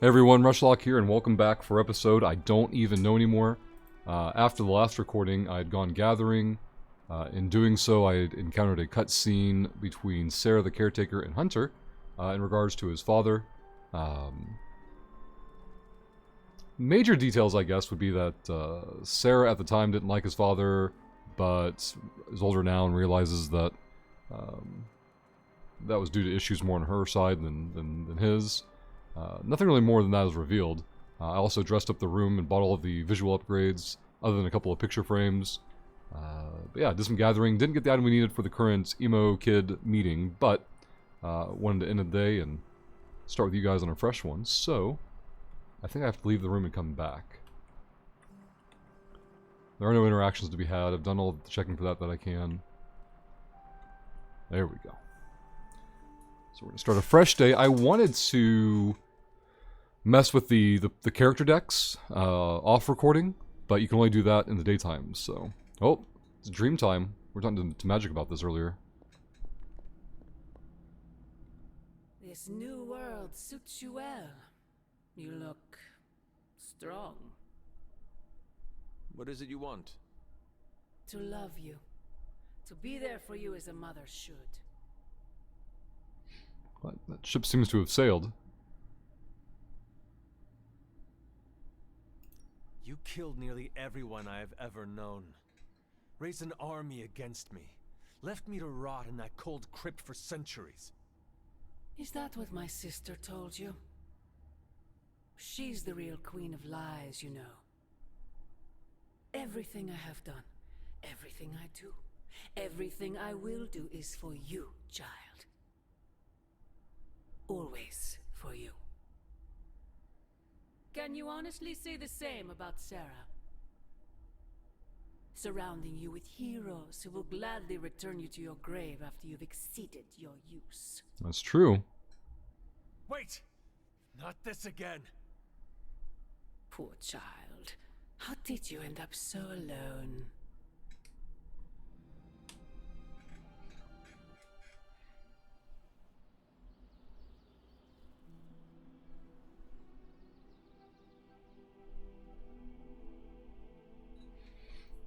Hey everyone, Rushlock here, and welcome back for episode I don't even know anymore. After the last recording, I had gone gathering. In doing so, I had encountered a cutscene between Sarah the caretaker and Hunter in regards to his father. Major details, I guess, would be that Sarah at the time didn't like his father, but is older now and realizes that that was due to issues more on her side than his. Nothing really more than that is revealed. I also dressed up the room and bought all of the visual upgrades, other than a couple of picture frames. But yeah, did some gathering. Didn't get the item we needed for the current emo kid meeting, but wanted to end the day and start with you guys on a fresh one. So, I think I have to leave the room and come back. There are no interactions to be had. I've done all the checking for that I can. There we go. So we're going to start a fresh day. I wanted to mess with the character decks off recording, but you can only do that in the daytime, so... Oh, it's dream time. We were talking to Magic about this earlier. This new world suits you well. You look... strong. What is it you want? To love you. To be there for you as a mother should. What? That ship seems to have sailed. You killed nearly everyone I have ever known. Raised an army against me. Left me to rot in that cold crypt for centuries. Is that what my sister told you? She's the real queen of lies, you know. Everything I have done, everything I do, everything I will do is for you, child. Always for you. Can you honestly say the same about Sarah? Surrounding you with heroes who will gladly return you to your grave after you've exceeded your use. That's true. Wait! Not this again! Poor child. How did you end up so alone?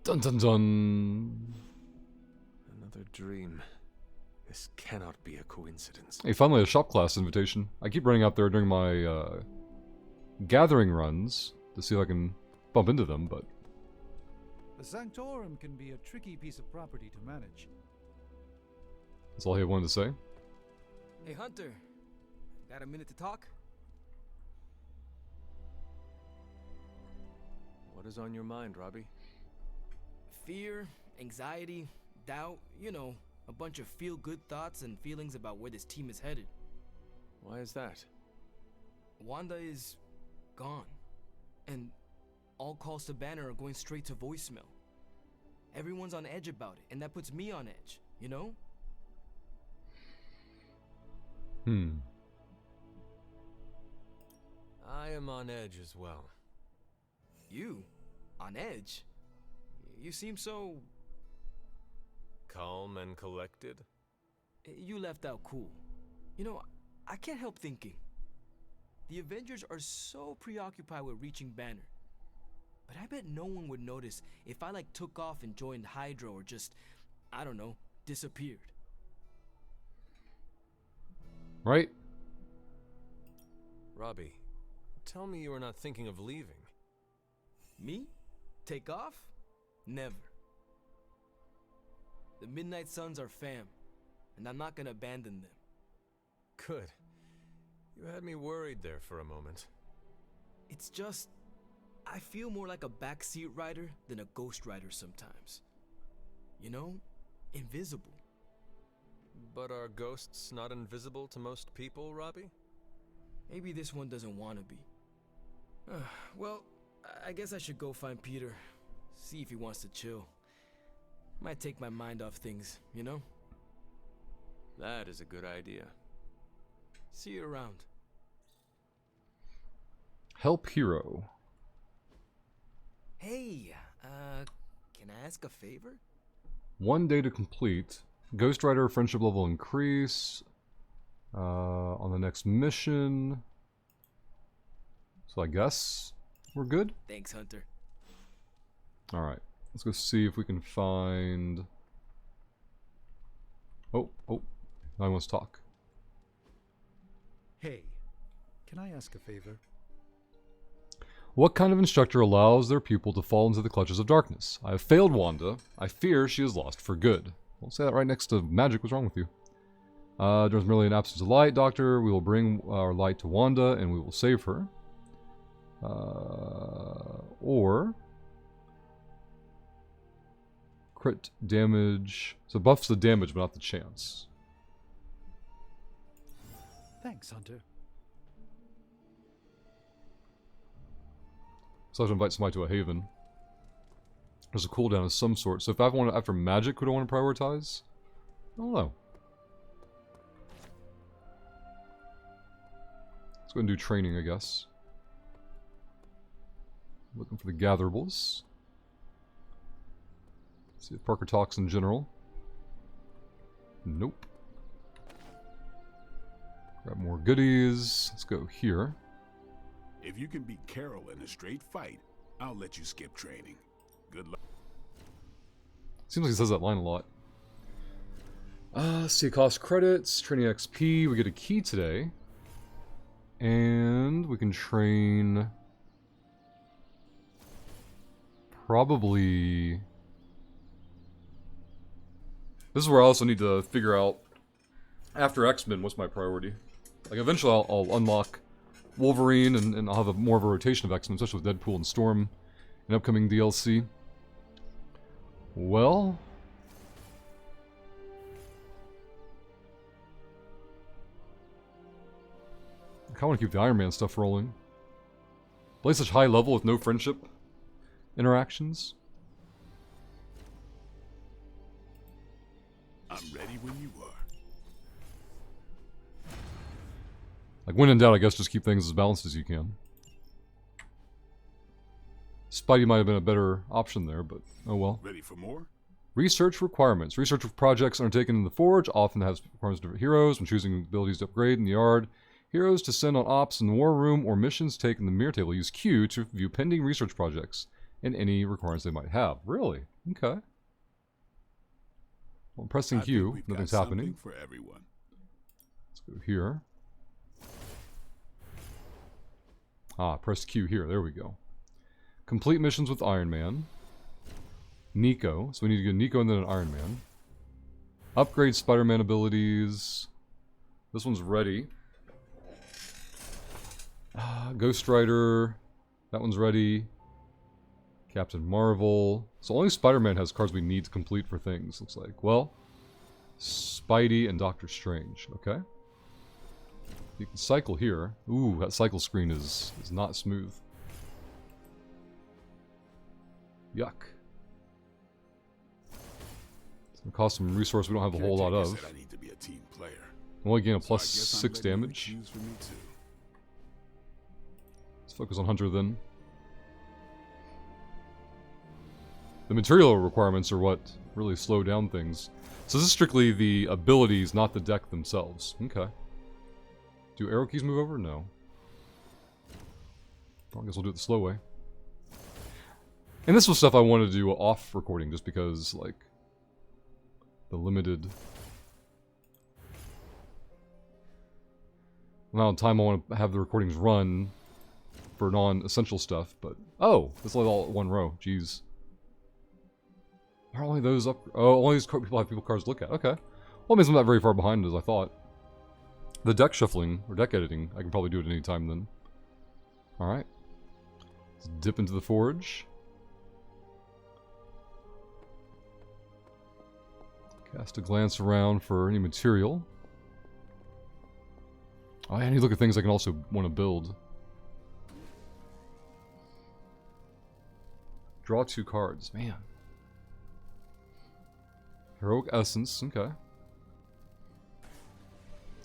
Dun dun dun. Another dream. This cannot be a coincidence. Hey, finally a shop class invitation. I keep running out there during my gathering runs to see if I can bump into them, but... The Sanctorum can be a tricky piece of property to manage. That's all he wanted to say. Hey Hunter, got a minute to talk? What is on your mind, Robbie? Fear, anxiety, doubt, you know, a bunch of feel-good thoughts and feelings about where this team is headed. Why is that? Wanda is gone, and all calls to Banner are going straight to voicemail. Everyone's on edge about it, and that puts me on edge, you know? I am on edge as well. You? On edge? You seem so... Calm and collected? You left out cool. You know, I can't help thinking. The Avengers are so preoccupied with reaching Banner. But I bet no one would notice if I took off and joined Hydra or just, I don't know, disappeared. Right? Robbie, tell me you are not thinking of leaving. Me? Take off? Never. The Midnight Suns are fam, and I'm not gonna abandon them. Good. You had me worried there for a moment. It's just, I feel more like a backseat rider than a ghost rider sometimes. You know? Invisible. But are ghosts not invisible to most people, Robbie? Maybe this one doesn't want to be. Well, I guess I should go find Peter. See if he wants to chill. Might take my mind off things, you know? That is a good idea. See you around. Help hero. Hey, can I ask a favor? 1 day to complete. Ghost Rider friendship level increase. On the next mission. So I guess we're good. Thanks, Hunter. Alright. Let's go see if we can find... Oh. Now he wants to talk. Hey, can I ask a favor? What kind of instructor allows their pupil to fall into the clutches of darkness? I have failed Wanda. I fear she is lost for good. Don't say that right next to magic. What's wrong with you? There's merely an absence of light, Doctor. We will bring our light to Wanda and we will save her. Or... crit damage. So buffs the damage, but not the chance. Thanks, Hunter. So I have to invite somebody to a haven. There's a cooldown of some sort. So if I want to, after magic, who do I want to prioritize? I don't know. Let's go and do training, I guess. Looking for the gatherables. See if Parker talks in general. Nope. Grab more goodies. Let's go here. If you can beat Carol in a straight fight, I'll let you skip training. Good luck. Seems like he says that line a lot. See, cost credits, training XP. We get a key today. And we can train... probably... This is where I also need to figure out, after X-Men, what's my priority. Like, eventually I'll unlock Wolverine, and I'll have more of a rotation of X-Men, especially with Deadpool and Storm in upcoming DLC. Well... I kinda wanna keep the Iron Man stuff rolling. Play such high level with no friendship interactions. I'm ready when you are. Like, when in doubt, I guess just keep things as balanced as you can. Spidey might have been a better option there, but oh well. Ready for more? Research requirements. Research projects undertaken in the Forge often have requirements of different heroes when choosing abilities to upgrade in the Yard. Heroes to send on ops in the War Room or missions taken in the Mirror Table use Q to view pending research projects and any requirements they might have. Really? Okay. Well, I'm pressing I think Q. we've got Nothing's something happening. for everyone. Let's go here. Ah, press Q here. There we go. Complete missions with Iron Man. Nico. So we need to get Nico and then an Iron Man. Upgrade Spider-Man abilities. This one's ready. Ghost Rider. That one's ready. Captain Marvel. So only Spider-Man has cards we need to complete for things, looks like. Well, Spidey and Doctor Strange. Okay. You can cycle here. Ooh, that cycle screen is not smooth. Yuck. It's gonna cost some resource we don't have a whole lot Caretaker of. said I need to be a team player. Only gain a So I plus guess I'm 6 letting you damage. choose for me too. Let's focus on Hunter then. The material requirements are what really slow down things. So this is strictly the abilities, not the deck themselves. Okay. Do arrow keys move over? No. Well, I guess we'll do it the slow way. And this was stuff I wanted to do off recording just because, like, the limited amount of time I want to have the recordings run for non-essential stuff, but... Oh! It's like all one row. Jeez. Are only those up... Oh, only these people have people cards to look at. Okay. Well, it means I'm not very far behind as I thought. The deck shuffling, or deck editing, I can probably do it at any time then. Alright. Let's dip into the Forge. Cast a glance around for any material. Oh, I need to look at things I can also want to build. Draw 2 cards. Man. Heroic Essence. Okay.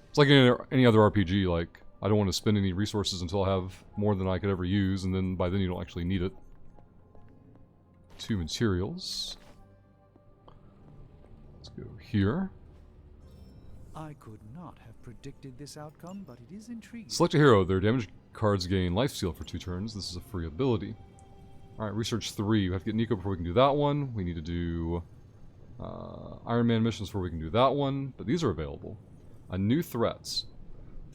It's like any other RPG, like, I don't want to spend any resources until I have more than I could ever use, and then by then you don't actually need it. 2 materials. Let's go here. I could not have predicted this outcome, but it is intriguing. Select a hero. Their damage cards gain lifesteal for 2 turns. This is a free ability. Alright, research 3. We have to get Nico before we can do that one. We need to do Iron Man missions before we can do that one. But these are available. New threats.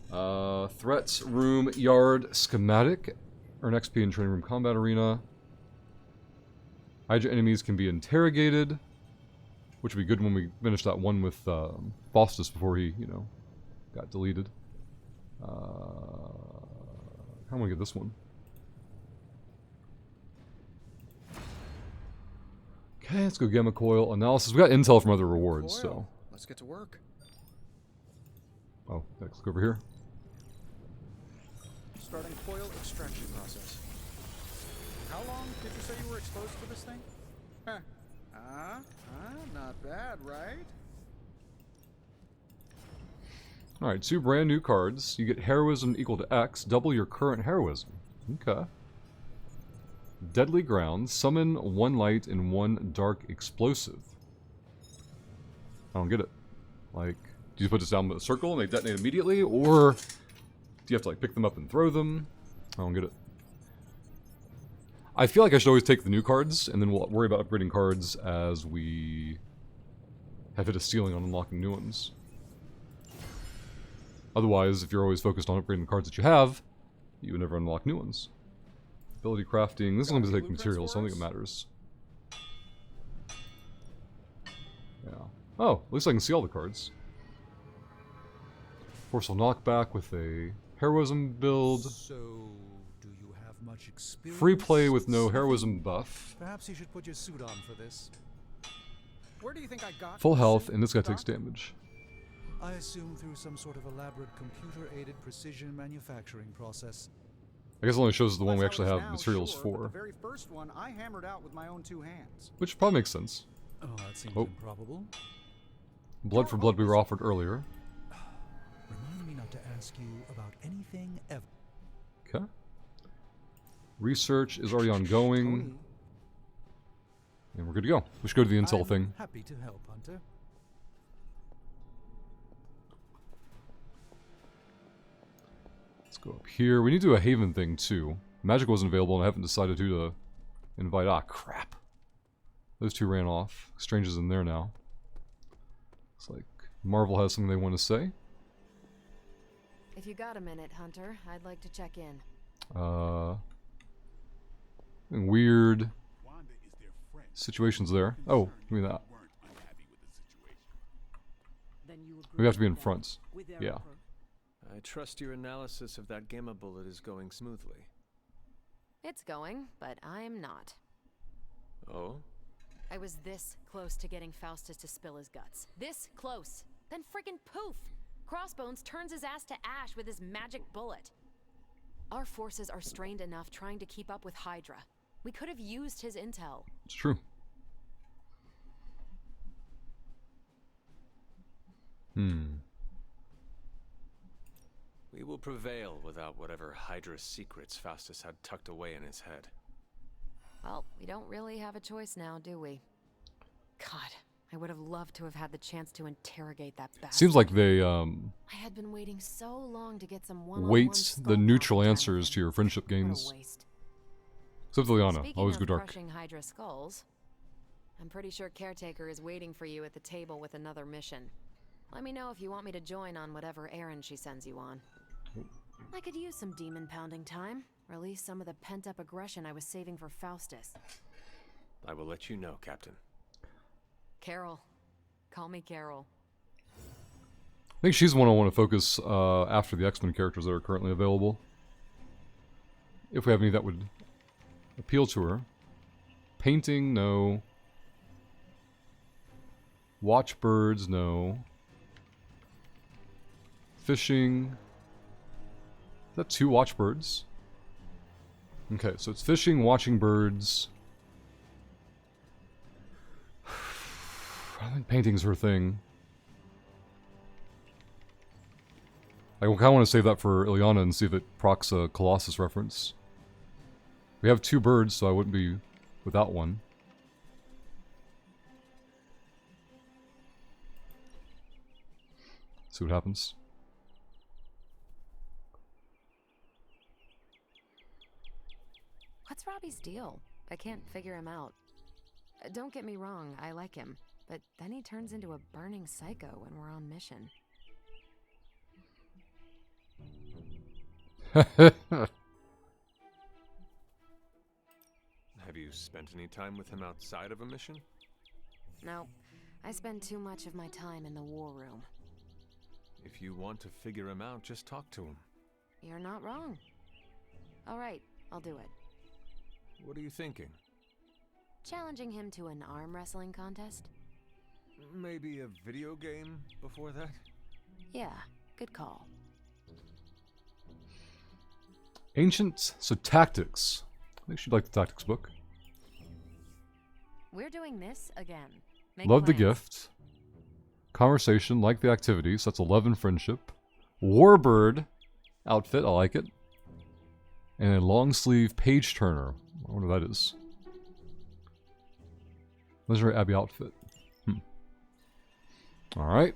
Threats, room, yard, schematic. Earn XP in training room combat arena. Hydra enemies can be interrogated. Which would be good when we finish that one with Faustus before he, you know, got deleted. I want to get this one. Okay, let's go Gamma Coil Analysis. We got intel from other rewards, so... Let's get to work. Oh, let's go over here. Starting coil extraction process. How long did you say you were exposed to this thing? Not bad, right? Alright, 2 brand new cards. You get Heroism equal to X, double your current Heroism. Okay. Deadly Ground, summon 1 light and 1 dark explosive. I don't get it. Like, do you put this down with a circle and they detonate immediately, or do you have to like pick them up and throw them? I don't get it. I feel like I should always take the new cards, and then we'll worry about upgrading cards as we have hit a ceiling on unlocking new ones. Otherwise, if you're always focused on upgrading the cards that you have, you would never unlock new ones. Ability crafting. This is going to take materials, so I don't think it matters. Yeah. Oh, at least I can see all the cards. Forceful knockback with a heroism build. So, do you have much experience? Free play with no heroism buff. Perhaps you should put your suit on for this. Where do you think I got Full this health, suit, and this guy takes Doctor? damage. I assume through some sort of elaborate computer-aided precision manufacturing process. I guess it only shows the one we That's how actually it is have now, materials sure, but for. The very first one I hammered out with my own 2 hands. Which probably makes sense. Oh, that seems Oh. improbable. Blood for blood we were offered earlier. Remind me not to ask you about anything ever. Okay. Research is already ongoing. And we're good to go. We should go to the intel I'm thing. happy to help, Hunter. Let's go up here. We need to do a Haven thing too. Magic wasn't available and I haven't decided who to invite. Ah, crap. Those 2 ran off. Strange is in there now. Looks like Marvel has something they want to say. If you got a minute, Hunter, I'd like to check in. Weird Wanda is their friend. situations there. Oh, give me that. Weren't unhappy with the situation. Then you agree We have to be in with that, front. with their Yeah. approach. I trust your analysis of that gamma bullet is going smoothly. It's going, but I'm not. Oh? I was this close to getting Faustus to spill his guts. This close. Then friggin' poof! Crossbones turns his ass to ash with his magic bullet. Our forces are strained enough trying to keep up with Hydra. We could have used his intel. It's true. We will prevail without whatever Hydra secrets Faustus had tucked away in his head. Well, we don't really have a choice now, do we? God, I would have loved to have had the chance to interrogate that bastard. Seems like they I had been waiting so long to get some one-on-one weight skull the neutral knocking answers time. to your friendship What a games. waste. Except for Liana. Speaking Always of go dark. crushing Hydra skulls, I'm pretty sure Caretaker is waiting for you at the table with another mission. Let me know if you want me to join on whatever errand she sends you on. I could use some demon pounding time. Release some of the pent-up aggression I was saving for Faustus. I will let you know, Captain. Carol. Call me Carol. I think she's the one I want to focus after the X-Men characters that are currently available. If we have any that would appeal to her. Painting, no. Watch birds, no. Fishing. Is that 2 watch birds? Okay, so it's fishing, watching birds. I think painting's her thing. I kind of want to save that for Ilyana and see if it procs a Colossus reference. We have 2 birds, so I wouldn't be without one. See what happens. What's Robbie's deal? I can't figure him out. Don't get me wrong, I like him, but then he turns into a burning psycho when we're on mission. Have you spent any time with him outside of a mission? No, I spend too much of my time in the war room. If you want to figure him out, just talk to him. You're not wrong. All right, I'll do it. What are you thinking? Challenging him to an arm wrestling contest? Maybe a video game before that? Yeah, good call. Ancient, so tactics. I think she'd like the tactics book. We're doing this again. Make Love the plans. gift. Conversation, like the activity, so that's 11 friendship. Warbird outfit, I like it. And a long sleeve page turner. I wonder what that is. Legendary Abbey outfit. Alright.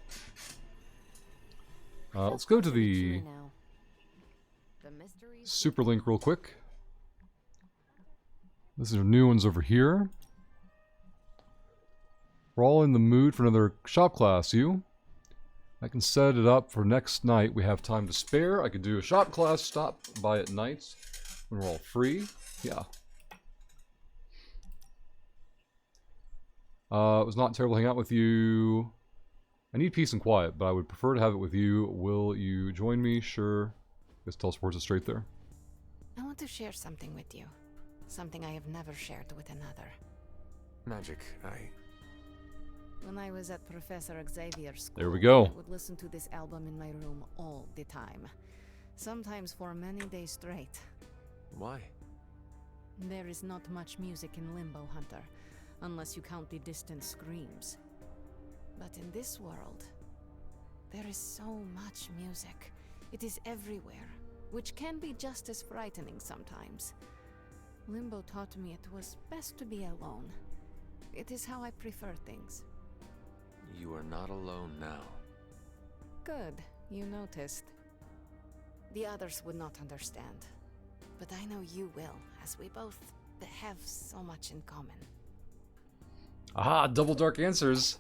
Let's go to the Superlink real quick. This is new ones over here. We're all in the mood for another shop class, you. I can set it up for next night. We have time to spare. I could do a shop class, stop by at night when we're all free. Yeah. It was not terrible hanging out with you. I need peace and quiet, but I would prefer to have it with you. Will you join me? Sure. Guess teleports it straight there. I want to share something with you. Something I have never shared with another. Magic, When I was at Professor Xavier's school, There we go. I would listen to this album in my room all the time. Sometimes for many days straight. Why? There is not much music in Limbo, Hunter, unless you count the distant screams. But in this world, there is so much music. It is everywhere, which can be just as frightening sometimes. Limbo taught me it was best to be alone. It is how I prefer things. You are not alone now. Good, you noticed. The others would not understand. But I know you will, as we both have so much in common. Aha, double dark answers.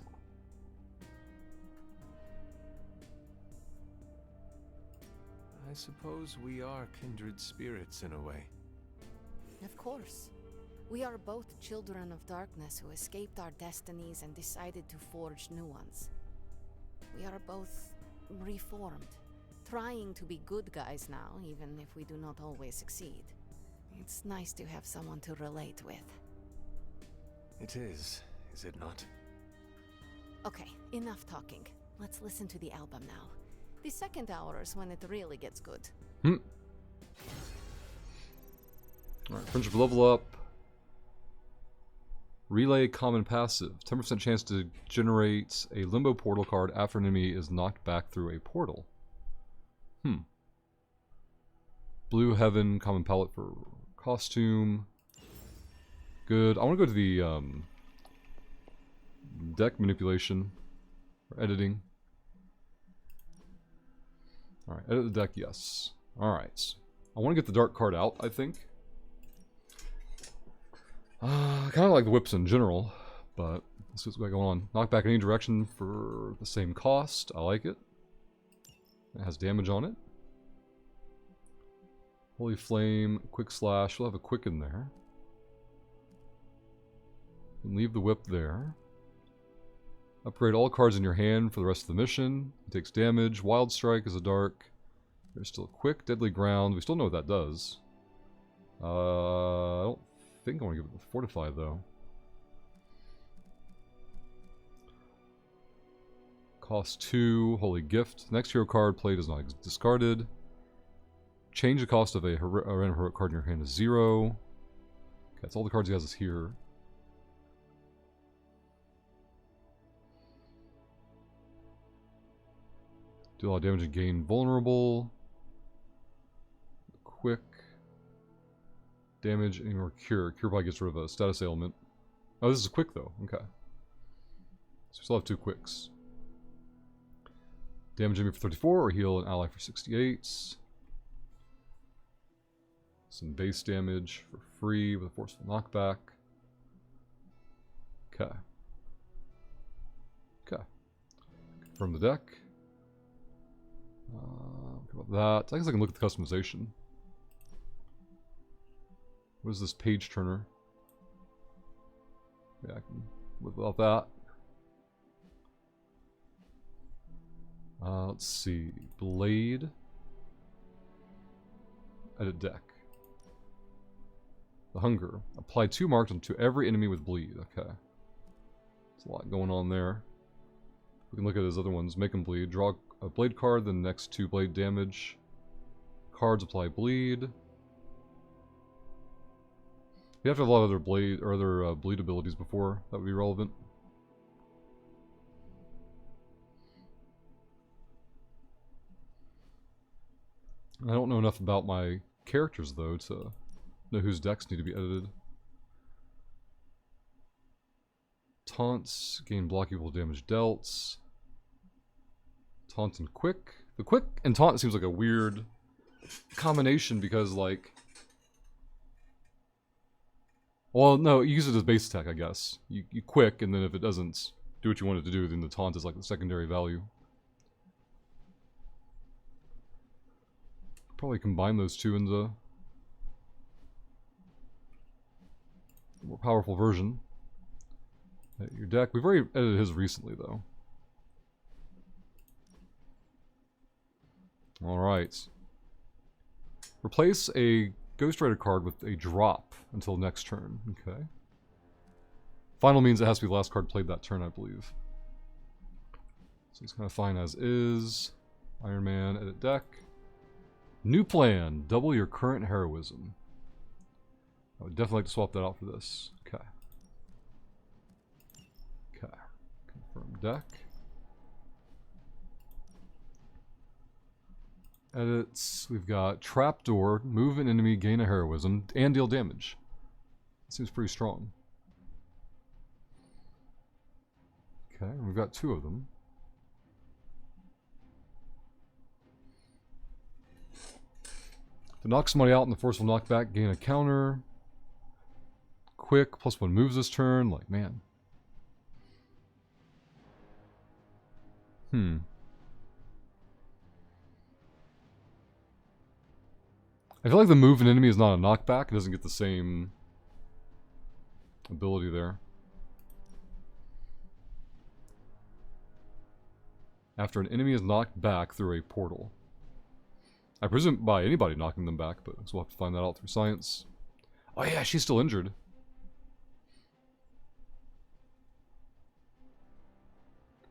I suppose we are kindred spirits in a way. Of course. We are both children of darkness who escaped our destinies and decided to forge new ones. We are both reformed, trying to be good guys now, even if we do not always succeed. It's nice to have someone to relate with. It is it not? Okay, enough talking. Let's listen to the album now. The second hour is when it really gets good. Alright, friendship level up. Relay common passive. 10% chance to generate a limbo portal card after an enemy is knocked back through a portal. Blue Heaven, common palette for costume. Good. I want to go to the deck manipulation. Or editing. Alright, edit the deck, yes. Alright. I want to get the dark card out, I think. I kind of like the whips in general, but let's see what's going on. Knock back in any direction for the same cost. I like it. It has damage on it. Holy Flame, Quick Slash. We'll have a quick in there. And leave the whip there. Upgrade all cards in your hand for the rest of the mission. It takes damage. Wild Strike is a dark. There's still a quick. Deadly Ground. We still know what that does. I don't think I want to give it a Fortify, though. Cost 2. Holy Gift. Next hero card played is not discarded. Change the cost of a random heroic card in your hand to 0. Okay, that's all the cards he has is here. Do a lot of damage and gain vulnerable. Quick. Damage and or cure. Cure probably gets rid of a status ailment. Oh, this is a quick though. Okay. So we still have 2 quicks. Damage enemy for 34 or heal an ally for 68. Some base damage for free with a forceful knockback. Okay. Okay. Confirm the deck. What about that? I guess I can look at the customization. What is this page turner? Yeah, I can live without that. Let's see. Blade. Edit deck. The Hunger. Apply 2 marks onto every enemy with bleed. Okay. There's a lot going on there. We can look at his other ones. Make him bleed. Draw a blade card, then the next 2 blade damage. Cards apply bleed. You have to have a lot of other blade or other bleed abilities before that would be relevant. I don't know enough about my characters though to know whose decks need to be edited. Taunts gain block equal damage dealt. Taunt and quick. The quick and taunt seems like a weird combination because like, well, no, you use it as base attack, I guess. You quick, and then if it doesn't do what you want it to do, then the taunt is like the secondary value. Probably combine those two into a more powerful version. Edit your deck. We've already edited his recently, though. Alright. Replace a Ghost Rider card with a drop until next turn. Okay. Final means it has to be the last card played that turn, I believe. So it's kind of fine as is. Iron Man, edit deck. New plan, double your current heroism. I would definitely like to swap that out for this. Okay. Okay. Confirm deck. Edits. We've got Trapdoor, move an enemy, gain a heroism, and deal damage. Seems pretty strong. Okay, and we've got 2 of them. To knock somebody out in the forceful knockback, gain a counter. Quick, +1 moves this turn. Like, man. I feel like the move an enemy is not a knockback. It doesn't get the same ability there. After an enemy is knocked back through a portal. I presume by anybody knocking them back, but we'll have to find that out through science. Oh yeah, she's still injured.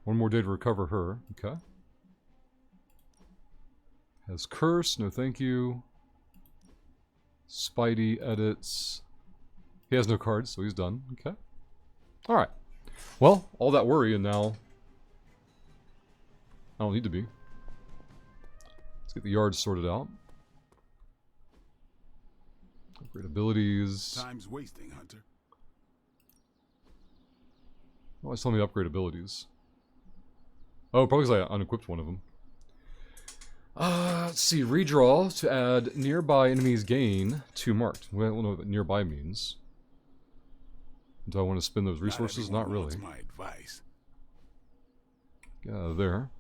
One more day to recover her. Okay. Has curse, no thank you. Spidey edits. He has no cards, so he's done. Okay. Alright. Well, all that worry, and now I don't need to be. Let's get the yards sorted out. Upgrade abilities. Time's wasting, Hunter. Always tell me to upgrade abilities. Oh, probably because I unequipped one of them. Let's see. Redraw to add nearby enemies gain 2 marked. We don't know what nearby means. Do I want to spend those resources? Not really. Wants my advice. Get out of there.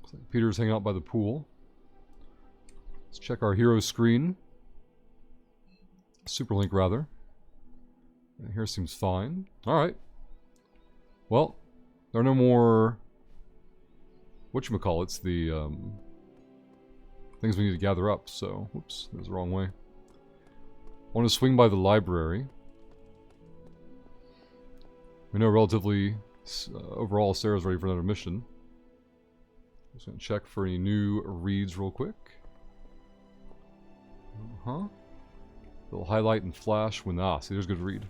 Looks like Peter's hanging out by the pool. Let's check our hero screen. Superlink, rather. And here seems fine. Alright. Well, there are no more... whatchamacallits, the things we need to gather up, so... whoops, that was the wrong way. I want to swing by the library. We know relatively... overall, Sarah's ready for another mission. Just gonna check for any new reads real quick. They'll highlight and flash when... see, there's a good read.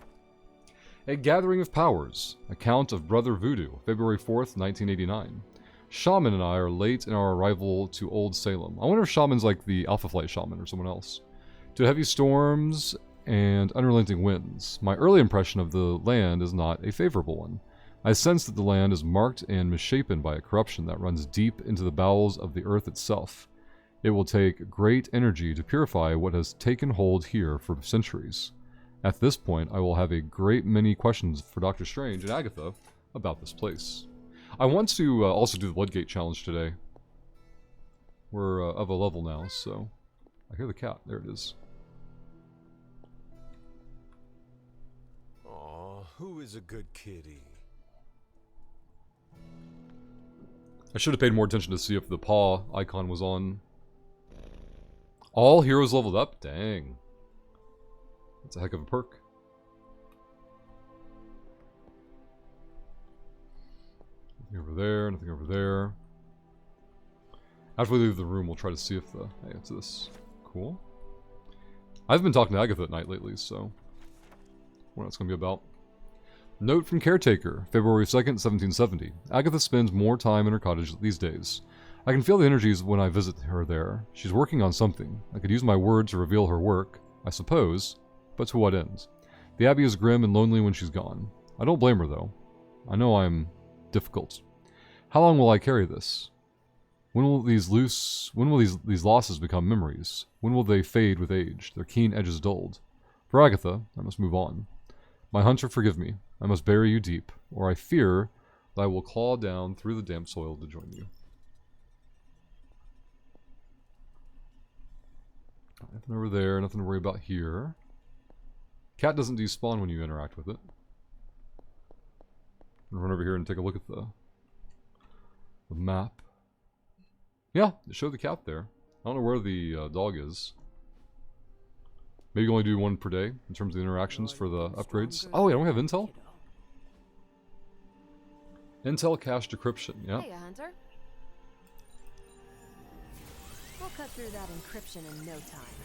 A Gathering of Powers. Account of Brother Voodoo, February 4th, 1989. Shaman and I are late in our arrival to Old Salem. I wonder if Shaman's like the Alpha Flight Shaman or someone else. To heavy storms and unrelenting winds. My early impression of the land is not a favorable one. I sense that the land is marked and misshapen by a corruption that runs deep into the bowels of the earth itself. It will take great energy to purify what has taken hold here for centuries. At this point, I will have a great many questions for Doctor Strange and Agatha about this place. I want to also do the Bloodgate challenge today. We're of a level now, so... I hear the cat. There it is. Aw, who is a good kitty? I should have paid more attention to see if the paw icon was on. All heroes leveled up? Dang. That's a heck of a perk. Nothing over there, nothing over there. After we leave the room, we'll try to see if the... Hey, it's this. Cool. I've been talking to Agatha at night lately, so... what it's going to be about. Note from Caretaker, February 2nd, 1770. Agatha spends more time in her cottage these days. I can feel the energies when I visit her there. She's working on something. I could use my word to reveal her work, I suppose, but to what end? The Abbey is grim and lonely when she's gone. I don't blame her, though. I know I'm difficult. How long will I carry this? When will these losses become memories? When will they fade with age, their keen edges dulled? For Agatha, I must move on. My hunter, forgive me. I must bury you deep, or I fear that I will claw down through the damp soil to join you. Nothing over there, nothing to worry about here. Cat doesn't despawn when you interact with it. I'm gonna run over here and take a look at the map. Yeah, it showed the cat there. I don't know where the dog is. Maybe only do one per day in terms of the interactions for the upgrades. Oh, wait, don't we have intel? Intel cache decryption, yeah. Hey, Hunter. We'll cut through that encryption in no time.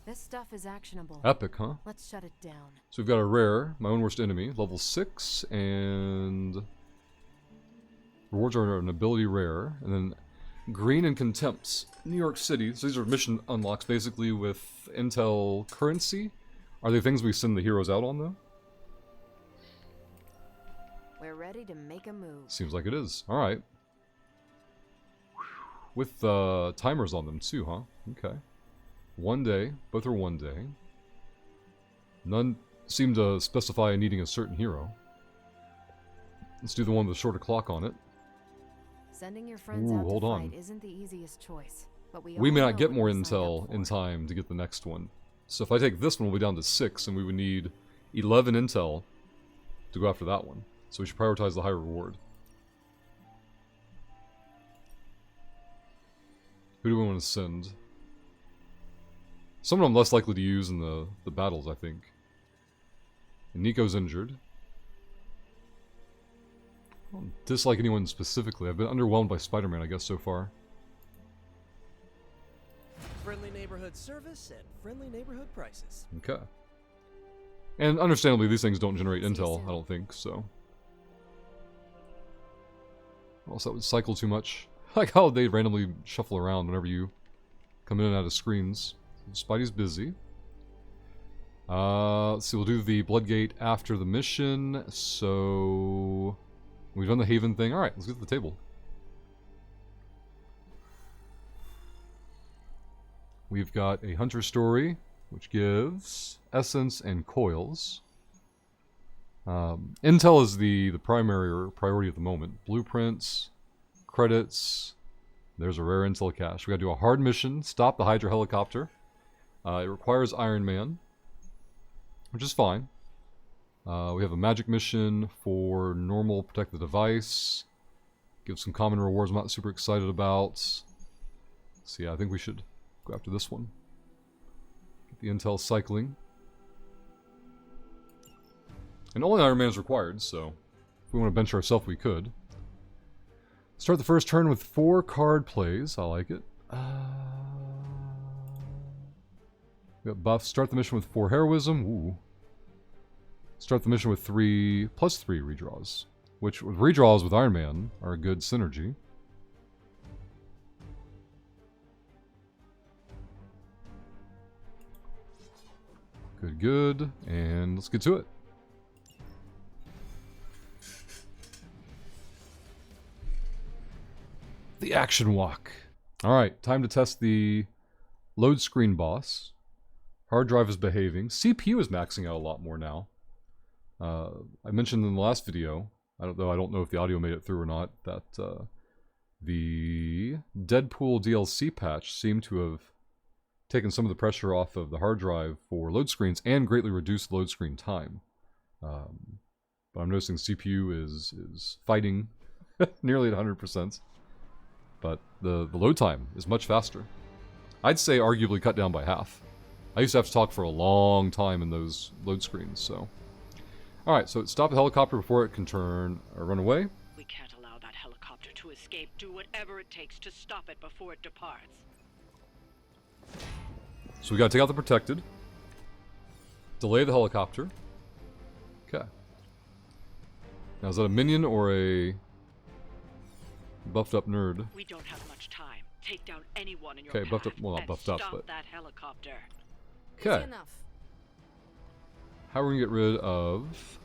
This stuff is actionable. Epic, huh? Let's shut it down. So we've got a rare, my own worst enemy, level 6, and rewards are an ability rare, and then green and contempts. New York City. So these are mission unlocks basically with intel currency. Are they things we send the heroes out on though? We're ready to make a move. Seems like it is. Alright. With timers on them too, huh? Okay. 1 day. Both are 1 day. None seem to specify needing a certain hero. Let's do the one with the shorter clock on it. Sending your friends Ooh, out hold to on. fight isn't the easiest choice, but we We may all not know get what more we're signed intel up in for. time to get the next one. So if I take this one, we'll be down to 6, and we would need 11 intel to go after that one. So we should prioritize the higher reward. Who do we want to send? Someone I'm less likely to use in the battles, I think. And Nico's injured. I don't dislike anyone specifically. I've been underwhelmed by Spider-Man, I guess, so far. Friendly neighborhood service and friendly neighborhood prices. Okay. And understandably, these things don't generate See you intel, soon. I don't think, so... Also, that would cycle too much. I like how they randomly shuffle around whenever you come in and out of screens. Spidey's busy. Let's see, we'll do the Bloodgate after the mission, so... We've done the Haven thing. Alright, let's get to the table. We've got a Hunter story, which gives essence and coils. Intel is the primary priority at the moment. Blueprints, credits. There's a rare intel cache. We gotta do a hard mission, stop the Hydra helicopter. It requires Iron Man, which is fine. We have a magic mission for normal protect the device. Give some common rewards I'm not super excited about. So yeah, I think we should go after this one. Get the intel cycling. And only Iron Man is required, so if we want to bench ourselves, we could. Start the first turn with 4 card plays. I like it. We got buffs. Start the mission with 4 heroism. Ooh. Start the mission with 3 plus 3 redraws, which with redraws with Iron Man are a good synergy. Good, good. And let's get to it. The action walk. Alright, time to test the load screen boss. Hard drive is behaving. CPU is maxing out a lot more now. I mentioned in the last video, I don't know if the audio made it through or not, that the Deadpool DLC patch seemed to have taken some of the pressure off of the hard drive for load screens and greatly reduced load screen time. But I'm noticing the CPU is fighting nearly at 100%. But the load time is much faster. I'd say arguably cut down by half. I used to have to talk for a long time in those load screens, so... Alright, so stop the helicopter before it can turn or run away. We can't allow that helicopter to escape. Do whatever it takes to stop it before it departs. So we gotta take out the protected. Delay the helicopter. Okay. Now is that a minion or a buffed up nerd? We don't have much time. Take down anyone in your Okay, buffed path up, well not and buffed up, stop but... that helicopter. Okay. Enough. How are we gonna get rid of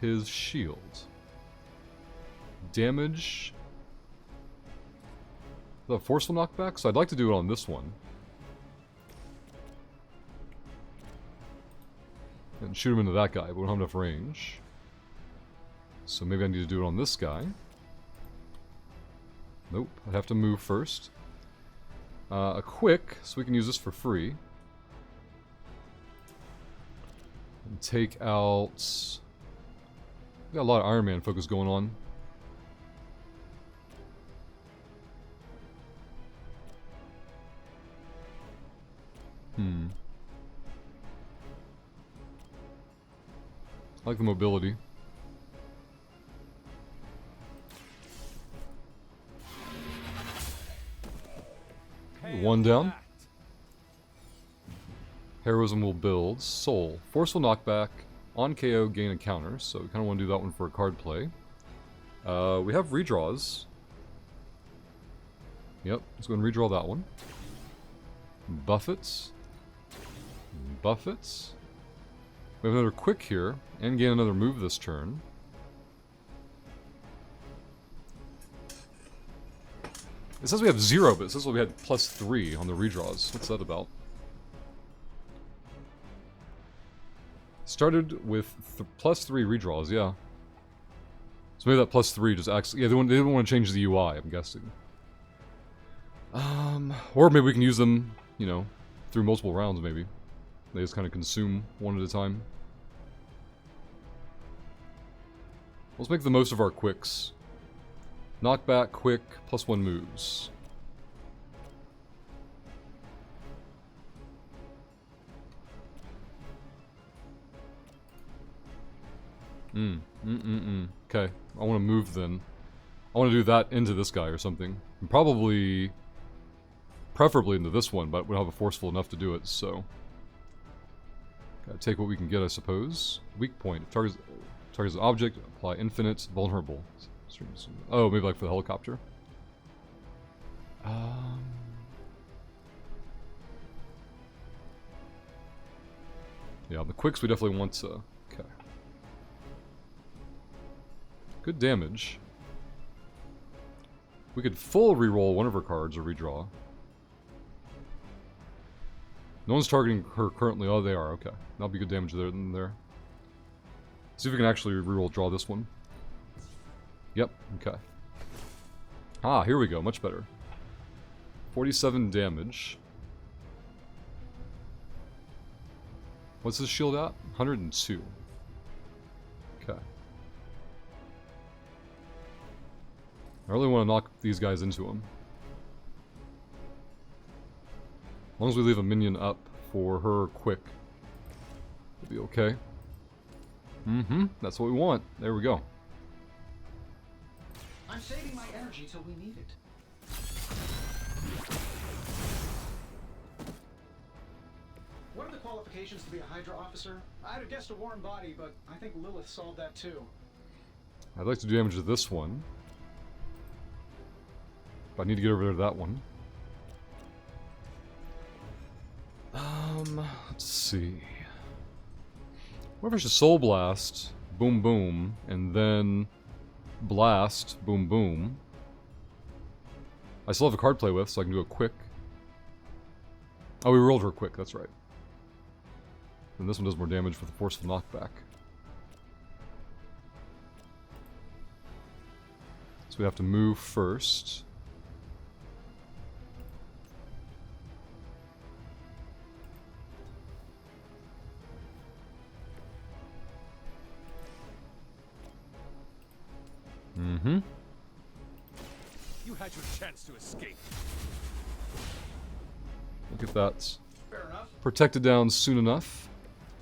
his shield? Damage. The forceful knockback? So I'd like to do it on this one. And shoot him into that guy, but we don't have enough range. So maybe I need to do it on this guy. Nope, I'd have to move first. A quick, so we can use this for free. And take out... We got a lot of Iron Man focus going on. I like the mobility. One down. Heroism will build. Soul. Forceful knockback. On KO, gain a counter. So we kind of want to do that one for a card play. We have redraws. Yep, let's go and redraw that one. Buffets. Buffets. We have another quick here, and gain another move this turn. It says we have 0, but it says we had +3 on the redraws. What's that about? Started with +3 redraws, yeah. So maybe that +3 just acts... Yeah, they didn't want to change the UI, I'm guessing. Or maybe we can use them, you know, through multiple rounds, maybe. They just kind of consume one at a time. Let's make the most of our quicks. Knockback, quick, +1 moves. Okay, I want to move then. I want to do that into this guy or something. And probably... Preferably into this one, but we don't have a forceful enough to do it, so... Gotta take what we can get, I suppose. Weak point. If targets an object, apply infinite, vulnerable. Oh, maybe like for the helicopter. Yeah, the quicks we definitely want to... Okay. Good damage. We could full reroll one of her cards or redraw. No one's targeting her currently. Oh, they are. Okay. That'll be good damage there. See if we can actually reroll draw this one. Yep. Okay. Ah, here we go. Much better. 47 damage. What's his shield at? 102. Okay. I really want to knock these guys into him. As long as we leave a minion up for her quick, it'll be okay. That's what we want. There we go. I'm saving my energy till we need it. What are the qualifications to be a Hydra officer? I'd have guessed a warm body, but I think Lilith solved that too. I'd like to do damage to this one. But I need to get over there to that one. Let's see. What if I should Soul Blast, boom boom, and then Blast, boom boom. I still have a card play with, so I can do a quick. Oh, we rolled her quick, that's right. And this one does more damage with a forceful knockback. So we have to move first. Mm-hmm. You had your chance to escape. Look at that. Fair enough. Protected down soon enough.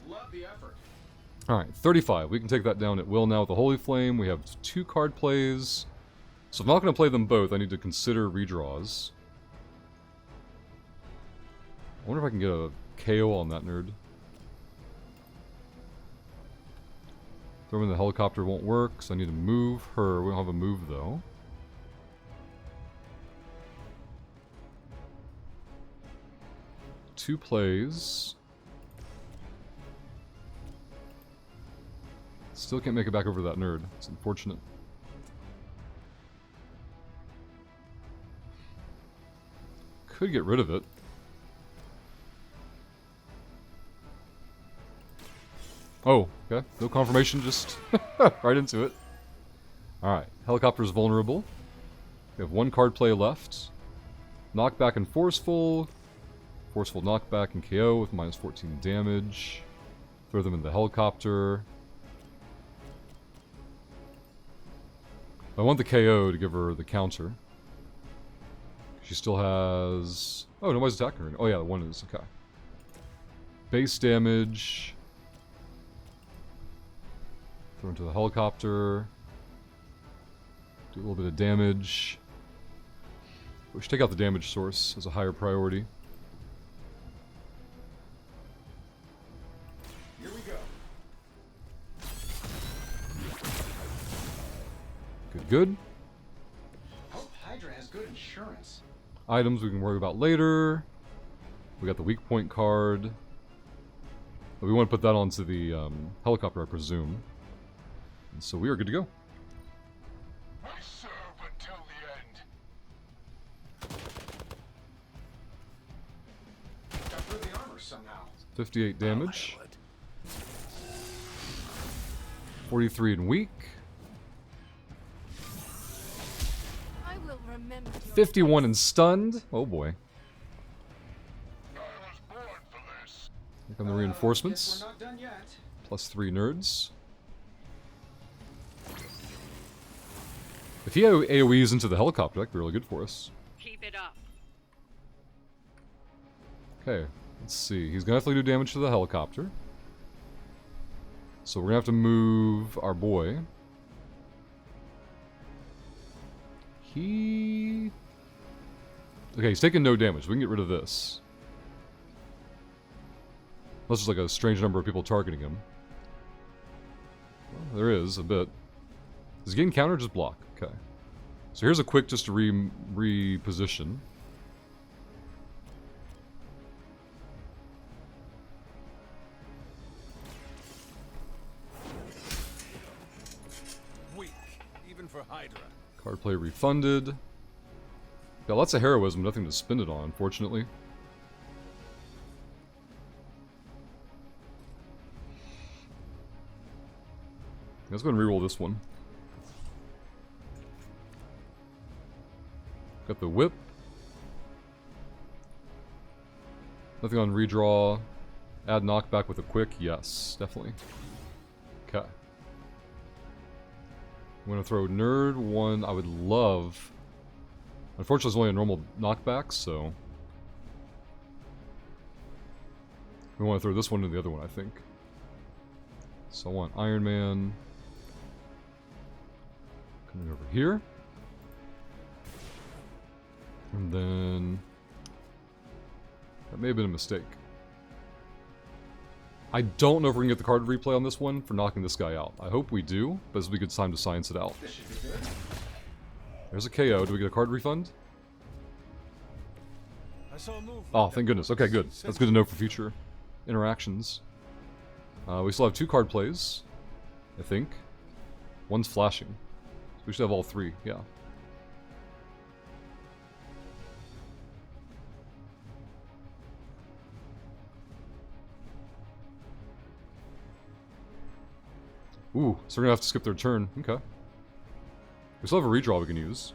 Love the effort. Alright, 35. We can take that down at will now with the Holy Flame. We have 2 card plays. So if I'm not going to play them both, I need to consider redraws. I wonder if I can get a KO on that nerd. Throwing the helicopter won't work, so I need to move her. We don't have a move, though. Two plays. Still can't make it back over that nerd. It's unfortunate. Could get rid of it. Oh, okay. No confirmation, just right into it. Alright, helicopter's vulnerable. We have 1 card play left. Knockback and forceful. Forceful knockback and KO with minus 14 damage. Throw them in the helicopter. I want the KO to give her the counter. She still has... Oh, nobody's attacking her. Oh yeah, the one is. Okay. Base damage. Throw into the helicopter. Do a little bit of damage. We should take out the damage source as a higher priority. Here we go. Good, good. Hope Hydra has good insurance. Items we can worry about later. We got the weak point card. But we want to put that onto the helicopter, I presume. And so we are good to go. I serve until the end. Got through the armor somehow. 58 damage. 43 in weak. I will remember your 51 in stunned. Oh boy. I was born for this. Here come the Guess reinforcements. we're not done yet. Plus 3 nerds. If he AoEs into the helicopter, that could be really good for us. Keep it up. Okay, let's see. He's gonna have to do damage to the helicopter. So we're gonna have to move our boy. Okay, he's taking no damage. We can get rid of this. Unless there's like a strange number of people targeting him. Well, there is a bit. Does he gain counter or just block? Okay. So here's a quick just to reposition. Weak, even for Hydra. Card play refunded. Got lots of heroism, nothing to spend it on, unfortunately. Let's go ahead and reroll this one. Got the whip. Nothing on redraw. Add knockback with a quick. Yes, definitely. Okay. I'm gonna throw nerd one. I would love. Unfortunately, it's only a normal knockback, so we want to throw this one to the other one, I think. So I want Iron Man coming over here. And then... that may have been a mistake. I don't know if we can get the card replay on this one for knocking this guy out. I hope we do, but this will be a good time to science it out. This should be good. There's a KO. Do we get a card refund? I saw a move. Oh, thank goodness. Okay, good. That's good to know for future interactions. We still have 2 card plays, I think. One's flashing. So we should have all 3, yeah. Ooh, so we're gonna have to skip their turn. Okay. We still have a redraw we can use.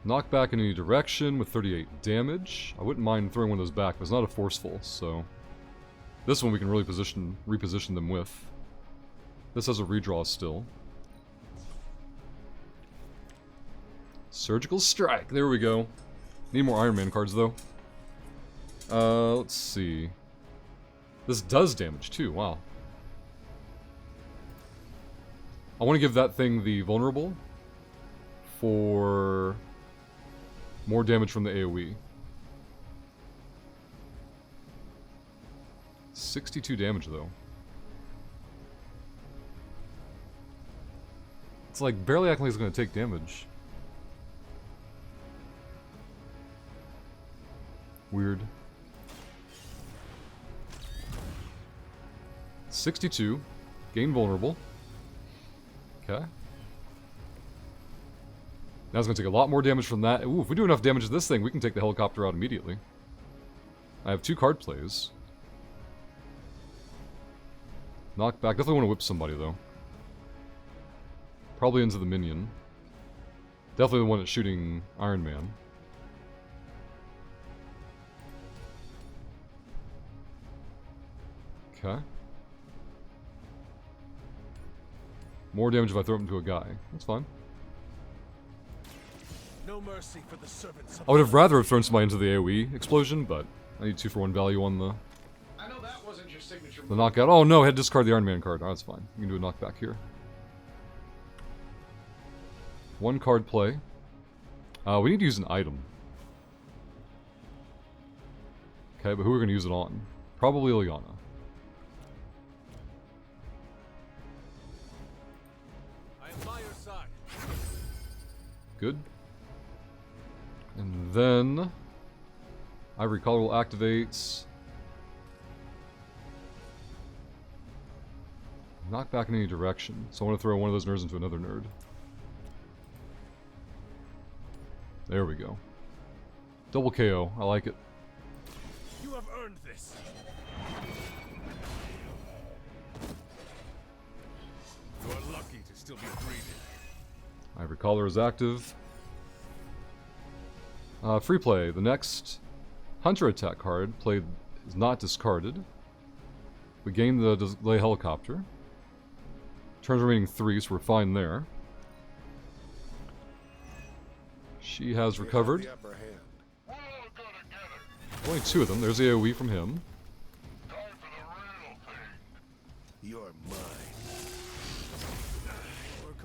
Knock back in any direction with 38 damage. I wouldn't mind throwing one of those back, but it's not a forceful, so... This one we can really reposition them with. This has a redraw still. Surgical Strike, there we go. Need more Iron Man cards, though. Let's see. This does damage, too, wow. I want to give that thing the vulnerable for more damage from the AoE. 62 damage, though. It's like barely acting like it's going to take damage. Weird. 62. Gain vulnerable. Okay. Now it's going to take a lot more damage from that. Ooh, if we do enough damage to this thing, we can take the helicopter out immediately. I have 2 card plays. Knock back. Definitely want to whip somebody, though. Probably into the minion. Definitely the one that's shooting Iron Man. Okay. More damage if I throw him into a guy. That's fine. No mercy for the servants. I would have rather have thrown somebody into the AoE explosion, but I need 2-for-1 value on the... I know that wasn't your signature The knockout. Oh no, I had to discard the Iron Man card. Oh, that's fine. We can do a knockback here. 1 card play. We need to use an item. Okay, but who are we going to use it on? Probably Ilyana. I am by your side. Good. And then... Ivory Collar will activate... Knock back in any direction. So I want to throw one of those nerds into another nerd. There we go. Double KO. I like it. You have earned this. You are lucky to still be breathing. Ivory Collar is active. Free play. The next Hunter attack card played is not discarded. We gain the delay helicopter. Turns remaining 3, so we're fine there. She has recovered. Only 2 of them. There's the AoE from him. You're mine.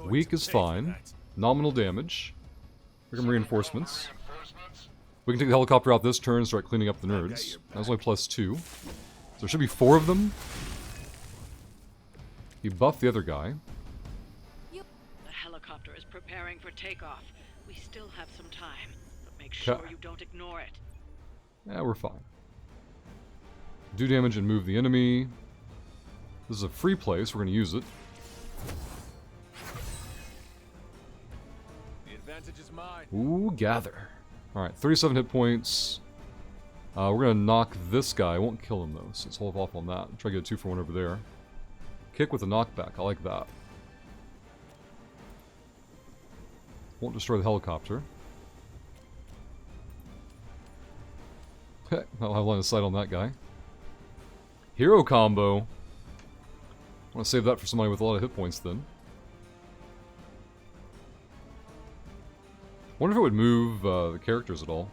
Weak is fine. Nominal damage. Here come reinforcements. We can take the helicopter out this turn and start cleaning up the nerds. That was only +2. So there should be 4 of them. He buffed the other guy. The helicopter is preparing for takeoff. We still have some time, but make sure you don't ignore it. Yeah, we're fine. Do damage and move the enemy. This is a free play, so we're going to use it. The advantage is mine. Ooh, gather. Alright, 37 hit points. We're going to knock this guy. I won't kill him, though, so let's hold off on that. Try to get a 2-for-1 over there. Kick with a knockback. I like that. Won't destroy the helicopter. I'll have line of sight on that guy. Hero combo. I want to save that for somebody with a lot of hit points then. Wonder if it would move the characters at all.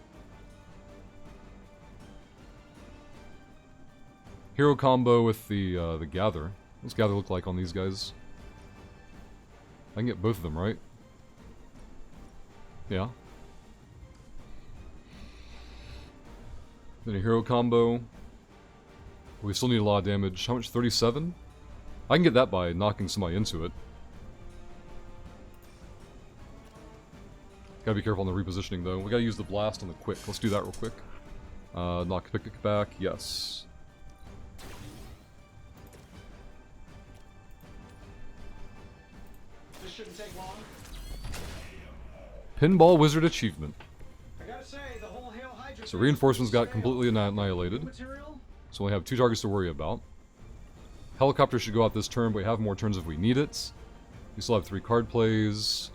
Hero combo with the gather. What's gather look like on these guys? I can get both of them, right? Yeah. Then a hero combo. We still need a lot of damage. How much? 37? I can get that by knocking somebody into it. Gotta be careful on the repositioning though. We gotta use the blast on the quick. Let's do that real quick. Knock Picnic back. Yes. This shouldn't take long. Pinball Wizard achievement. I gotta say, the whole Hail Hydra So reinforcements got completely annihilated. material, So we only have 2 targets to worry about. Helicopter should go out this turn, but we have more turns if we need it. We still have 3 card plays.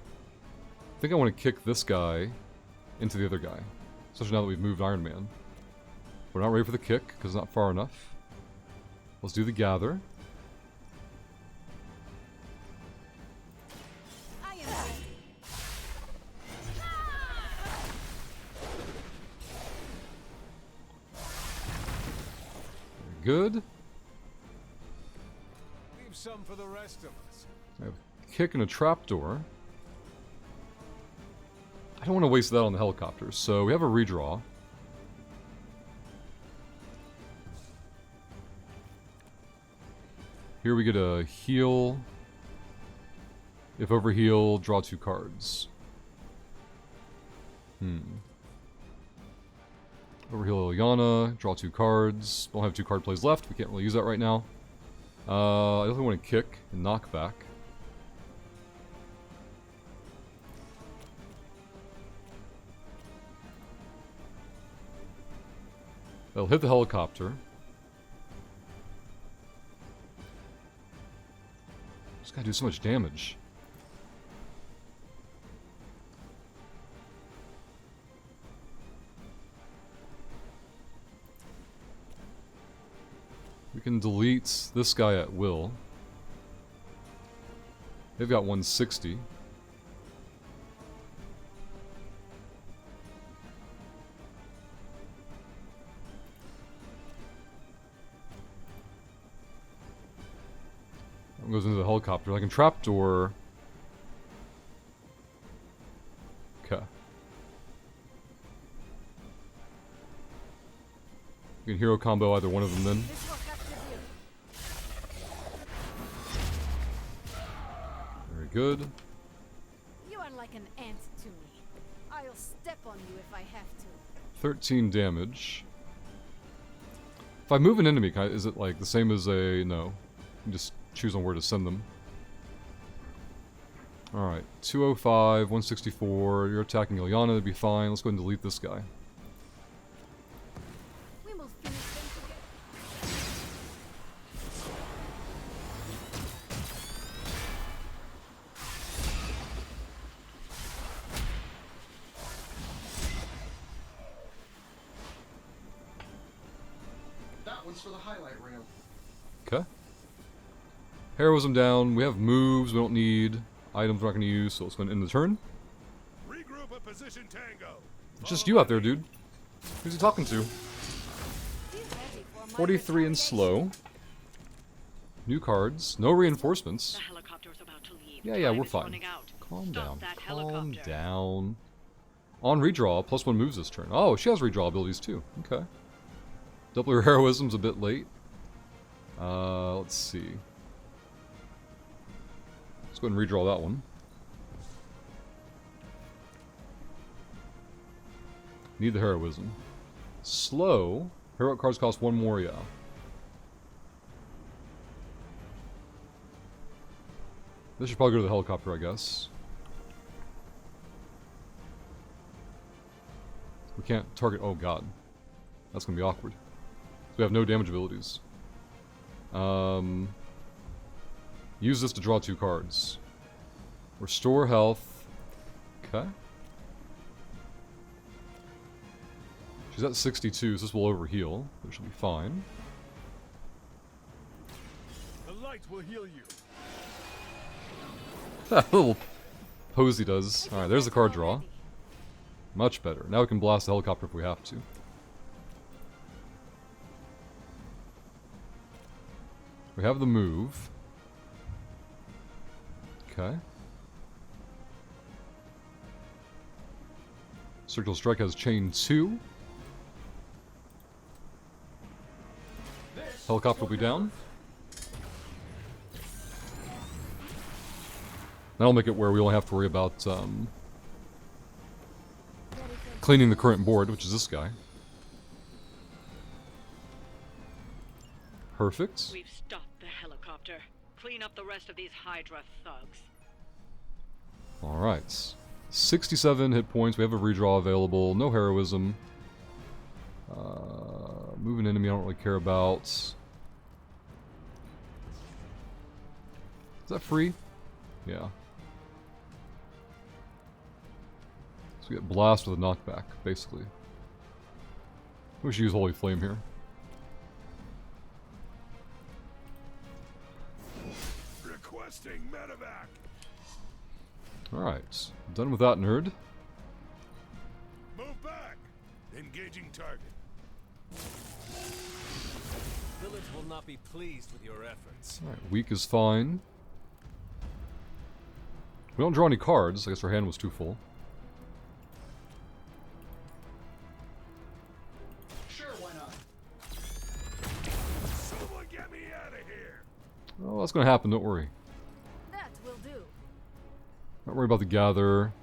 I think I want to kick this guy into the other guy. Especially now that we've moved Iron Man. We're not ready for the kick, because it's not far enough. Let's do the gather. Good. Leave some for the rest of us. I have a kick and a trapdoor. I don't want to waste that on the helicopter, so we have a redraw. Here we get a heal. If overheal, draw 2 cards. Overheal Ilyana, draw 2 cards. Don't have 2 card plays left. We can't really use that right now. I definitely want to kick and knock back. That'll hit the helicopter. This guy do so much damage. We can delete this guy at will. They've got 160. That goes into the helicopter. I can trapdoor. Okay. You can hero combo either one of them then. Very good. You are like an ant to me. I'll step on you if I have to. 13 damage. If I move an enemy, is it like the same as a... No. You just choose on where to send them. Alright. 205, 164. You're attacking Ilyana, that'd be fine. Let's go ahead and delete this guy. We will finish them That one's for the highlight reel. Okay. Heroism down. We have moves we don't need. Items we're not going to use, so let's go ahead and end the turn. Regroup at position Tango. It's just you out there, dude. Who's he talking to? 43 and slow. New cards. No reinforcements. The helicopter's about to leave. Yeah, Time we're is fine. running out. Calm Stop down. that Calm helicopter. down. On redraw, +1 moves this turn. Oh, she has redraw abilities too. Okay. Double your heroism's a bit late. Let's see. Let's go ahead and redraw that one. Need the heroism. Slow. Heroic cards cost 1 more, yeah. This should probably go to the helicopter, I guess. We can't target... Oh, God. That's gonna be awkward. We have no damage abilities. Use this to draw 2 cards. Restore health. Okay. She's at 62, so this will overheal, which should be fine. The light will heal you. That little pose he does. Alright, there's the card draw. Much better. Now we can blast the helicopter if we have to. We have the move. Okay. Surgical Strike has chain 2. Helicopter will be down. That'll make it where we only have to worry about cleaning the current board, which is this guy. Perfect. We've stopped the helicopter. Clean up the rest of these Hydra thugs. Alright. 67 hit points. We have a redraw available. No heroism. moving enemy I don't really care about. Is that free? Yeah. So we get blast with a knockback, basically. We should use Holy Flame here. Requesting medevac. Alright, done with that nerd. Move back. Engaging target. Lilith will not be pleased with your efforts. Alright, weak is fine. We don't draw any cards. I guess our hand was too full. Sure, why not? Someone get me out of here. Oh, that's gonna happen, don't worry. That will do. Don't worry about the gather.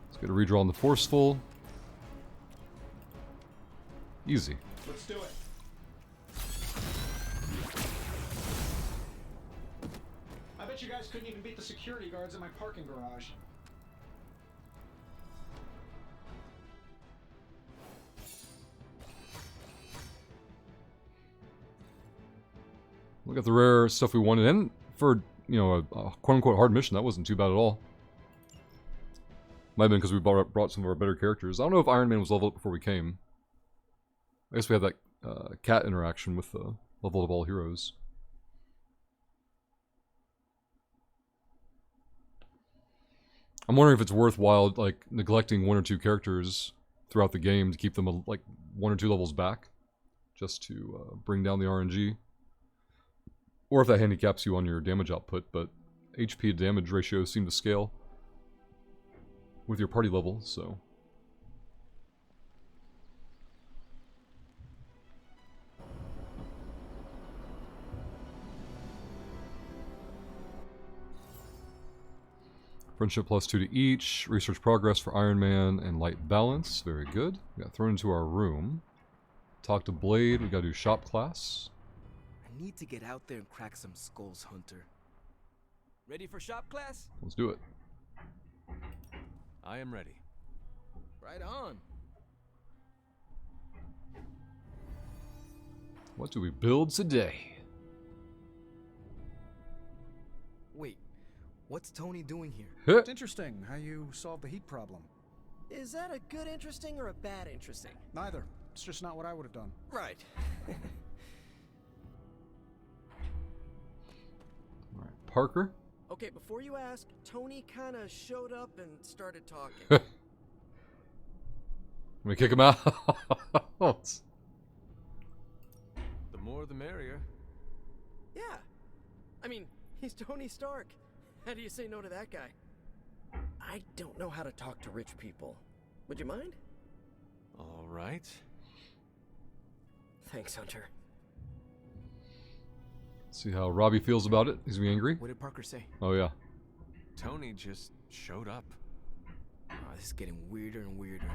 Let's get a redraw on the forceful. Easy. Let's do it. I bet you guys couldn't even beat the security guards in my parking garage. Look at the rare stuff we wanted, and for, you know, a quote-unquote hard mission, that wasn't too bad at all. Might have been because we brought some of our better characters. I don't know if Iron Man was leveled up before we came. I guess we had that cat interaction with the level of all heroes. I'm wondering if it's worthwhile, like, neglecting 1 or 2 characters throughout the game to keep them, like, 1 or 2 levels back, just to bring down the RNG. Or if that handicaps you on your damage output, but HP to damage ratios seem to scale with your party level, so... Friendship +2 to each. Research progress for Iron Man and light balance. Very good. We got thrown into our room. Talk to Blade. We gotta do shop class. I need to get out there and crack some skulls, Hunter. Ready for shop class? Let's do it. I am ready. Right on. What do we build today? Wait, what's Tony doing here? It's interesting how you solved the heat problem. Is that a good interesting or a bad interesting? Neither. It's just not what I would have done. Right. Alright, Parker. Okay, before you ask, Tony kind of showed up and started talking. Let me kick him out. The more the merrier. Yeah. I mean, he's Tony Stark. How do you say no to that guy? I don't know how to talk to rich people. Would you mind? All right. Thanks, Hunter. See how Robbie feels about it. Is he angry? What did Parker say? Oh yeah. Tony just showed up. Oh, this is getting weirder and weirder.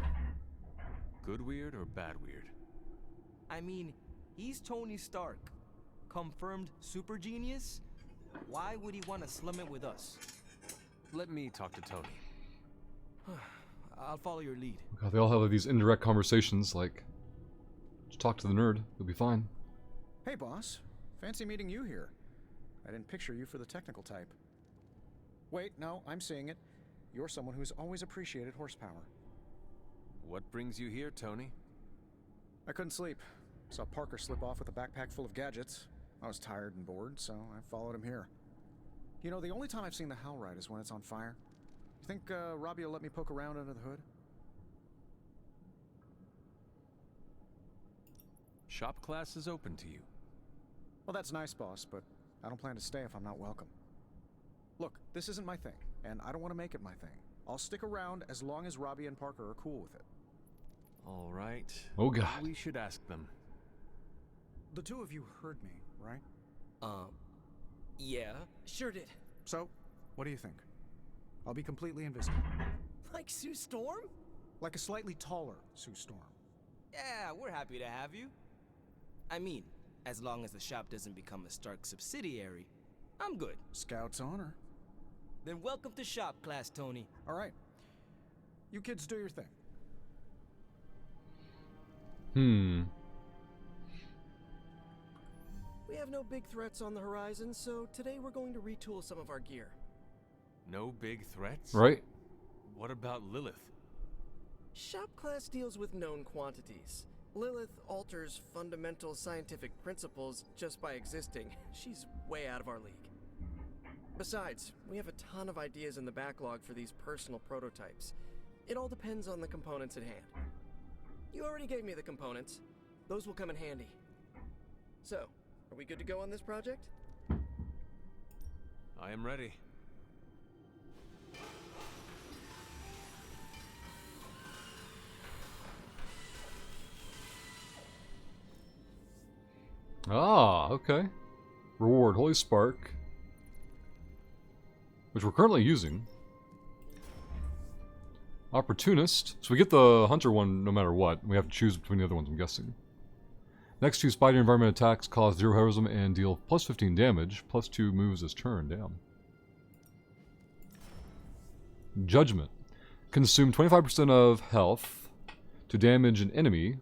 Good weird or bad weird? I mean, he's Tony Stark. Confirmed super genius? Why would he want to slum it with us? Let me talk to Tony. I'll follow your lead. God, they all have these indirect conversations, like, just talk to the nerd, you'll be fine. Hey, boss. Fancy meeting you here. I didn't picture you for the technical type. Wait, no, I'm seeing it. You're someone who's always appreciated horsepower. What brings you here, Tony? I couldn't sleep. Saw Parker slip off with a backpack full of gadgets. I was tired and bored, so I followed him here. You know, the only time I've seen the Hell Ride is when it's on fire. You think Robbie will let me poke around under the hood? Shop class is open to you. Well, that's nice, boss, but I don't plan to stay if I'm not welcome. Look, this isn't my thing, and I don't want to make it my thing. I'll stick around as long as Robbie and Parker are cool with it. All right. Oh god. We should ask them. The two of you heard me, right? Yeah, sure did. So, what do you think? I'll be completely invisible. Like Sue Storm? Like a slightly taller Sue Storm. Yeah, we're happy to have you. I mean, as long as the shop doesn't become a Stark subsidiary, I'm good. Scout's honor. Then welcome to shop class, Tony. All right. You kids do your thing. have no big threats on the horizon, so today we're going to retool some of our gear. No big threats? Right? What about Lilith? Shop class deals with known quantities. Lilith alters fundamental scientific principles just by existing. She's way out of our league. Besides, we have a ton of ideas in the backlog for these personal prototypes. It all depends on the components at hand. You already gave me the components. Those will come in handy. So, are we good to go on this project? I am ready. Ah, okay. Reward Holy Spark, which we're currently using. Opportunist. So we get the Hunter one no matter what. We have to choose between the other ones, I'm guessing. Next two Spider environment attacks cause 0 heroism and deal plus 15 damage. Plus 2 moves as turn. Damn. Judgment. Consume 25% of health to damage an enemy.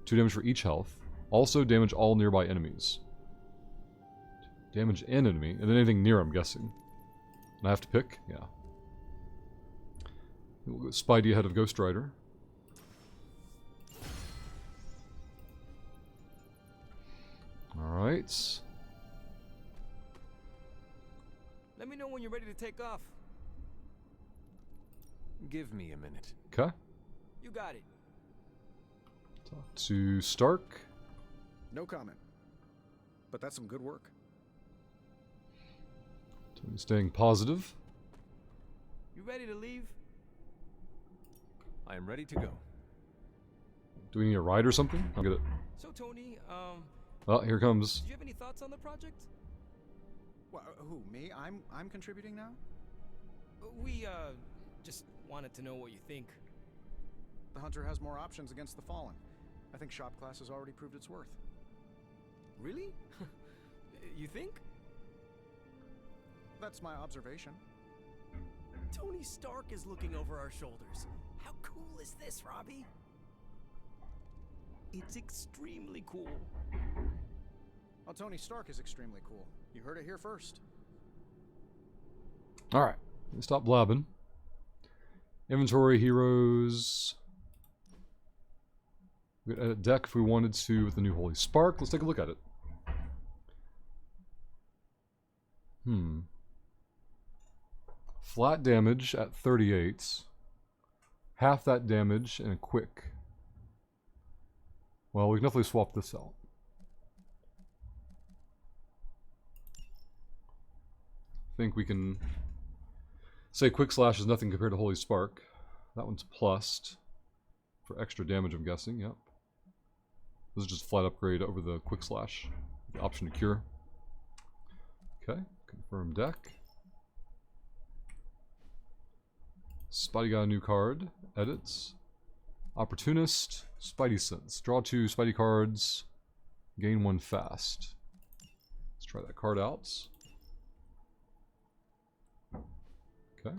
2 damage for each health. Also damage all nearby enemies. Damage an enemy, and then anything near, I'm guessing. And I have to pick? Yeah. We'll go Spidey ahead of Ghost Rider. Alright. Let me know when you're ready to take off. Give me a minute. Okay. You got it. Talk to Stark. No comment. But that's some good work. Tony staying positive. You ready to leave? I am ready to go. Do we need a ride or something? I'll get it. So Tony, Oh, here it comes. do you have any thoughts on the project? Who, me? I'm contributing now? We, just wanted to know what you think. The Hunter has more options against the Fallen. I think shop class has already proved its worth. Really? You think? That's my observation. Tony Stark is looking over our shoulders. How cool is this, Robbie? It's extremely cool. Well, Tony Stark is extremely cool. You heard it here first. Alright. Stop blabbing. Inventory, heroes. We could edit deck if we wanted to with the new Holy Spark. Let's take a look at it. Flat damage at 38. Half that damage and a quick. Well, we can definitely swap this out. I think we can say Quick Slash is nothing compared to Holy Spark. That one's plussed for extra damage, I'm guessing. Yep. This is just a flat upgrade over the Quick Slash. The option to cure. Okay, confirm deck. Spidey got a new card. Edits. Opportunist. Spidey Sense. Draw 2 Spidey cards. Gain 1 fast. Let's try that card out. Okay.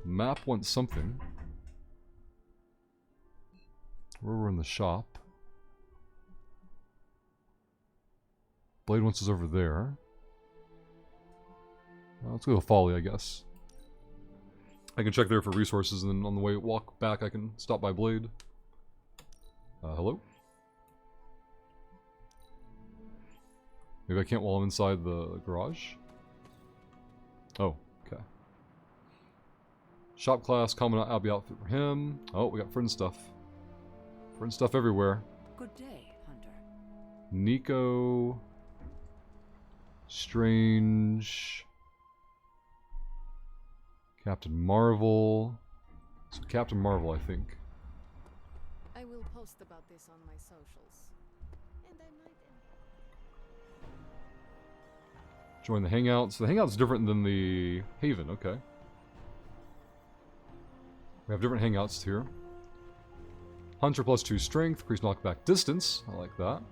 Map wants something. We're in the shop. Blade wants us over there. Let's go with Folly, I guess. I can check there for resources, and then on the way walk back, I can stop by Blade. Hello? Maybe I can't while I'm inside the garage? Oh, okay. Shop class, common Albie outfit for him. Oh, we got friend stuff. Friend stuff everywhere. Good day, Hunter. Nico. Strange. Captain Marvel. So Captain Marvel, I think. I will post about this on my socials. And I might... Join the Hangout. So the Hangout's different than the Haven, okay. We have different Hangouts here. Hunter plus 2 strength, increase knockback distance. I like that.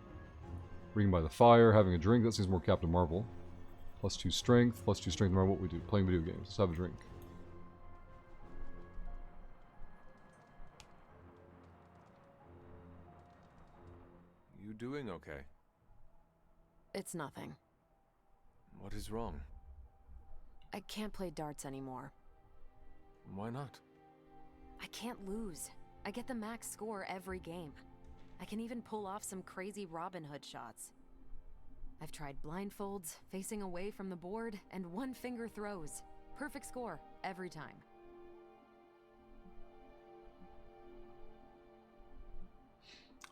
Reading by the fire, having a drink. That seems more Captain Marvel. Plus 2 strength, plus 2 strength. No matter what we do, playing video games. Let's have a drink. You doing okay? It's nothing. What is wrong? I can't play darts anymore. Why not? I can't lose. I get the max score every game. I can even pull off some crazy Robin Hood shots. I've tried blindfolds, facing away from the board, and one-finger throws. Perfect score, every time.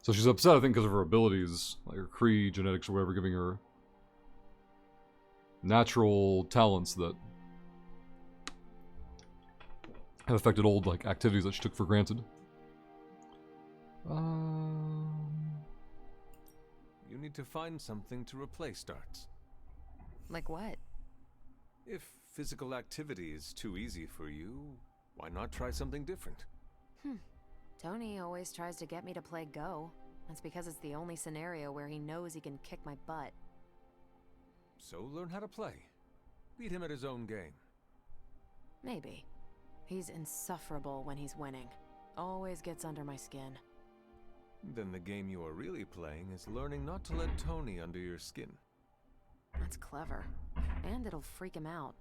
So she's upset, I think, because of her abilities, like her Kree genetics or whatever, giving her natural talents that have affected old, like, activities that she took for granted. You need to find something to replace darts. Like what? If physical activity is too easy for you, why not try something different? Tony always tries to get me to play Go. That's because it's the only scenario where he knows he can kick my butt. So learn how to play. Beat him at his own game. Maybe. He's insufferable when he's winning. Always gets under my skin. Then the game you are really playing is learning not to let Tony under your skin. That's clever. And it'll freak him out.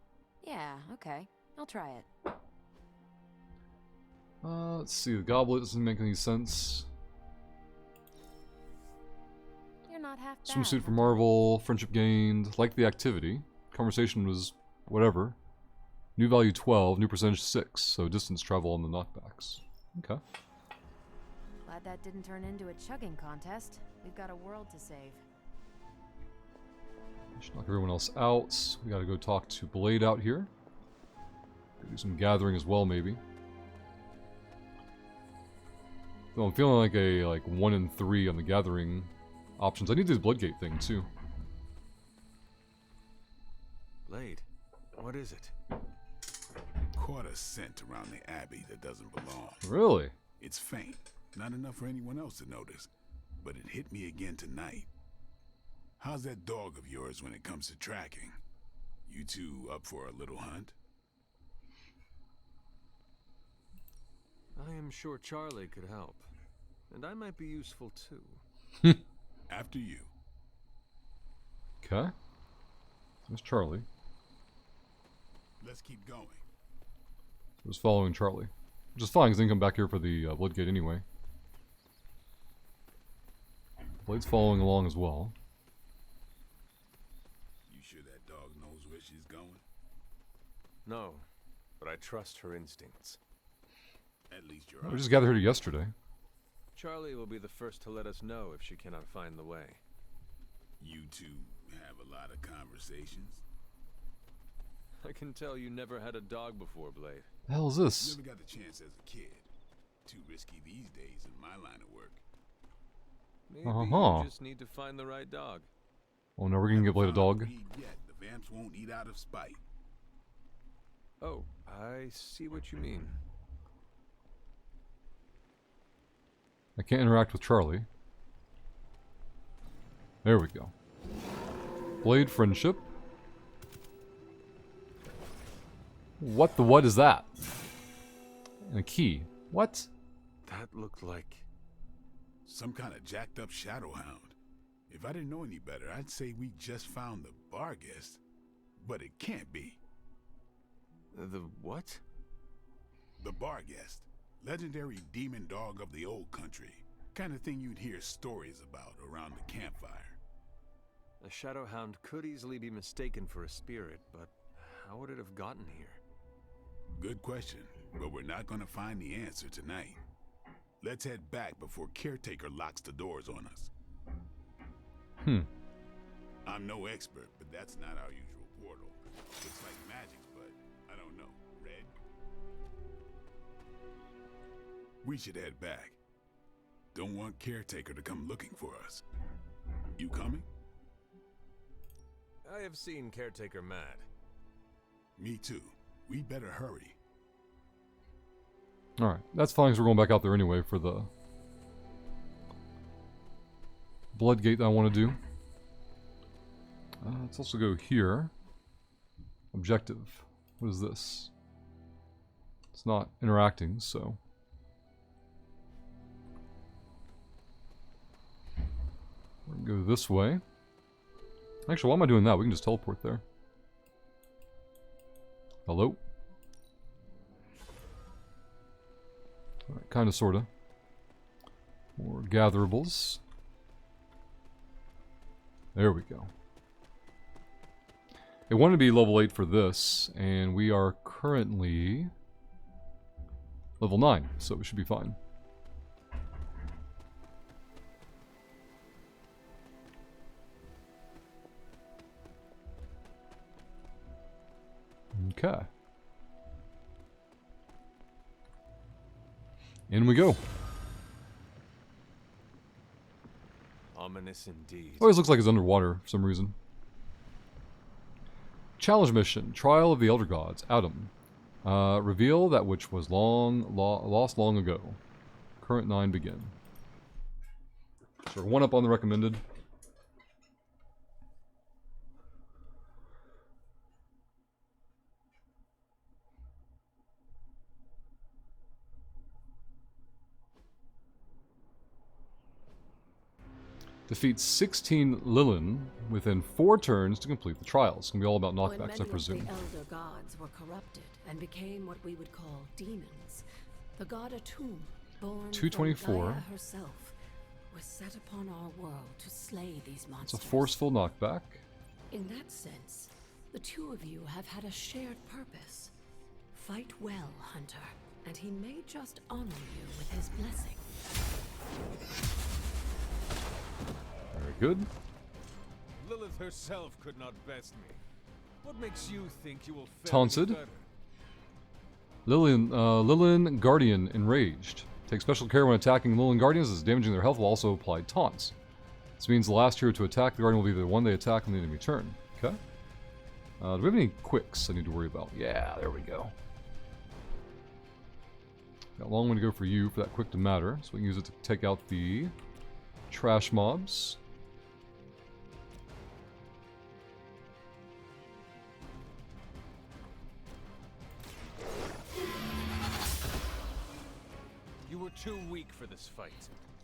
Yeah, okay. I'll try it. Let's see, the goblet doesn't make any sense. You're not half bad. Swimsuit for Marvel, friendship gained, like the activity. Conversation was whatever. New value 12, new percentage 6, so distance travel on the knockbacks. Okay. Glad that didn't turn into a chugging contest. We've got a world to save. Should knock everyone else out. We gotta go talk to Blade out here. Do some gathering as well, maybe. Though I'm feeling like a 1 in 3 on the gathering options. I need this Bloodgate thing too. Blade, what is it? Caught a scent around the Abbey that doesn't belong. Really? It's faint. Not enough for anyone else to notice. But it hit me again tonight. How's that dog of yours when it comes to tracking? You two up for a little hunt? I am sure Charlie could help. And I might be useful too. After you. Okay. There's Charlie. Let's keep going. I was following Charlie. Which is fine, because they can come back here for the Bloodgate anyway. Blade's following along as well. You sure that dog knows where she's going? No, but I trust her instincts. At least you're We just gathered here yesterday. Charlie will be the first to let us know if she cannot find the way. You two have a lot of conversations. I can tell you never had a dog before, Blade. The hell is this? Never got the chance as a kid. Too risky these days in my line of work. Maybe you just need to find the right dog. Oh no, we're gonna give Blade a dog. Yet. The vamps won't eat out of spite. Oh, I see what you mean. I can't interact with Charlie. There we go. Blade friendship. What is that? And a key. What? That looked like some kind of jacked up shadowhound. If I didn't know any better, I'd say we just found the Barghest. But it can't be. The what? The Barghest. Legendary demon dog of the old country. Kind of thing you'd hear stories about around the campfire. A shadowhound could easily be mistaken for a spirit, but how would it have gotten here? Good question, but we're not gonna find the answer tonight. Let's head back before Caretaker locks the doors on us. I'm no expert, but that's not our usual portal. Looks like magic, but I don't know. Red? We should head back. Don't want Caretaker to come looking for us. You coming? I have seen Caretaker mad. Me too. We better hurry. Alright, that's fine because we're going back out there anyway for the Bloodgate that I want to do. Let's also go here. Objective. What is this? It's not interacting, so... We're gonna go this way. Actually, why am I doing that? We can just teleport there. Hello? Alright, kinda, sorta. More gatherables. There we go. It wanted to be level 8 for this, and we are currently level 9, so we should be fine. Okay. In we go. Ominous indeed. Always looks like it's underwater for some reason. Challenge mission. Trial of the Elder Gods. Adam. Reveal that which was lost long ago. Current 9 begin. So we're 1 up on the recommended. Defeat 16 Lilin within 4 turns to complete the trials. It's going to be all about knockbacks, I presume. When many of the elder gods were corrupted and became what we would call demons, the god Atum, born 224. from Gaia herself, was set upon our world to slay these monsters. It's a forceful knockback. In that sense, the two of you have had a shared purpose. Fight well, Hunter, and he may just honor you with his blessing. Very good. Lilith herself could not best me. What makes you think you will fare Taunted. better? Lilin Guardian enraged. Take special care when attacking Lilin Guardians as damaging their health will also apply taunts. This means the last hero to attack the Guardian will be the one they attack on the enemy turn. Okay. Do we have any quicks I need to worry about? Yeah, there we go. Got a long one to go for you for that quick to matter, so we can use it to take out the trash mobs. You were too weak for this fight.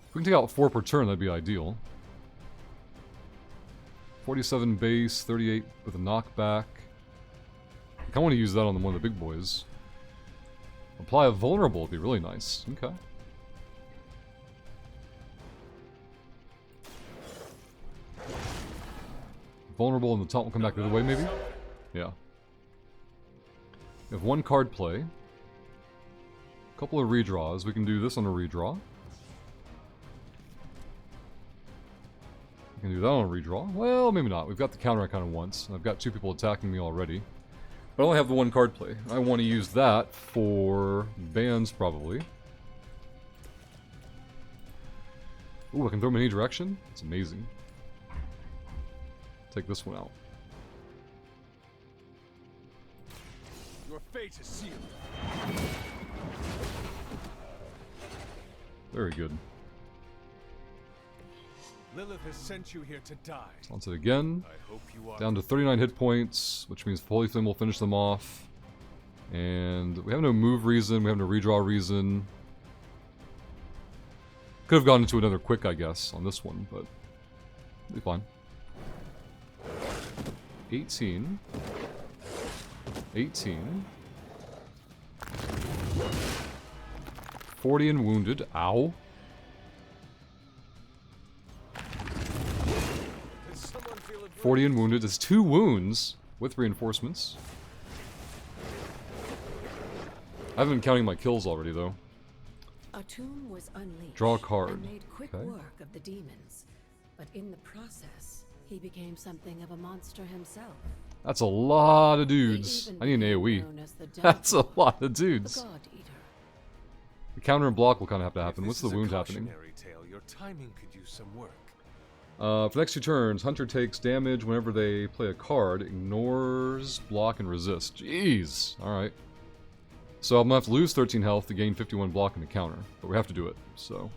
If we can take out 4 per turn, that'd be ideal. 47 base, 38 with a knockback. I kinda want to use that on one of the big boys. Apply a vulnerable would be really nice. Okay. Vulnerable and the taunt will come back the other way, maybe? Yeah. We have 1 card play. Couple of redraws. We can do this on a redraw. We can do that on a redraw. Well, maybe not. We've got the counter I kind of want. I've got 2 people attacking me already. But I only have the 1 card play. I want to use that for bans, probably. Ooh, I can throw them in any direction? It's amazing. Take this one out. Your fate is sealed. Very good. Lilith has sent you here to die. Taunts it again. I hope you are. Down to 39 hit points, which means Holy Flame will finish them off. And we have no move reason, we have no redraw reason. Could have gone into another quick, I guess, on this one, but it'll be fine. 18. 18. 40 and wounded. Ow. Did someone feel it? 40 and wounded. It's 2 wounds with reinforcements. I haven't been counting my kills already, though. Atum was unleashed. Draw a card. And made quick Okay. work of the demons, but in the process, he became something of a monster himself. That's a lot of dudes. He even I need an became AoE. known as the That's a Devil, lot of the dudes. God Eater. The counter and block will kind of have to happen. If What's this the is a wound happening? cautionary tale, your timing could use some work. For the next 2 turns, Hunter takes damage whenever they play a card, ignores, block, and resist. Jeez. Alright. So I'm going to have to lose 13 health to gain 51 block in the counter. But we have to do it, so.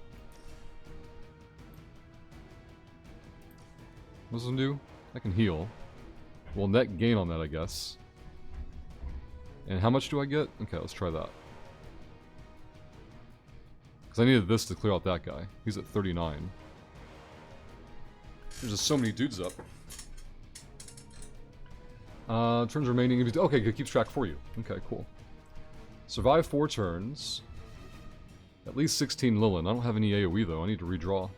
What does it do? I can heal. Well, net gain on that, I guess. And how much do I get? Okay, let's try that. Because I needed this to clear out that guy. He's at 39. There's just so many dudes up. Turns remaining. Okay, it keeps track for you. Okay, cool. Survive 4 turns. At least 16 Lilin. I don't have any AoE though. I need to redraw.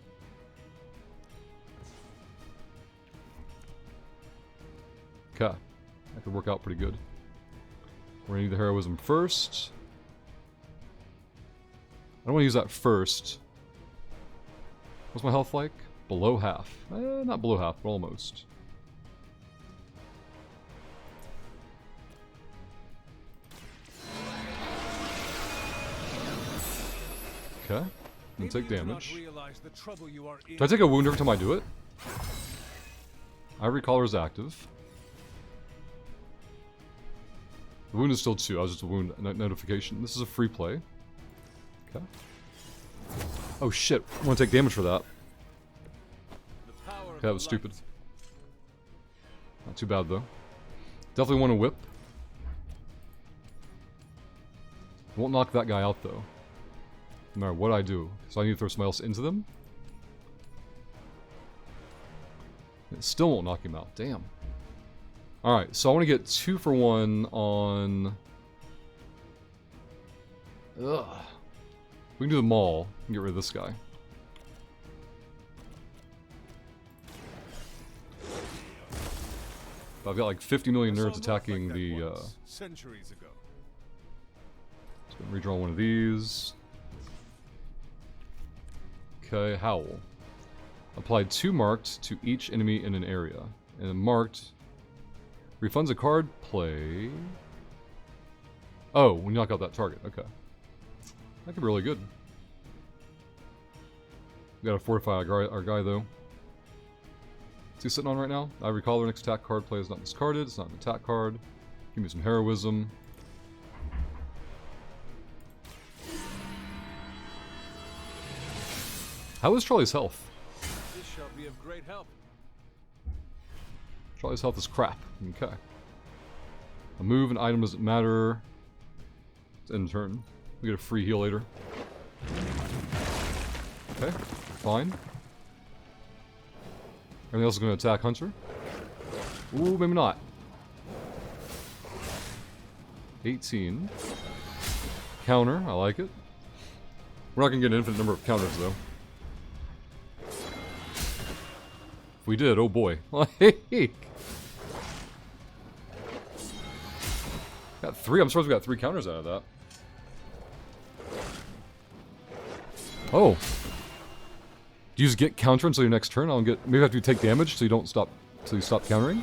Okay. That could work out pretty good. We're gonna need the heroism first. I don't want to use that first. What's my health like? Below half. Not below half, but almost. Okay. I'm gonna take damage. Do I take a wound every time I do it? Ivory Collar is active. The wound is still 2. I was just a wound notification. This is a free play. Okay. Oh shit. I want to take damage for that. Okay, that was stupid. Not too bad though. Definitely want to whip. Won't knock that guy out though. No matter what I do. So I need to throw somebody else into them. It still won't knock him out. Damn. Alright, so I want to get 2 for 1 on... Ugh. We can do the mall and get rid of this guy. I've got like 50 million nerds attacking the... Centuries ago. Let's go and redraw one of these. Okay, Howl. Applied 2 marked to each enemy in an area. And marked... Refunds a card play... Oh, when you knock out that target. Okay. That could be really good. We gotta fortify our guy though. What's he sitting on right now? Ivory Collar, next attack card play is not discarded. It's not an attack card. Give me some heroism. How is Charlie's health? This shall be of great help. Charlie's health is crap. Okay. A move, an item doesn't matter. It's end turn. We get a free heal later. Okay, fine. Everything else is going to attack Hunter. Ooh, maybe not. 18. Counter, I like it. We're not going to get an infinite number of counters, though. If we did, oh boy. Got 3. I'm surprised we got 3 counters out of that. Oh. Do you just get counter until your next turn? I'll get. Maybe I have to take damage so you don't stop. So you stop countering.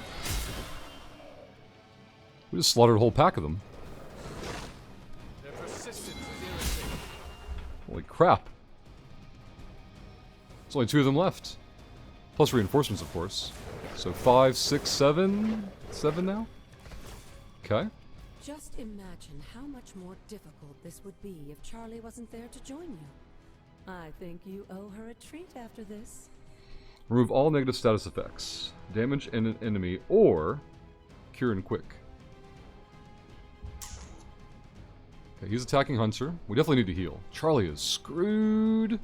We just slaughtered a whole pack of them. Their persistence is irritating. Holy crap! There's only 2 of them left. Plus reinforcements, of course. So 5, 6, 7, 7 now. Okay. Just imagine how much more difficult this would be if Charlie wasn't there to join you. I think you owe her a treat after this. Remove all negative status effects. Damage an enemy or cure and quick. Okay, he's attacking Hunter. We definitely need to heal. Charlie is screwed.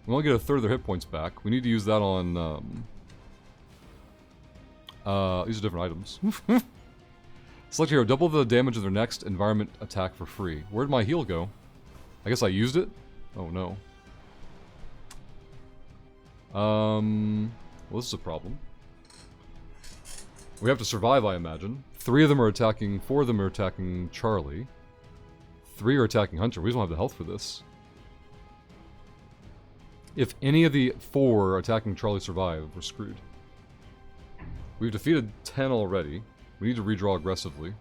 We only get a third of their hit points back. We need to use that on... these are different items. Select hero. Double the damage of their next environment attack for free. Where'd my heal go? I guess I used it? Oh no. Well, this is a problem. We have to survive, I imagine. 3 of them are attacking, 4 of them are attacking Charlie. 3 are attacking Hunter. We just don't have the health for this. If any of the 4 attacking Charlie survive, we're screwed. We've defeated 10 already. We need to redraw aggressively.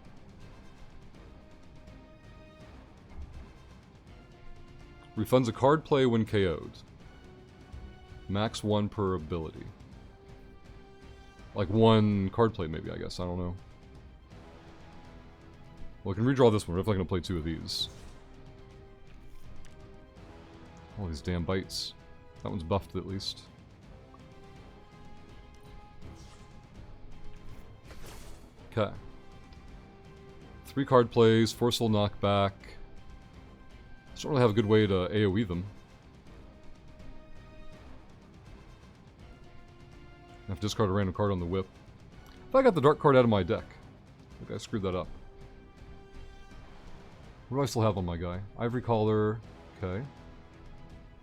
Refunds a card play when KO'd. Max 1 per ability. Like 1 card play maybe, I guess. I don't know. Well, I can redraw this one. We're definitely going to play 2 of these. All these damn bites. That one's buffed at least. Okay. 3 card plays, forceful knockback. Just don't really have a good way to AoE them. I have to discard a random card on the whip. If I got the dark card out of my deck. I think I screwed that up. What do I still have on my guy? Ivory Collar. Okay.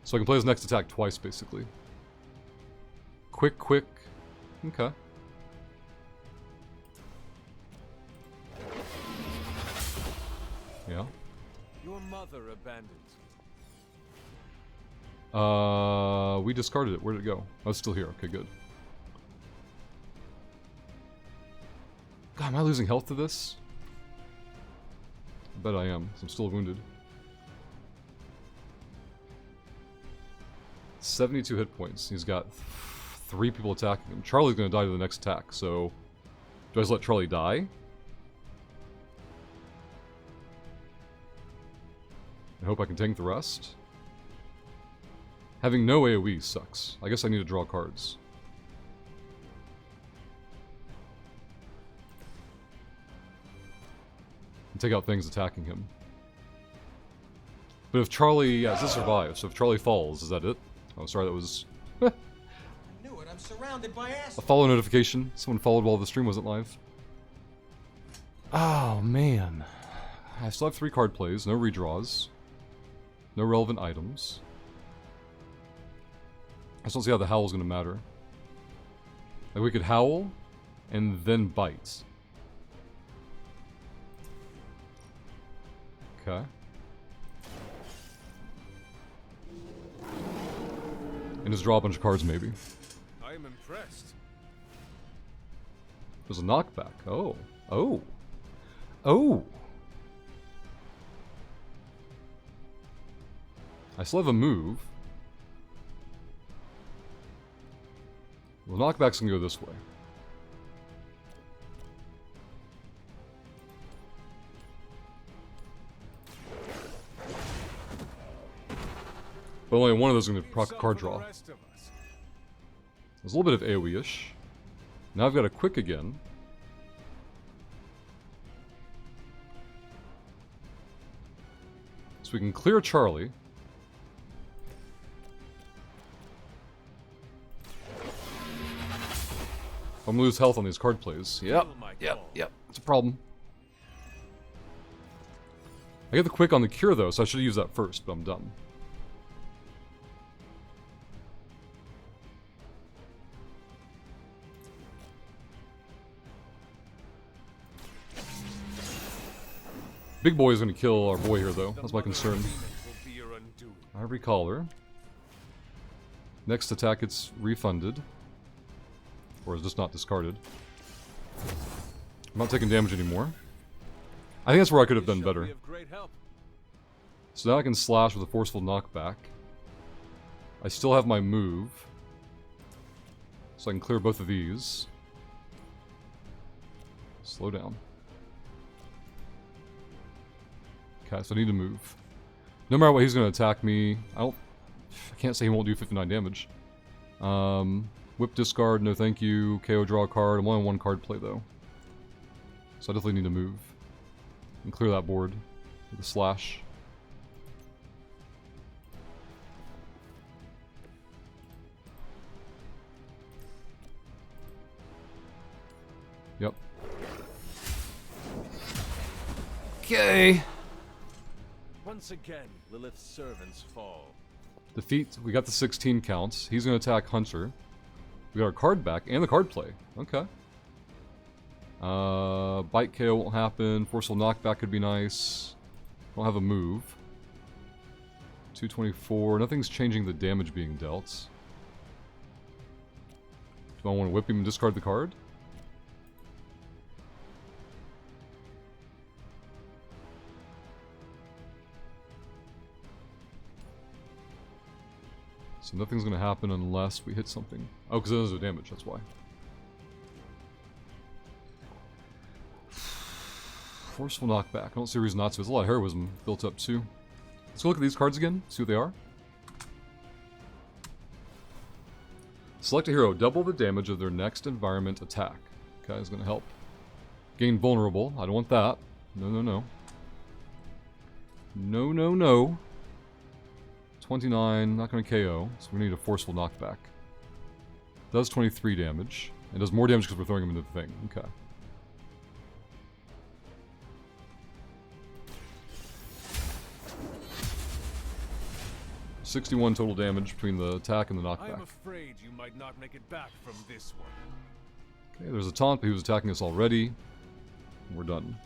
So I can play his next attack twice, basically. Quick. Okay. Yeah. Your mother abandoned you. We discarded it. Where did it go? Oh, it's still here. Okay, good. God, am I losing health to this? I bet I am, 'cause I'm still wounded. 72 hit points. He's got 3 people attacking him. Charlie's gonna die to the next attack, so... Do I just let Charlie die? I hope I can tank the rest. Having no AoE sucks. I guess I need to draw cards. And take out things attacking him. But if Charlie... Yeah, this survives, so if Charlie falls, is that it? Oh, sorry, that was... I knew it, I'm surrounded by a follow notification. Someone followed while the stream wasn't live. Oh, man. I still have 3 card plays, no redraws. No relevant items. I just don't see how the howl is going to matter. Like, we could howl, and then bite. Okay. And just draw a bunch of cards, maybe. I am impressed. There's a knockback. Oh. Oh. Oh! I still have a move. Well, knockbacks can go this way. But only one of those is going to proc a card draw. There's a little bit of AoE-ish. Now I've got a quick again. So we can clear Charlie. I'm gonna lose health on these card plays. Yep. It's a problem. I get the quick on the cure though, so I should have used that first, but I'm dumb. Big boy is gonna kill our boy here though. That's my concern. Ivory Collar. Next attack gets refunded. Or is this not discarded? I'm not taking damage anymore. I think that's where I could have done better. So now I can slash with a forceful knockback. I still have my move. So I can clear both of these. Slow down. Okay, so I need to move. No matter what, he's going to attack me. I can't say he won't do 59 damage. Whip discard, no thank you. KO draw a card. I'm only on 1 card play though. So I definitely need to move. And clear that board with a slash. Yep. Okay. Once again, Lilith's servants fall. Defeat. We got the 16 counts. He's going to attack Hunter. We got our card back and the card play. Okay. Bite KO won't happen. Forceful knockback could be nice. Don't have a move. 224. Nothing's changing the damage being dealt. Do I want to whip him and discard the card? So nothing's going to happen unless we hit something. Oh, because it does no damage, that's why. Forceful knockback. I don't see a reason not to. There's a lot of heroism built up too. Let's go look at these cards again, see what they are. Select a hero. Double the damage of their next environment attack. Okay, is going to help. Gain vulnerable. I don't want that. No, no, no. No, no, no. 29, not going to KO, so we need a forceful knockback. Does 23 damage. And does more damage because we're throwing him into the thing. Okay. $61 total damage between the attack and the knockback. I am afraid you might not make it back from this one. Okay, there's a taunt, but he was attacking us already. We're done.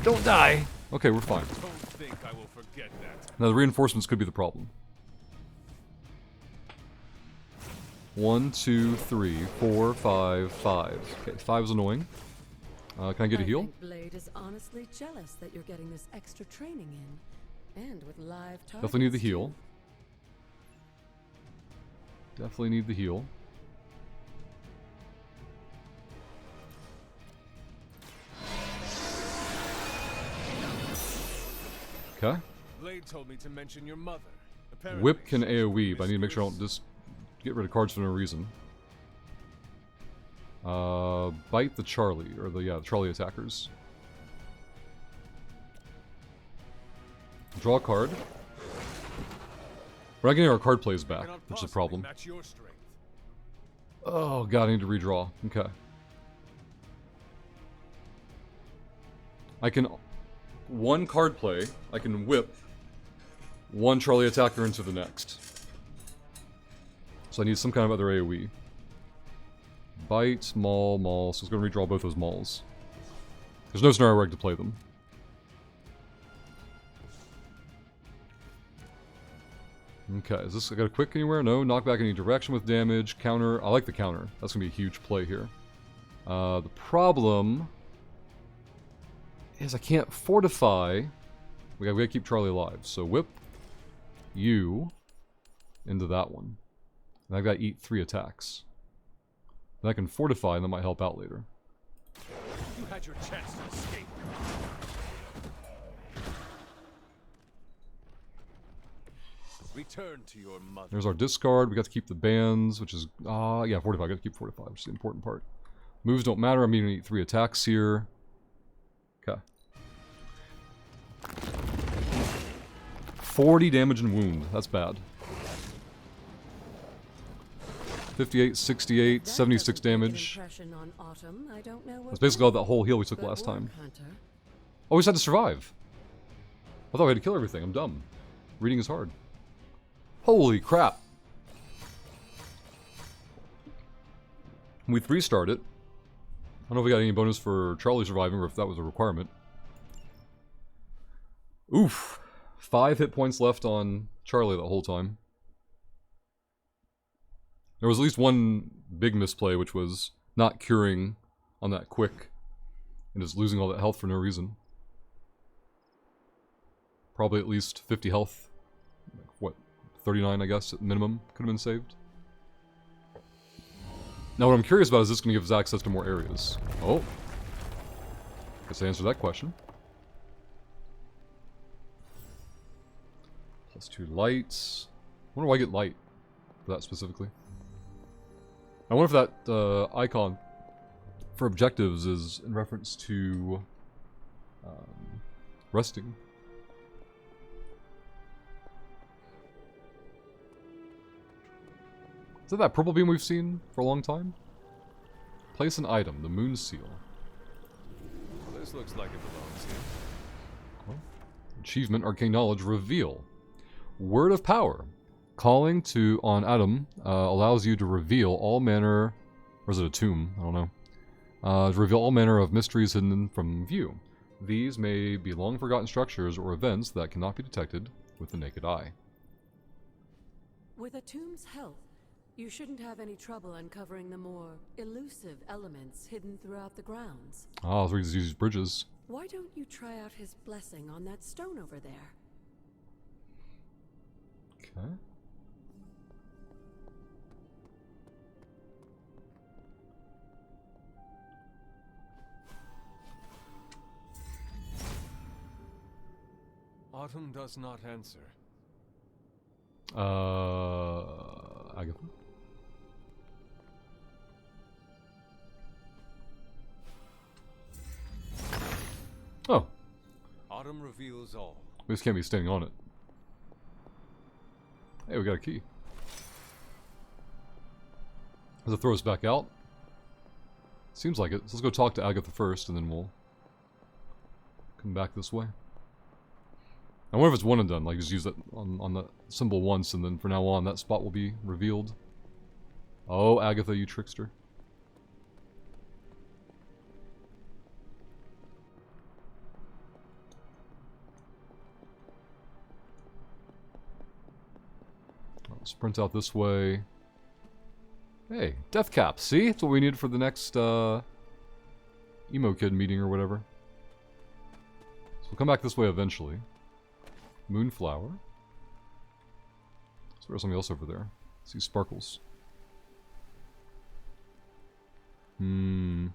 Don't die! Okay, we're fine. Don't think I will forget that. Now the reinforcements could be the problem. 1, 2, 3, 4, 5, 5. Okay, 5 is annoying. Can I get a heal? I think Blade is honestly jealous that you're getting this extra training in. And with live targets. Definitely need the heal. Definitely need the heal. Okay. Blade told me to mention your mother. Apparently, Whip can AoE, but I need to make sure I don't just get rid of cards for no reason. Bite the Charlie, or the Charlie attackers. Draw a card. We're not getting our card plays back, which is a problem. Oh god, I need to redraw. Okay. I can... One card play, I can whip one Charlie attacker into the next. So I need some kind of other AoE. Bite, maul, maul. So it's going to redraw both those mauls. There's no scenario where I can play them. Okay, is this... I got a quick anywhere? No. Knockback any direction with damage. Counter. I like the counter. That's going to be a huge play here. The problem is I can't fortify. We gotta keep Charlie alive. So whip you into that one. And I've got to eat 3 attacks. Then I can fortify, and that might help out later. You had your chance to escape. Return to your mother. There's our discard. We got to keep the bands, which is yeah, fortify. I got to keep fortify, which is the important part. Moves don't matter. I'm going to eat 3 attacks here. Okay. 40 damage and wound. That's bad. 58, 68, 76 damage. That's basically all that whole heal we took last time. Oh, we just had to survive. I thought we had to kill everything. I'm dumb. Reading is hard. Holy crap. We 3-starred it. I don't know if we got any bonus for Charlie surviving or if that was a requirement. Oof. 5 hit points left on Charlie the whole time. There was at least one big misplay, which was not curing on that quick and just losing all that health for no reason. Probably at least 50 health. What, 39 I guess at minimum could have been saved. Now what I'm curious about is this going to give us access to more areas. Oh. Guess I answered that question. +2 lights. I wonder why I get light for that specifically. I wonder if that icon for objectives is in reference to resting. Is that purple beam we've seen for a long time? Place an item, the moon seal. This looks like it belongs here. Well, achievement, arcane knowledge, reveal. Word of power. Calling on Adam allows you to reveal all manner... Or is it a tomb? I don't know. To reveal all manner of mysteries hidden from view. These may be long-forgotten structures or events that cannot be detected with the naked eye. With a tomb's help, you shouldn't have any trouble uncovering the more elusive elements hidden throughout the grounds. Ah, so we just use bridges. Why don't you try out his blessing on that stone over there? Okay. Autumn does not answer. Agatha? Oh. Autumn reveals all. We just can't be standing on it. Hey, we got a key. Does it throw us back out? Seems like it. So let's go talk to Agatha first, and then we'll come back this way. I wonder if it's one and done, like just use that on the symbol once, and then from now on that spot will be revealed. Oh, Agatha, you trickster. I'll sprint out this way. Hey, death cap. See? That's what we need for the next emo kid meeting or whatever. So we'll come back this way eventually. Moonflower. So there's something else over there. See sparkles. What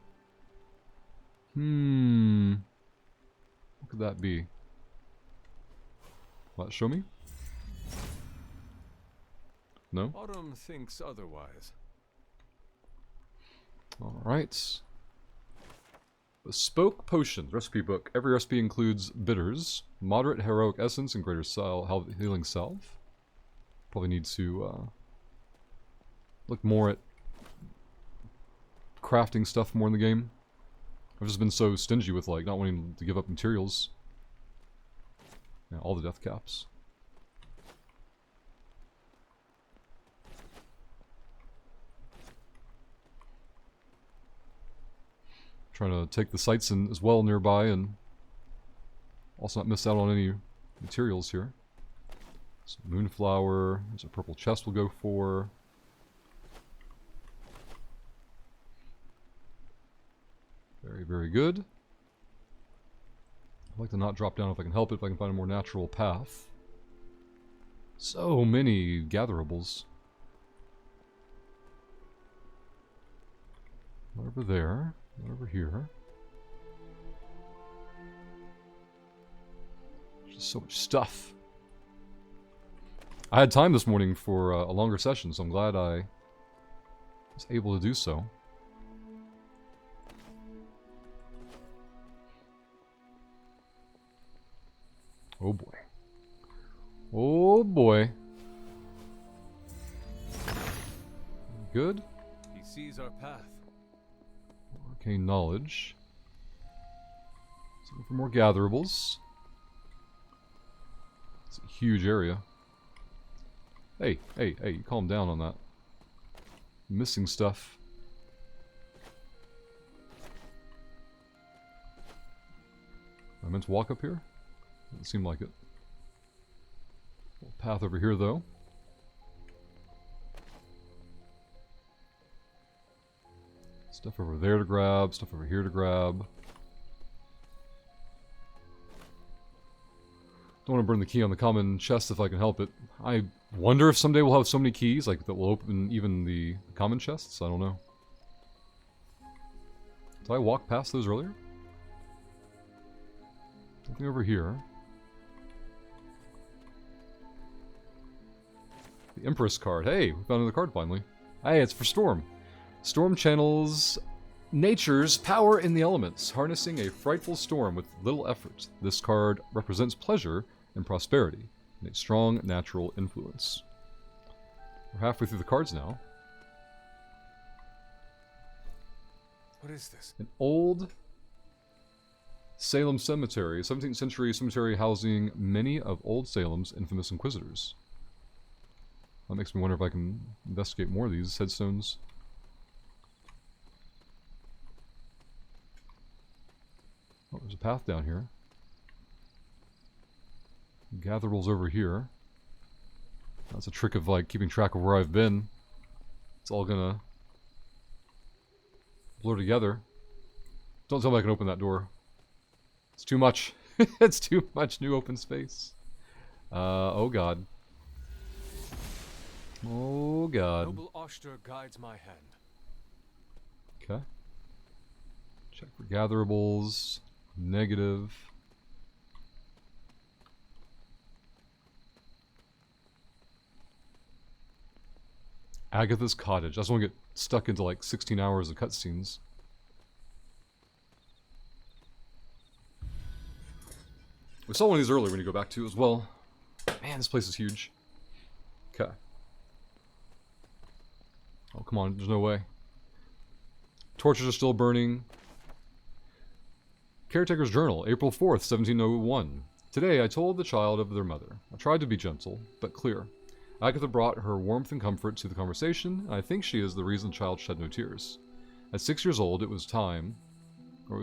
could that be? What, show me? No? Autumn thinks otherwise. Alright. Bespoke potions. Recipe book. Every recipe includes bitters, moderate heroic essence, and greater healing salve. Probably need to look more at crafting stuff more in the game. I've just been so stingy with like not wanting to give up materials. Yeah, all the death caps. Trying to take the sights in as well nearby and also not miss out on any materials here. So Moonflower, there's a purple chest we'll go for. Very, very good. I'd like to not drop down if I can help it, if I can find a more natural path. So many gatherables. Not over there. Not over here. Just so much stuff. I had time this morning for a longer session, so I'm glad I was able to do so. Oh boy. Oh boy. Good. He sees our path. Arcane knowledge. Looking for more gatherables. It's a huge area. Hey, hey, hey, you calm down on that. Missing stuff. I meant to walk up here? Doesn't seem like it. Path over here, though. Stuff over there to grab, stuff over here to grab. Don't want to burn the key on the common chest if I can help it. I wonder if someday we'll have so many keys, like, that will open even the common chests? I don't know. Did I walk past those earlier? Nothing over here. The Empress card. Hey, we found another card finally. Hey, it's for Storm. Storm channels nature's power in the elements, harnessing a frightful storm with little effort. This card represents pleasure and prosperity, and a strong natural influence. We're halfway through the cards now. What is this? An old Salem cemetery, 17th century cemetery housing many of old Salem's infamous inquisitors. That makes me wonder if I can investigate more of these headstones. Oh, there's a path down here. Gatherables over here. That's a trick of like keeping track of where I've been. It's all gonna blur together. Don't tell me I can open that door. It's too much. It's too much new open space. Oh god. Oh god. Noble Oster guides my hand. Okay. Check for gatherables. Negative. Agatha's cottage. I just want to get stuck into like 16 hours of cutscenes. We saw one of these earlier when you go back to as well. Man, this place is huge. Okay. Oh, come on, there's no way. Torches are still burning. Caretaker's Journal, April 4th, 1701. Today I told the child of their mother. I tried to be gentle, but clear. Agatha brought her warmth and comfort to the conversation, and I think she is the reason the child shed no tears. At 6 years old, it was time. We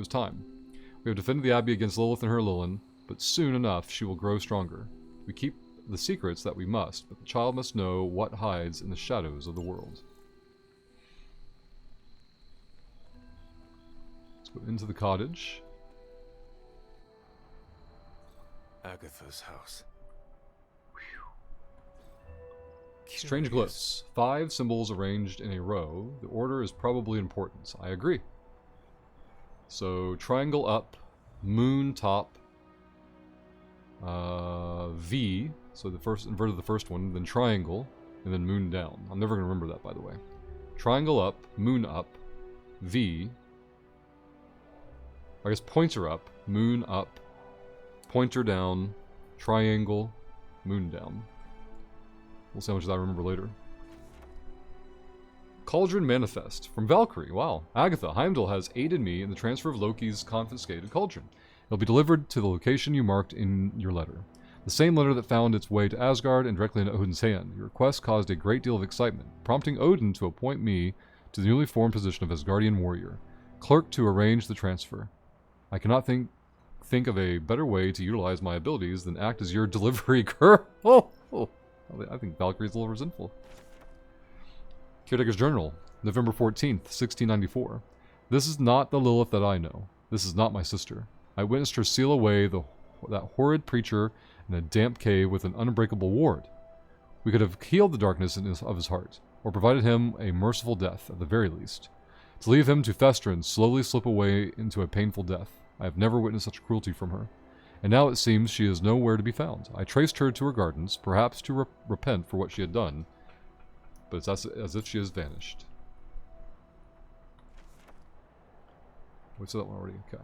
have defended the Abbey against Lilith and her Lilin, but soon enough she will grow stronger. We keep the secrets that we must, but the child must know what hides in the shadows of the world. Let's go into the cottage. Agatha's house. Strange glyphs. 5 symbols arranged in a row. The order is probably important. I agree. So, triangle up, moon top, V. So the first, inverted the first one, then triangle, and then moon down. I'm never going to remember that, by the way. Triangle up, moon up, V. I guess pointer up, moon up, pointer down, triangle, moon down. We'll see how much of that I remember later. Cauldron Manifest from Valkyrie. Wow. Agatha, Heimdall has aided me in the transfer of Loki's confiscated cauldron. It'll be delivered to the location you marked in your letter. The same letter that found its way to Asgard and directly into Odin's hand. Your request caused a great deal of excitement, prompting Odin to appoint me to the newly formed position of Asgardian warrior, clerk to arrange the transfer. I cannot think of a better way to utilize my abilities than act as your delivery girl. Oh. I think Valkyrie's a little resentful. Caretaker's Journal, November 14th, 1694. This is not the Lilith that I know. This is not my sister. I witnessed her seal away that horrid preacher in a damp cave with an unbreakable ward. We could have healed the darkness of his heart, or provided him a merciful death at the very least. To leave him to fester and slowly slip away into a painful death. I have never witnessed such cruelty from her. And now it seems she is nowhere to be found. I traced her to her gardens, perhaps to repent for what she had done, but it's as if she has vanished. We saw that one already, okay.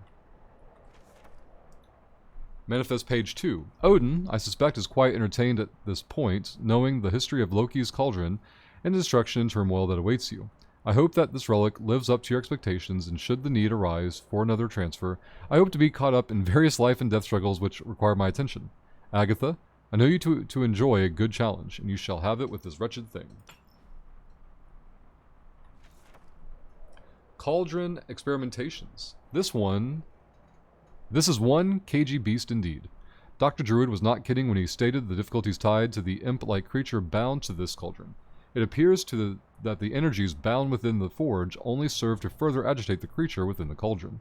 Manifest page 2. Odin, I suspect, is quite entertained at this point, knowing the history of Loki's cauldron and the destruction and turmoil that awaits you. I hope that this relic lives up to your expectations, and should the need arise for another transfer, I hope to be caught up in various life and death struggles which require my attention. Agatha, I know you to enjoy a good challenge, and you shall have it with this wretched thing. Cauldron Experimentations. This is one cagey beast indeed. Dr. Druid was not kidding when he stated the difficulties tied to the imp-like creature bound to this cauldron. It appears that the energies bound within the forge only serve to further agitate the creature within the cauldron.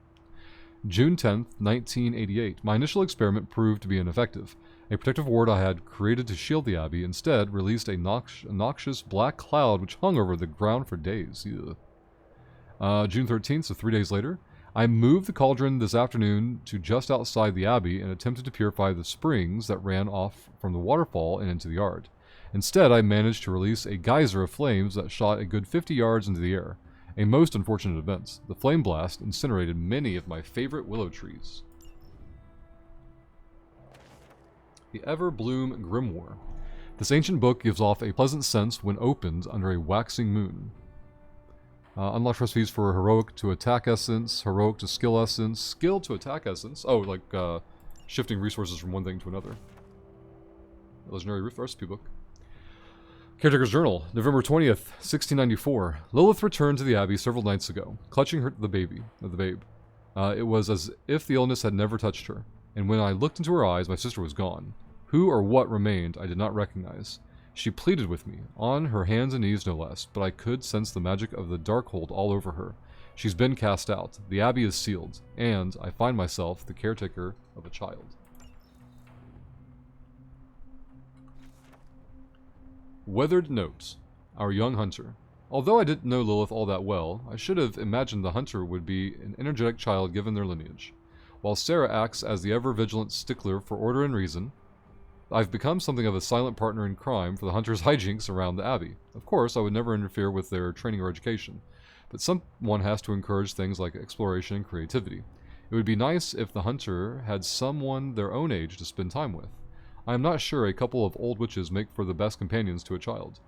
June 10th, 1988. My initial experiment proved to be ineffective. A protective ward I had created to shield the Abbey instead released a noxious black cloud which hung over the ground for days. June 13th, so 3 days later, I moved the cauldron this afternoon to just outside the Abbey and attempted to purify the springs that ran off from the waterfall and into the yard. Instead, I managed to release a geyser of flames that shot a good 50 yards into the air. A most unfortunate event. The flame blast incinerated many of my favorite willow trees. The Everbloom Grimoire. This ancient book gives off a pleasant sense when opened under a waxing moon. Unlock recipes for heroic to attack essence, heroic to skill essence, skill to attack essence. Oh, like shifting resources from one thing to another. Legendary recipe book. Caretaker's Journal, November 20th, 1694. Lilith returned to the Abbey several nights ago, clutching the babe. It was as if the illness had never touched her, and when I looked into her eyes, my sister was gone. Who or what remained, I did not recognize. She pleaded with me, on her hands and knees no less, but I could sense the magic of the Darkhold all over her. She's been cast out, the Abbey is sealed, and I find myself the caretaker of a child. Weathered Note, our young hunter. Although I didn't know Lilith all that well, I should have imagined the hunter would be an energetic child given their lineage. While Sarah acts as the ever-vigilant stickler for order and reason, I've become something of a silent partner in crime for the hunter's hijinks around the Abbey. Of course, I would never interfere with their training or education, but someone has to encourage things like exploration and creativity. It would be nice if the hunter had someone their own age to spend time with. I am not sure a couple of old witches make for the best companions to a child.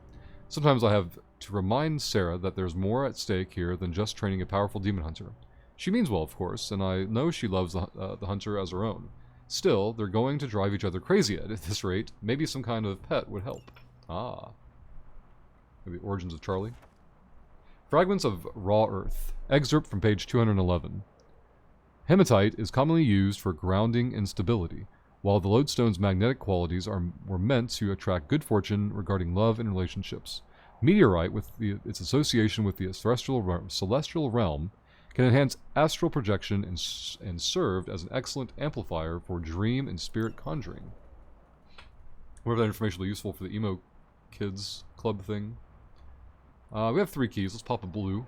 Sometimes I have to remind Sarah that there's more at stake here than just training a powerful demon hunter. She means well, of course, and I know she loves the hunter as her own. Still, they're going to drive each other crazy at this rate. Maybe some kind of pet would help. Ah. Maybe Origins of Charlie. Fragments of Raw Earth. Excerpt from page 211. Hematite is commonly used for grounding and stability, while the lodestone's magnetic qualities were meant to attract good fortune regarding love and relationships. Meteorite, with its association with the celestial realm, can enhance astral projection and served as an excellent amplifier for dream and spirit conjuring. I wonder if that information will be useful for the emo kids club thing. We have 3 keys. Let's pop a blue.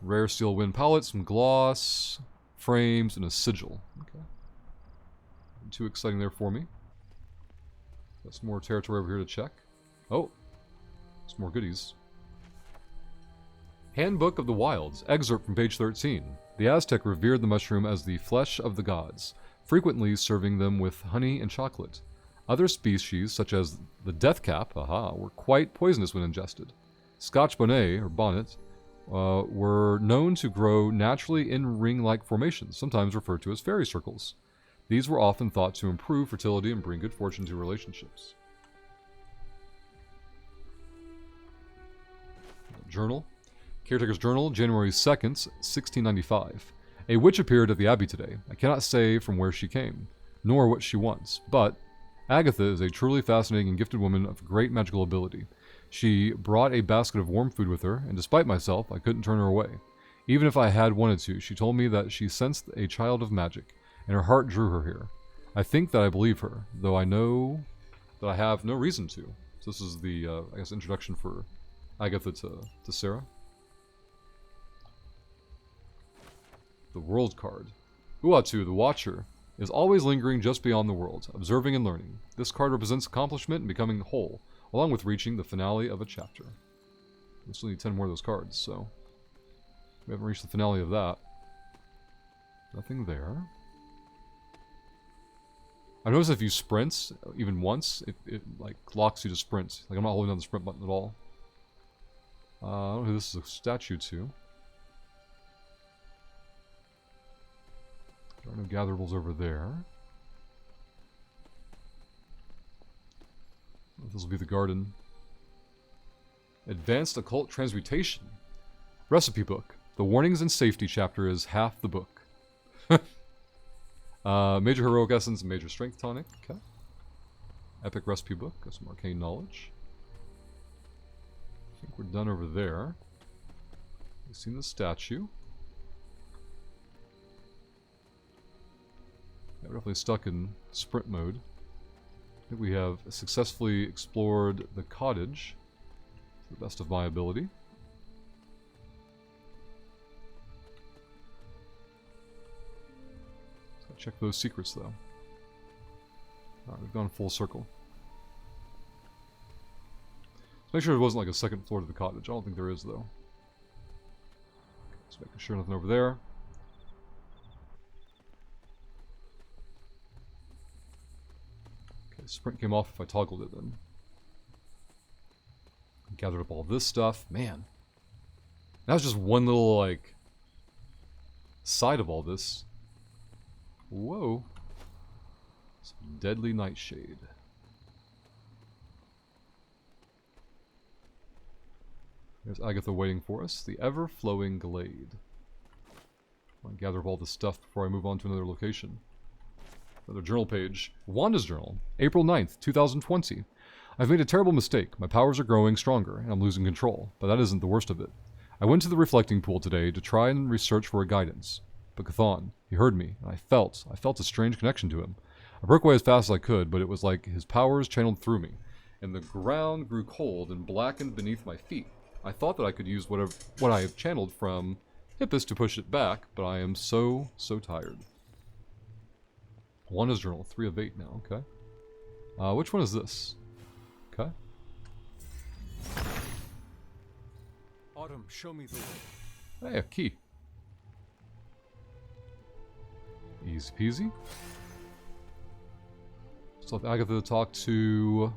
Rare steel wind palette, some gloss, frames, and a sigil. Okay. Nothing too exciting there for me. Got some more territory over here to check. Oh, some more goodies. Handbook of the Wilds, excerpt from page 13. The Aztec revered the mushroom as the flesh of the gods, frequently serving them with honey and chocolate. Other species, such as the deathcap, were quite poisonous when ingested. Scotch bonnet, or bonnet, were known to grow naturally in ring-like formations, sometimes referred to as fairy circles. These were often thought to improve fertility and bring good fortune to relationships. Journal. Caretaker's Journal, January 2nd, 1695. A witch appeared at the Abbey today. I cannot say from where she came, nor what she wants, but Agatha is a truly fascinating and gifted woman of great magical ability. She brought a basket of warm food with her, and despite myself, I couldn't turn her away. Even if I had wanted to, she told me that she sensed a child of magic, and her heart drew her here. I think that I believe her, though I know that I have no reason to. So this is the, I guess, introduction for Agatha to Sarah. The World card. Uatu, the Watcher, is always lingering just beyond the world, observing and learning. This card represents accomplishment and becoming whole, along with reaching the finale of a chapter. We still need 10 more of those cards, so we haven't reached the finale of that. Nothing there. I noticed if you sprint, even once, it like locks you to sprint. Like, I'm not holding down the sprint button at all. I don't know who this is a statue to. There are no gatherables over there. This will be the garden. Advanced Occult Transmutation. Recipe book. The warnings and safety chapter is half the book. Major heroic essence and major strength tonic. Okay. Epic recipe book. Got some arcane knowledge. I think we're done over there. We've seen the statue. Yeah, we're definitely stuck in sprint mode. I think we have successfully explored the cottage to the best of my ability. Let's check those secrets though. Alright, we've gone full circle. Let's make sure there wasn't like a second floor to the cottage. I don't think there is though. Just making sure nothing over there. Sprint came off if I toggled it then. Gathered up all this stuff. Man. That was just one little, like, side of all this. Whoa. Some deadly nightshade. There's Agatha waiting for us. The ever-flowing glade. I want to gather up all this stuff before I move on to another location. Another journal page. Wanda's journal. April 9th, 2020. I've made a terrible mistake. My powers are growing stronger, and I'm losing control. But that isn't the worst of it. I went to the reflecting pool today to try and research for a guidance. But Chthon, he heard me, and I felt a strange connection to him. I broke away as fast as I could, but it was like his powers channeled through me, and the ground grew cold and blackened beneath my feet. I thought that I could use what I have channeled from Hippus to push it back, but I am so tired. Wanda's journal, 3 of 8 now, okay. Which one is this? Okay. Autumn, show me the way. Hey, a key. Easy peasy. Still have Agatha to talk to,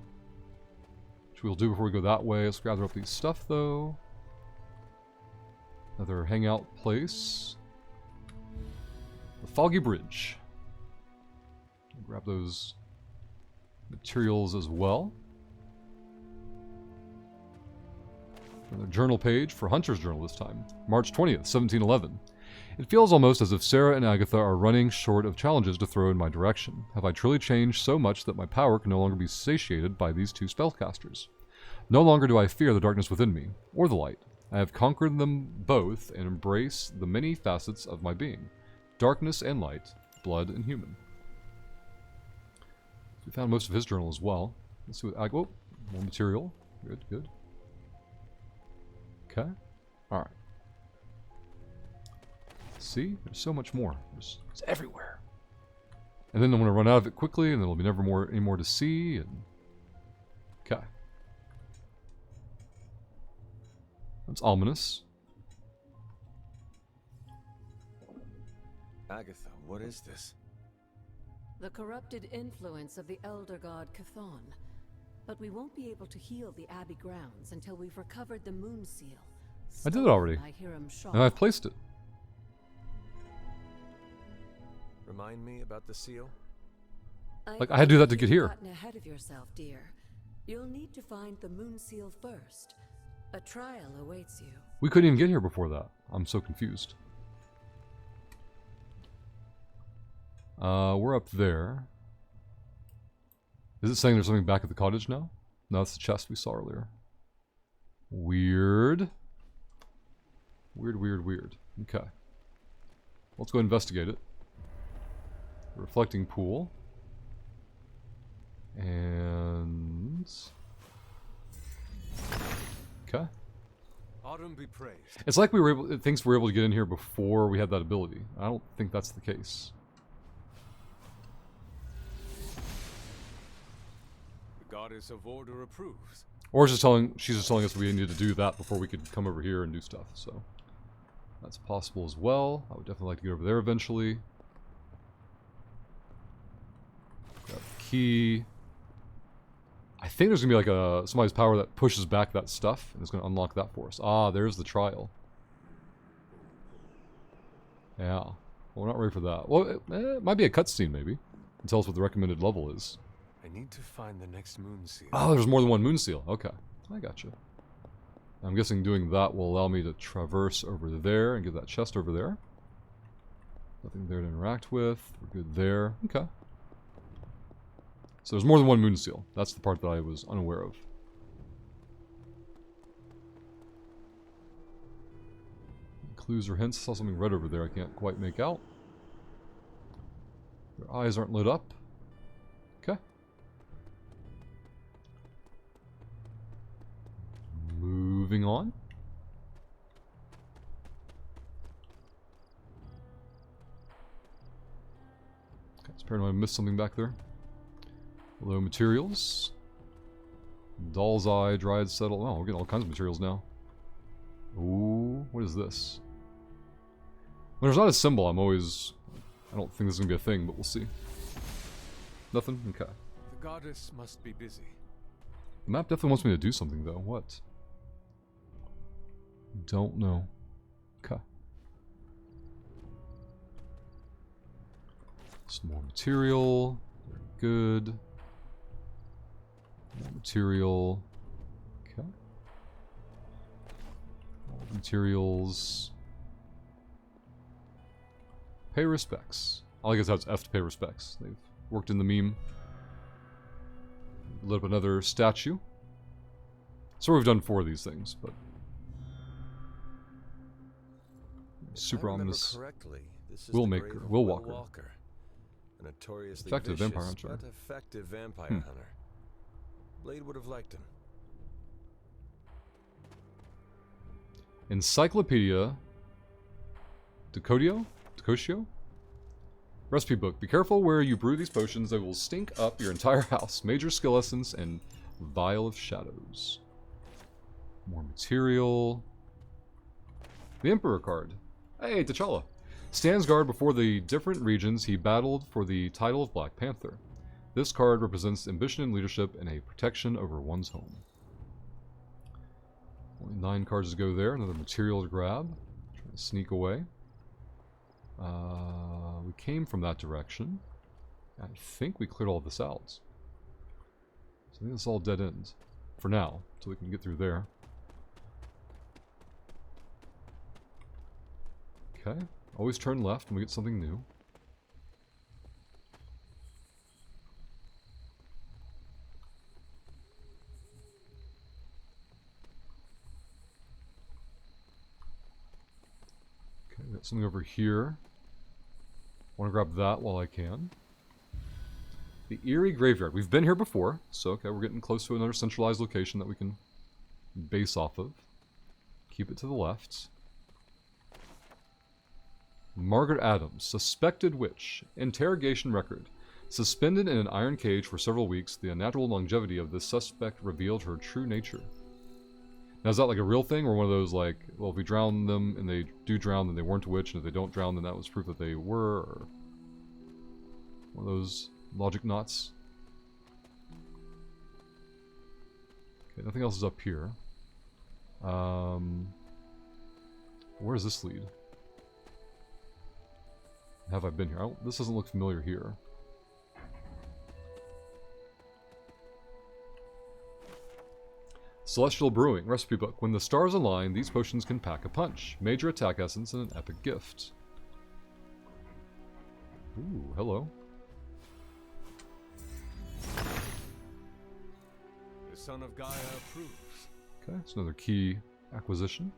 which we'll do before we go that way. Let's gather up these stuff, though. Another hangout place. The Foggy Bridge. Grab those materials as well. Another journal page for Hunter's Journal this time. March 20th, 1711. It feels almost as if Sarah and Agatha are running short of challenges to throw in my direction. Have I truly changed so much that my power can no longer be satiated by these two spellcasters? No longer do I fear the darkness within me, or the light. I have conquered them both and embrace the many facets of my being. Darkness and light, blood and human. We found most of his journal as well. Let's see what Agatha... Oh, more material. Good, good. Okay. Alright. See? There's so much more. It's everywhere. And then I'm going to run out of it quickly, and then there'll be never more any more to see, and... Okay. That's ominous. Agatha, what is this? The corrupted influence of the Elder God Chthon. But we won't be able to heal the Abbey grounds until we've recovered the Moon Seal. I did it already. And I've placed it. Remind me about the seal? Like, I had to do that to get here. You've gotten ahead of yourself, dear. You'll need to find the Moon Seal first. A trial awaits you. We couldn't even get here before that. I'm so confused. We're up there. Is it saying there's something back at the cottage now? No, it's the chest we saw earlier. Weird. Weird, weird, weird. Okay. Let's go investigate it. Reflecting pool. And... Okay. Autumn be praised. It's like we were able... It thinks we were able to get in here before we had that ability. I don't think that's the case. The goddess of order approves. Or she's just telling us we need to do that before we could come over here and do stuff, so... That's possible as well. I would definitely like to get over there eventually. Grab the key. I think there's going to be like somebody's power that pushes back that stuff, and it's going to unlock that for us. Ah, there's the trial. Yeah. Well, we're not ready for that. Well, it might be a cutscene, maybe. And tell us what the recommended level is. I need to find the next Moon Seal. Oh, there's more than one Moon Seal. Okay. I gotcha. I'm guessing doing that will allow me to traverse over there and get that chest over there. Nothing there to interact with. We're good there. Okay. So there's more than one Moon Seal. That's the part that I was unaware of. Clues or hints? I saw something red over there I can't quite make out. Their eyes aren't lit up. Okay. Moving on. Okay, it's apparently I missed something back there. Hello, materials. Doll's Eye, Dried Settle. Oh, we're getting all kinds of materials now. Ooh, what is this? When there's not a symbol, I'm always... I don't think this is going to be a thing, but we'll see. Nothing? Okay. The goddess must be busy. The map definitely wants me to do something, though. What? Don't know. Okay. Some more material. Very good. More material. Okay. All the materials. Pay respects. I guess that's F to pay respects. They've worked in the meme. Lit up another statue. So we've done 4 of these things, but... Super ominous. Will Walker. A notoriously effective vicious, vampire hunter. But effective vampire hunter. Blade would have liked him. Encyclopedia Decotio? Recipe book. Be careful where you brew these potions. They will stink up your entire house. Major skill essence and Vial of Shadows. More material. The Emperor card. Hey, T'Challa. Stands guard before the different regions he battled for the title of Black Panther. This card represents ambition and leadership and a protection over one's home. Only 9 cards to go there. Another material to grab. Trying to sneak away. We came from that direction. I think we cleared all of this out. So I think this is all dead end. For now. Until we can get through there. Okay. Always turn left when we get something new. Got something over here. Want to grab that while I can. The Eerie Graveyard. We've been here before, so okay, we're getting close to another centralized location that we can base off of. Keep it to the left. Margaret Adams, suspected witch. Interrogation record. Suspended in an iron cage for several weeks, the unnatural longevity of this suspect revealed her true nature. Now, is that like a real thing, or one of those like, well, if we drown them and they do drown, then they weren't a witch, and if they don't drown, then that was proof that they were, or one of those logic knots? Okay, nothing else is up here. Where does this lead? Have I been here? This doesn't look familiar here. Celestial Brewing, recipe book. When the stars align, these potions can pack a punch. Major attack essence and an epic gift. Ooh, hello. The son of Gaia approves. Okay, it's another key acquisition.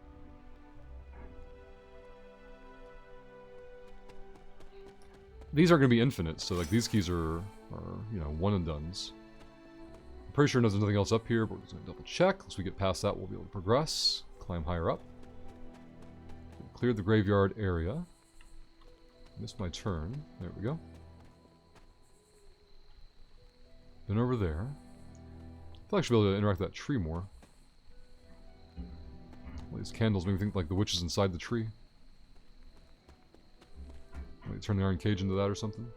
These aren't going to be infinite, so like these keys are you know, one and dones. I'm pretty sure there's nothing else up here, but we're just going to double check. Once we get past that, we'll be able to progress, climb higher up. Cleared the graveyard area. Missed my turn. There we go. Then over there. I feel like I should be able to interact with that tree more. All these candles make me think like the witch is inside the tree. Maybe turn the iron cage into that or something.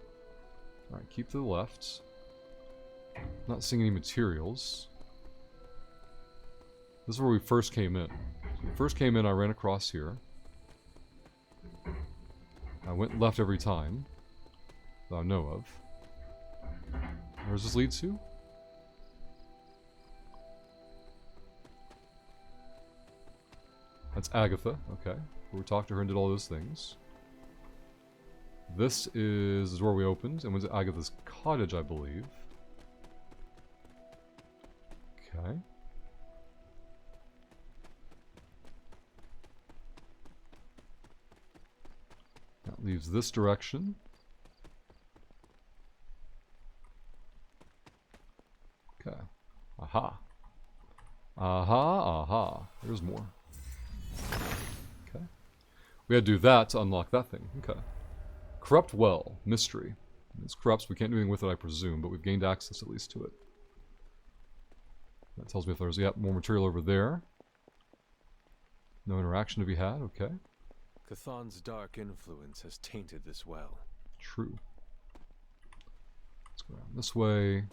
Alright, keep to the left. Not seeing any materials. This is where we first came in. So when we first came in, I ran across here. I went left every time. That I know of. Where does this lead to? That's Agatha, okay. We talked to her and did all those things. This is where we opened, and was Agatha's cottage, I believe. Okay. That leaves this direction. Okay. Aha. Aha, aha. There's more. Okay. We had to do that to unlock that thing. Okay. Corrupt Well. Mystery. It's corrupts. We can't do anything with it, I presume, but we've gained access at least to it. That tells me if there's, yep, more material over there. No interaction to be had. Okay. Cthulhu's dark influence has tainted this well. True. Let's go around this way.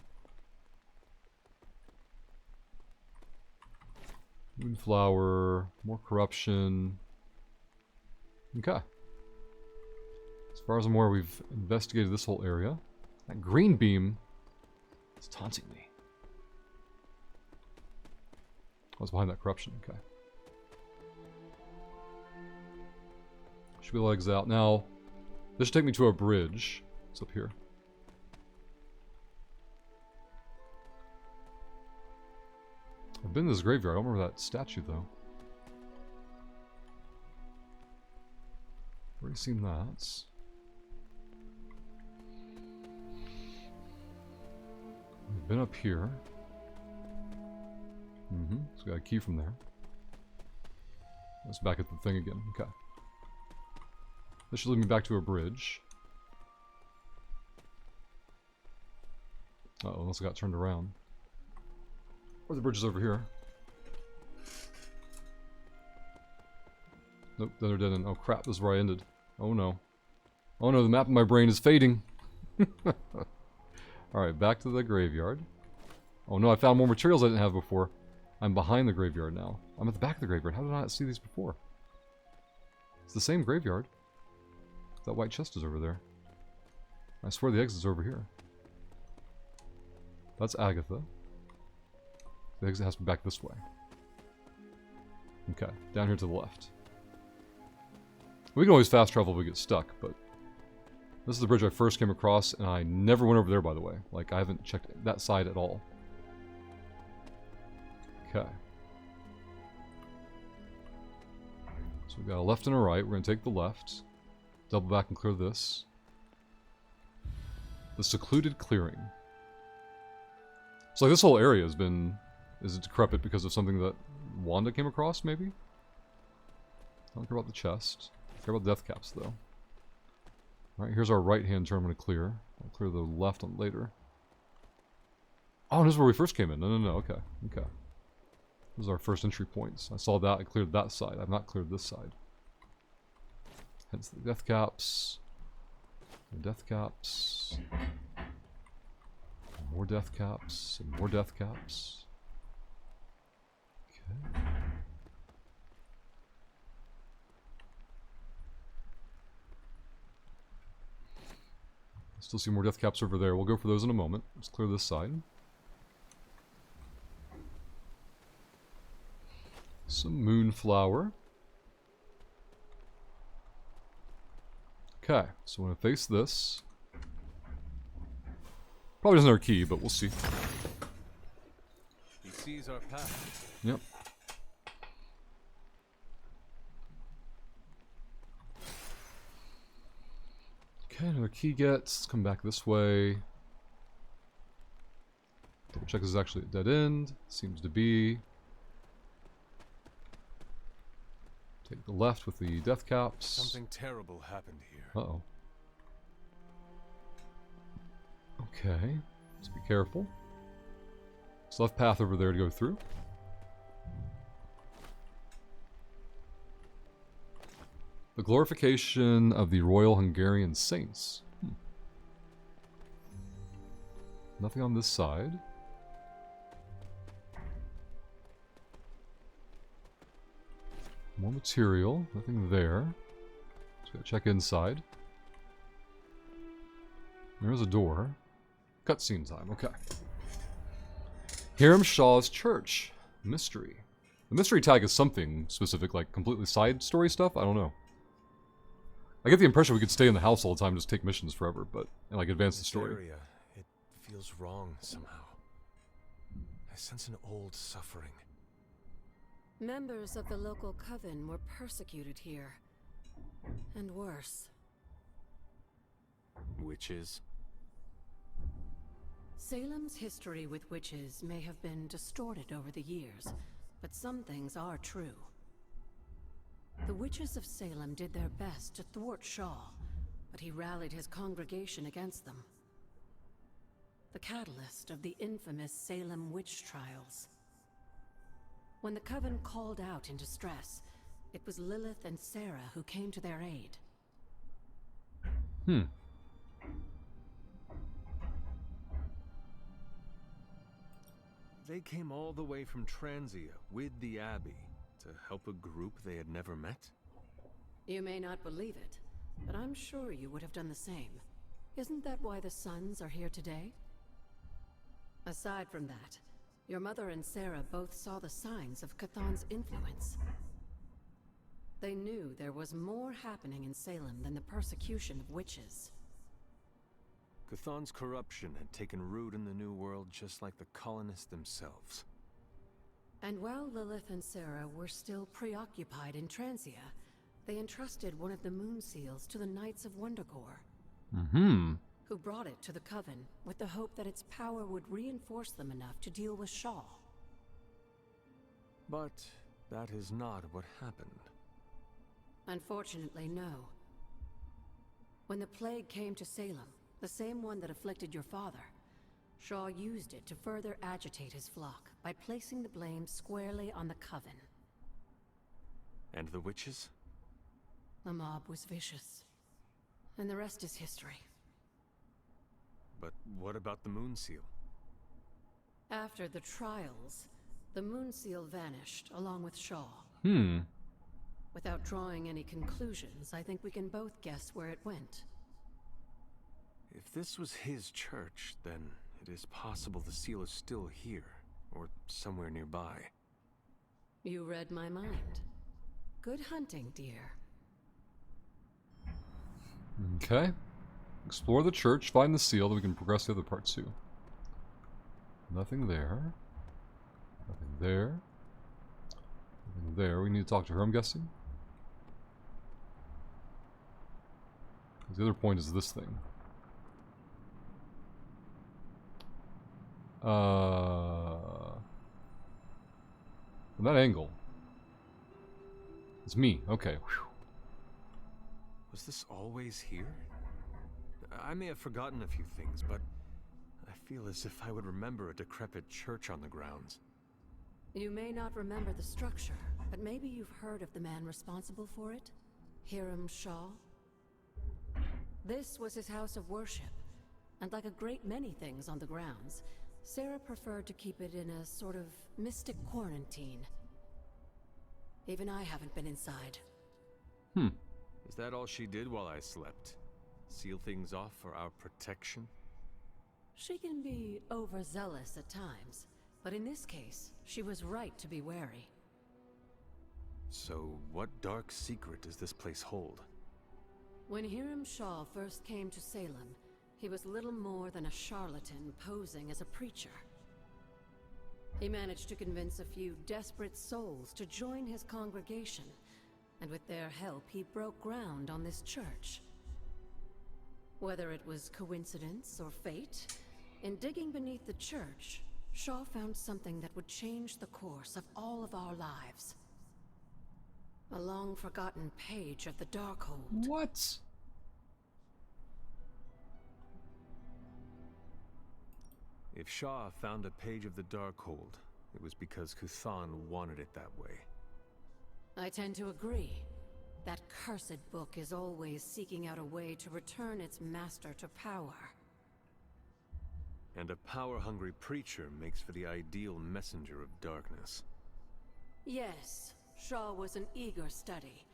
Moonflower. More corruption. Okay. As far as I'm aware, we've investigated this whole area. That green beam is taunting me. I was behind that corruption. Okay. Should be legs out. Now, this should take me to a bridge. It's up here. I've been to this graveyard. I don't remember that statue, though. Already seen that. We've been up here. So we got a key from there. Let's back at the thing again. Okay. This should lead me back to a bridge. Uh-oh, unless I got turned around. Or the bridge is over here. Nope, the other dead end. Oh crap, this is where I ended. Oh no. Oh no, the map in my brain is fading. Alright, back to the graveyard. Oh no, I found more materials I didn't have before. I'm behind the graveyard now. I'm at the back of the graveyard. How did I not see these before? It's the same graveyard. That white chest is over there. I swear the exit's over here. That's Agatha. The exit has to be back this way. Okay, down here to the left. We can always fast travel if we get stuck, but... This is the bridge I first came across, and I never went over there, by the way. Like, I haven't checked that side at all. Okay. So we've got a left and a right. We're going to take the left. Double back and clear this. The secluded clearing. So like this whole area has been... Is it decrepit because of something that Wanda came across, maybe? I don't care about the chest. I care about the death caps, though. Alright, here's our right-hand turn I'm going to clear. I'll clear the left on later. Oh, this is where we first came in. No, okay. Okay. This is our first entry points. I saw that, I cleared that side. I've not cleared this side. Hence the death caps. The death caps. More death caps. And more death caps. Okay. Still see more death caps over there. We'll go for those in a moment. Let's clear this side. Some moonflower. Okay, so I'm going to face this. Probably doesn't have our key, but we'll see. He sees our path. Yep. Okay, another key gets. Come back this way. Double check this is actually a dead end. Seems to be. Take the left with the death caps. Something terrible happened here. Uh-oh. Okay. Let's be careful. There's a left path over there to go through. The glorification of the Royal Hungarian Saints. Nothing on this side. More material. Nothing there. Just gotta check inside. There's a door. Cutscene time. Okay. Hiram Shaw's Church. Mystery. The mystery tag is something specific, like completely side story stuff? I don't know. I get the impression we could stay in the house all the time and just take missions forever, but and like advance the story. Area, it feels wrong somehow. I sense an old suffering. Members of the local coven were persecuted here. And worse. Witches? Salem's history with witches may have been distorted over the years, but some things are true. The witches of Salem did their best to thwart Shaw, but he rallied his congregation against them. The catalyst of the infamous Salem witch trials. When the Coven called out in distress, it was Lilith and Sarah who came to their aid. They came all the way from Transia with the Abbey to help a group they had never met? You may not believe it, but I'm sure you would have done the same. Isn't that why the Sons are here today? Aside from that, your mother and Sarah both saw the signs of Chthon's influence. They knew there was more happening in Salem than the persecution of witches. Chthon's corruption had taken root in the New World just like the colonists themselves. And while Lilith and Sarah were still preoccupied in Transia, they entrusted one of the Moon Seals to the Knights of Wundagore. Who brought it to the Coven with the hope that its power would reinforce them enough to deal with Shaw. But that is not what happened. Unfortunately, no. When the plague came to Salem, the same one that afflicted your father, Shaw used it to further agitate his flock by placing the blame squarely on the Coven. And the witches? The mob was vicious. And the rest is history. But what about the Moon Seal? After the trials, the Moon Seal vanished, along with Shaw. Without drawing any conclusions, I think we can both guess where it went. If this was his church, then it is possible the seal is still here, or somewhere nearby. You read my mind. Good hunting, dear. Okay. Explore the church, find the seal, then we can progress the other parts too. Nothing there. Nothing there. Nothing there. We need to talk to her, I'm guessing. The other point is this thing. From that angle. It's me. Okay. Whew. Was this always here? I may have forgotten a few things, but I feel as if I would remember a decrepit church on the grounds. You may not remember the structure, but maybe you've heard of the man responsible for it? Hiram Shaw? This was his house of worship, and like a great many things on the grounds, Sarah preferred to keep it in a sort of mystic quarantine. Even I haven't been inside. Is that all she did while I slept? Seal things off for our protection? She can be overzealous at times, but in this case, she was right to be wary. So, what dark secret does this place hold? When Hiram Shaw first came to Salem, he was little more than a charlatan posing as a preacher. He managed to convince a few desperate souls to join his congregation, and with their help, he broke ground on this church. Whether it was coincidence or fate, in digging beneath the church, Shaw found something that would change the course of all of our lives. A long-forgotten page of the Darkhold. What? If Shaw found a page of the Darkhold, it was because Kuthan wanted it that way. I tend to agree. That cursed book is always seeking out a way to return its master to power. And a power-hungry preacher makes for the ideal messenger of darkness. Yes, Shaw was an eager study,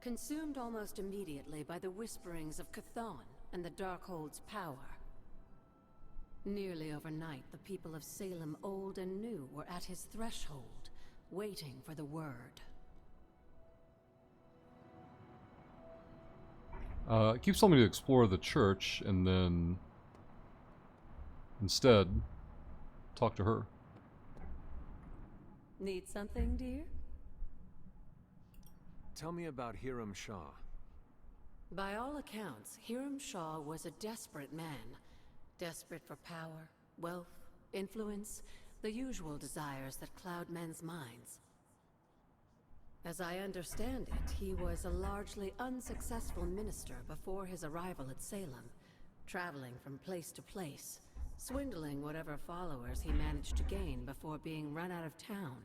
consumed almost immediately by the whisperings of Kuthan and the Darkhold's power. Nearly overnight, the people of Salem, old and new, were at his threshold, waiting for the word. It keeps telling me to explore the church, and then instead, talk to her. Need something, dear? Tell me about Hiram Shaw. By all accounts, Hiram Shaw was a desperate man. Desperate for power, wealth, influence, the usual desires that cloud men's minds. As I understand it, he was a largely unsuccessful minister before his arrival at Salem, traveling from place to place, swindling whatever followers he managed to gain before being run out of town.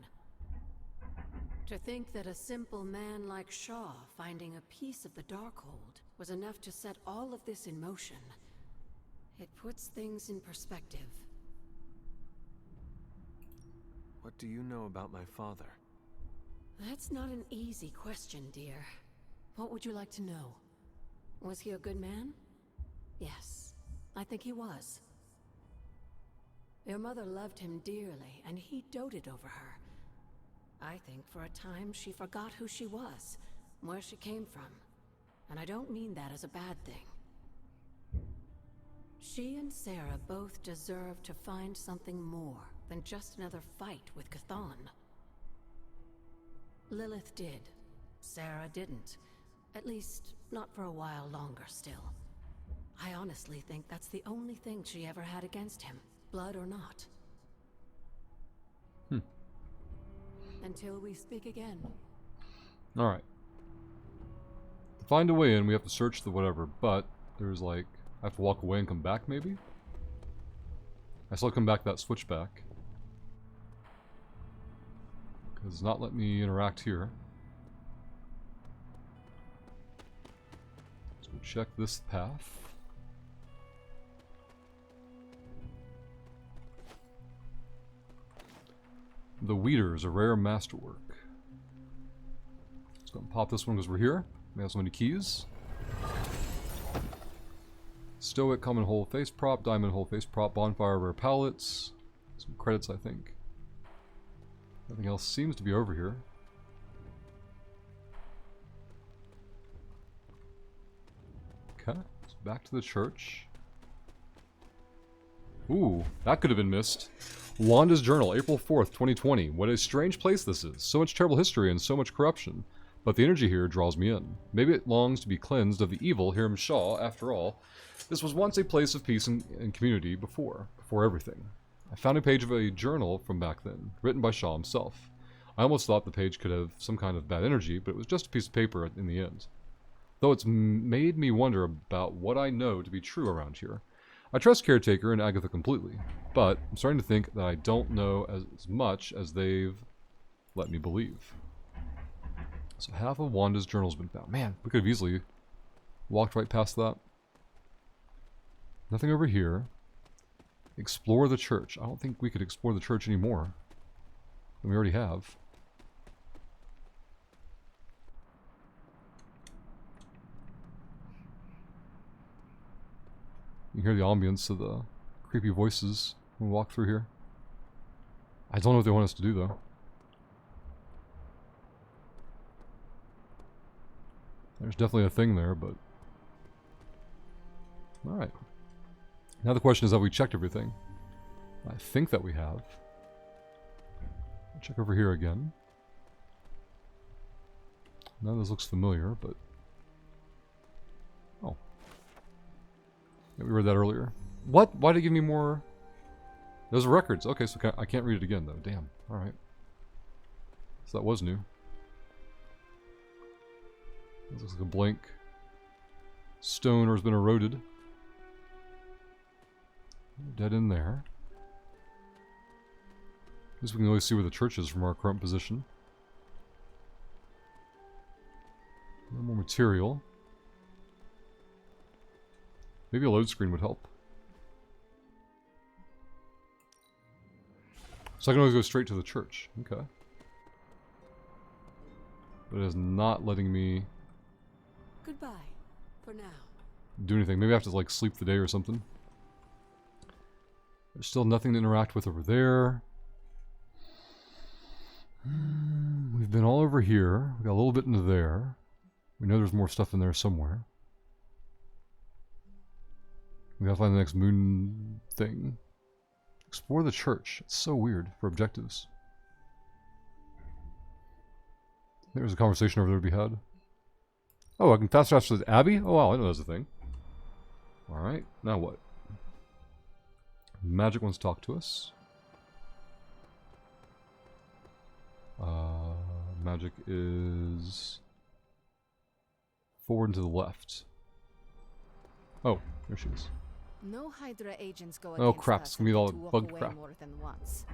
To think that a simple man like Shaw finding a piece of the Darkhold was enough to set all of this in motion, it puts things in perspective. What do you know about my father? That's not an easy question, dear. What would you like to know? Was he a good man? Yes, I think he was. Your mother loved him dearly, and he doted over her. I think for a time she forgot who she was, where she came from. And I don't mean that as a bad thing. She and Sarah both deserve to find something more than just another fight with Kuthan. Lilith did. Sarah didn't. At least, not for a while longer still. I honestly think that's the only thing she ever had against him, blood or not. Until we speak again. Alright. To find a way in, we have to search the whatever, but there's like... I have to walk away and come back, maybe? I still come back to that switchback. Because it's not letting me interact here. Let's go check this path. The Weeders, a rare masterwork. Let's go and pop this one because we're here. We have so many keys. Stoic, common whole face prop, diamond whole face prop, bonfire, rare pallets. Some credits, I think. Nothing else seems to be over here. Okay, so back to the church. Ooh, that could have been missed. Wanda's Journal, April 4th, 2020. What a strange place this is. So much terrible history and so much corruption. But the energy here draws me in. Maybe it longs to be cleansed of the evil Hiram Shaw, after all. This was once a place of peace and community before everything. I found a page of a journal from back then, written by Shaw himself. I almost thought the page could have some kind of bad energy, but it was just a piece of paper in the end. Though it's made me wonder about what I know to be true around here. I trust Caretaker and Agatha completely, but I'm starting to think that I don't know as much as they've let me believe. So half of Wanda's journal's been found. Man, we could have easily walked right past that. Nothing over here. Explore the church. I don't think we could explore the church anymore than we already have. You hear the ambience of the creepy voices when we walk through here. I don't know what they want us to do, though. There's definitely a thing there, but... Alright. Now the question is, have we checked everything? I think that we have. I'll check over here again. None of this looks familiar, but... Oh. Yeah, we read that earlier. What? Why did it give me more... Those are records. Okay, so I can't read it again, though. Damn. Alright. So that was new. This looks like a blank stone or has been eroded. Dead in there. At least we can always see where the church is from our current position. No more material. Maybe a load screen would help. So I can always go straight to the church. Okay. But it is not letting me... Goodbye, for now. Do anything. Maybe I have to, like, sleep the day or something. There's still nothing to interact with over there. We've been all over here. We got a little bit into there. We know there's more stuff in there somewhere. We gotta find the next moon thing. Explore the church. It's so weird for objectives. There's a conversation over there to be had. Oh, I can fast travel to the Abbey? Oh wow, I know there's a thing. Alright, now what? Magic wants to talk to us. Magic is... forward and to the left. Oh, there she is. No Hydra agents go Oh against crap, us it's gonna be all and get to walk bug away crap. more than once.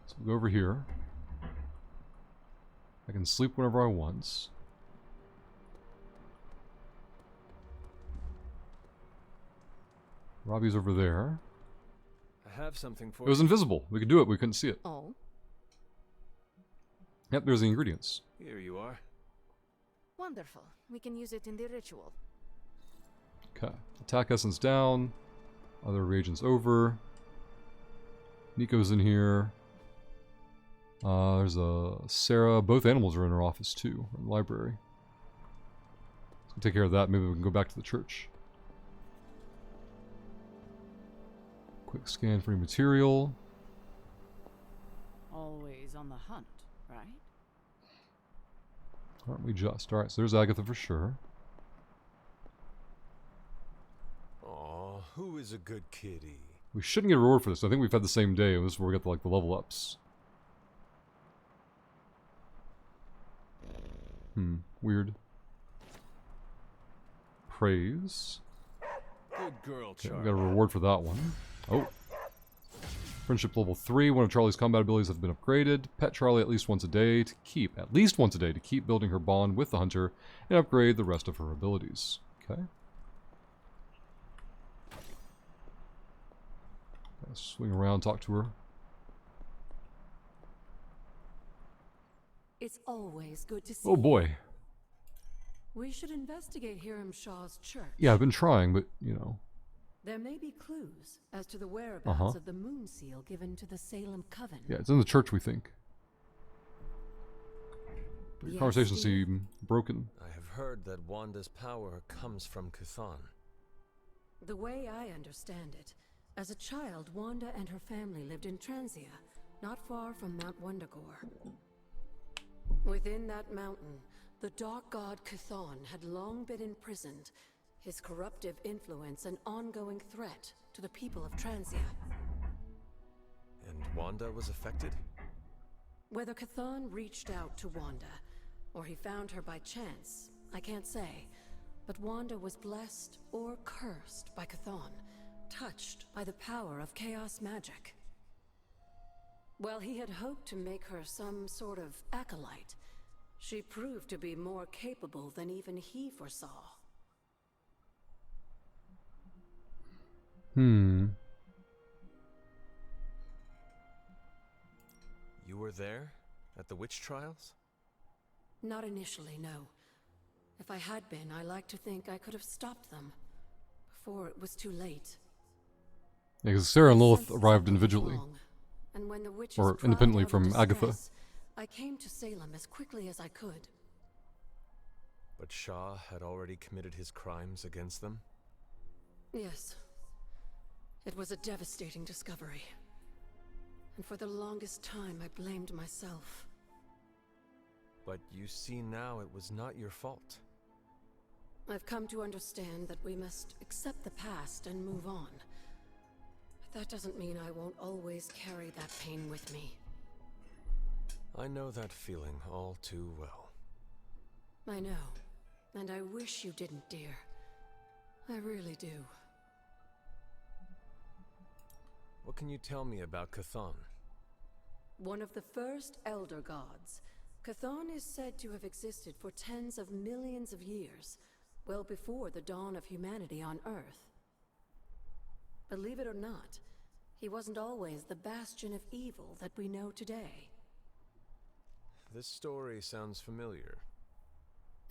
So we'll go over here. I can sleep whenever I want. Robbie's over there. I have something for It was you. invisible. We could do it, we couldn't see it. Oh, Yep, there's the ingredients. Here you are. wonderful. We can use it in the ritual. Okay. Attack essence down. Other reagents over. Nico's in here. There's a Sarah. Both animals are in her office too, in the library. Let's take care of that. Maybe we can go back to the church. Quick scan for any material. Always on the hunt, right? Aren't we just? Alright, so there's Agatha for sure. Aw, who is a good kitty? We shouldn't get a reward for this. I think we've had the same day. This is where we got the level ups. Weird. Praise. Good girl, Okay, Charlie. we got a reward for that one. Oh. Friendship level 3. One of Charlie's combat abilities has been upgraded. Pet Charlie at least once a day to keep building her bond with the hunter and upgrade the rest of her abilities. Okay. Swing around, talk to her. It's always good to see Oh boy. you. We should investigate Hiram Shaw's church. Yeah, I've been trying, but, you know. There may be clues as to the whereabouts of the moon seal given to the Salem Coven. Yeah, it's in the church, we think. The Yes, conversation Steve? seemed broken. I have heard that Wanda's power comes from Chthon. The way I understand it, as a child, Wanda and her family lived in Transia, not far from Mount Wundagore. Within that mountain, the dark god Chthon had long been imprisoned, his corruptive influence an ongoing threat to the people of Transia. And Wanda was affected? Whether Chthon reached out to Wanda, or he found her by chance, I can't say. But Wanda was blessed or cursed by Chthon, touched by the power of chaos magic. While he had hoped to make her some sort of acolyte, she proved to be more capable than even he foresaw. Hmm. You were there? At the witch trials? Not initially, no. If I had been, I like to think I could have stopped them before it was too late. Yeah, because Sarah and Lilith arrived individually. And when the witches Or cried independently out in from Agatha. distress, I came to Salem as quickly as I could. But Shaw had already committed his crimes against them? Yes. It was a devastating discovery. And for the longest time, I blamed myself. But you see now it was not your fault. I've come to understand that we must accept the past and move on. But that doesn't mean I won't always carry that pain with me. I know that feeling all too well. I know. And I wish you didn't, dear. I really do. What can you tell me about Chthon? One of the first Elder Gods, Chthon is said to have existed for tens of millions of years, well before the dawn of humanity on Earth. Believe it or not, he wasn't always the bastion of evil that we know today. This story sounds familiar.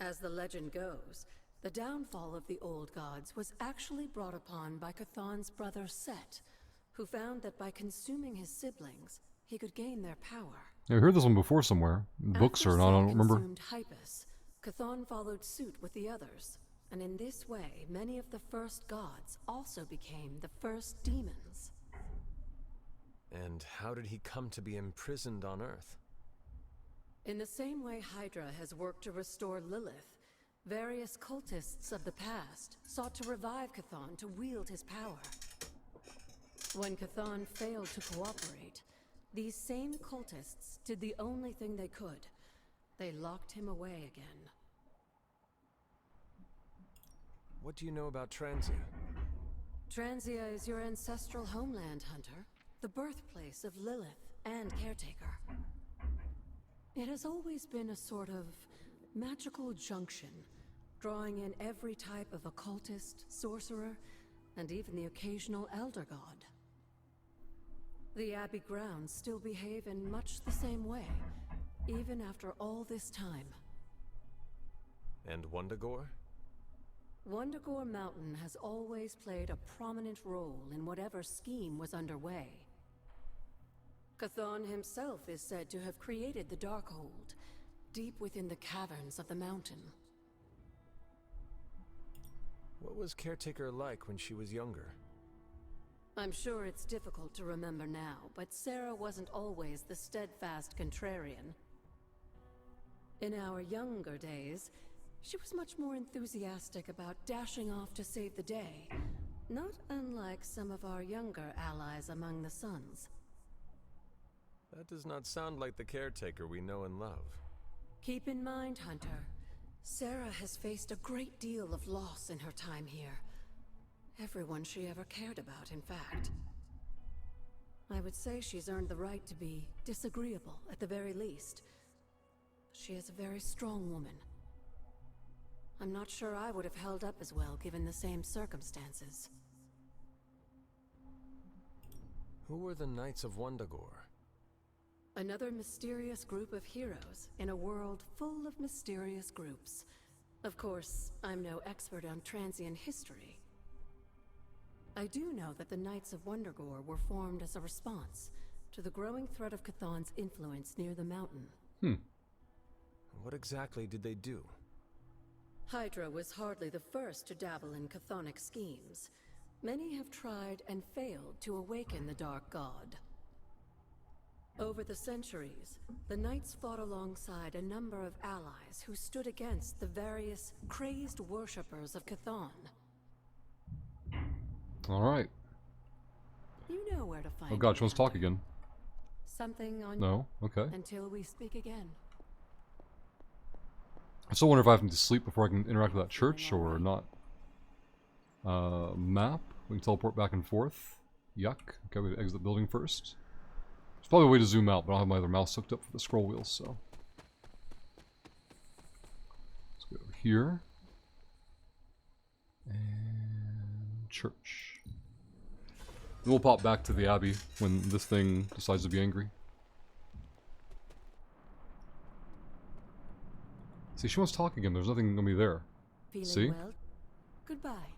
As the legend goes, the downfall of the old gods was actually brought upon by Chthon's brother Set, who found that by consuming his siblings, he could gain their power. Yeah, I heard this one before somewhere. In books or not, I don't remember. After Set consumed Hypus, Chthon followed suit with the others, and in this way, many of the first gods also became the first demons. And how did he come to be imprisoned on Earth? In the same way Hydra has worked to restore Lilith, various cultists of the past sought to revive Chthon to wield his power. When Chthon failed to cooperate, these same cultists did the only thing they could. They locked him away again. What do you know about Transia? Transia is your ancestral homeland, Hunter. The birthplace of Lilith and Caretaker. It has always been a sort of magical junction, drawing in every type of occultist, sorcerer, and even the occasional Elder God. The Abbey grounds still behave in much the same way, even after all this time. And Wundagore? Wundagore Mountain has always played a prominent role in whatever scheme was underway. Chthon himself is said to have created the Darkhold, deep within the caverns of the mountain. What was Caretaker like when she was younger? I'm sure it's difficult to remember now, but Sarah wasn't always the steadfast contrarian. In our younger days, she was much more enthusiastic about dashing off to save the day, not unlike some of our younger allies among the Suns. That does not sound like the Caretaker we know and love. Keep in mind, Hunter, Sarah has faced a great deal of loss in her time here. Everyone she ever cared about, in fact. I would say she's earned the right to be disagreeable, at the very least. She is a very strong woman. I'm not sure I would have held up as well given the same circumstances. Who were the Knights of Wundagore? Another mysterious group of heroes in a world full of mysterious groups. Of course, I'm no expert on transient history. I do know that the Knights of Wondergore were formed as a response to the growing threat of Chthon's influence near the mountain. What exactly did they do? Hydra was hardly the first to dabble in chthonic schemes. Many have tried and failed to awaken the Dark God. Over the centuries, the Knights fought alongside a number of allies who stood against the various crazed worshippers of Chthon. Alright. You know where to find Oh god, me, she wants to talk again. Something on No? Okay. until we speak again. I still wonder if I have to sleep before I can interact with that church or not. Map. We can teleport back and forth. Yuck. Okay, we exit the building first. There's probably a way to zoom out, but I don't have my other mouse hooked up for the scroll wheel, so. Let's go over here. And church. And we'll pop back to the Abbey when this thing decides to be angry. See, she wants to talk again. There's nothing gonna be there. Feeling See? well? Goodbye.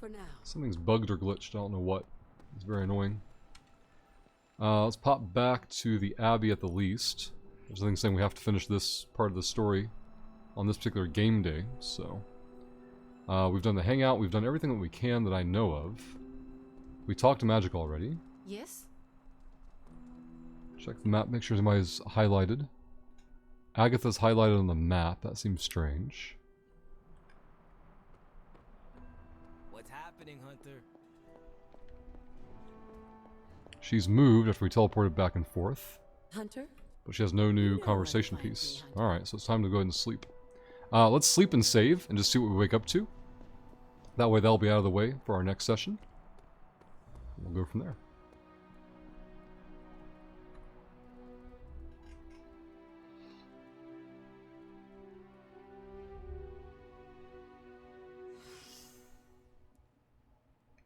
For now. Something's bugged or glitched. I don't know what. It's very annoying. Let's pop back to the Abbey at the least. There's nothing saying we have to finish this part of the story on this particular game day, so. We've done the hangout. We've done everything that we can that I know of. We talked to Magic already. Yes? Check the map, make sure somebody's highlighted. Agatha's highlighted on the map. That seems strange. What's happening, Hunter? She's moved after we teleported back and forth. Hunter? But she has no new conversation piece. Alright, so it's time to go ahead and sleep. Let's sleep and save and just see what we wake up to. That way that'll be out of the way for our next session. We'll go from there.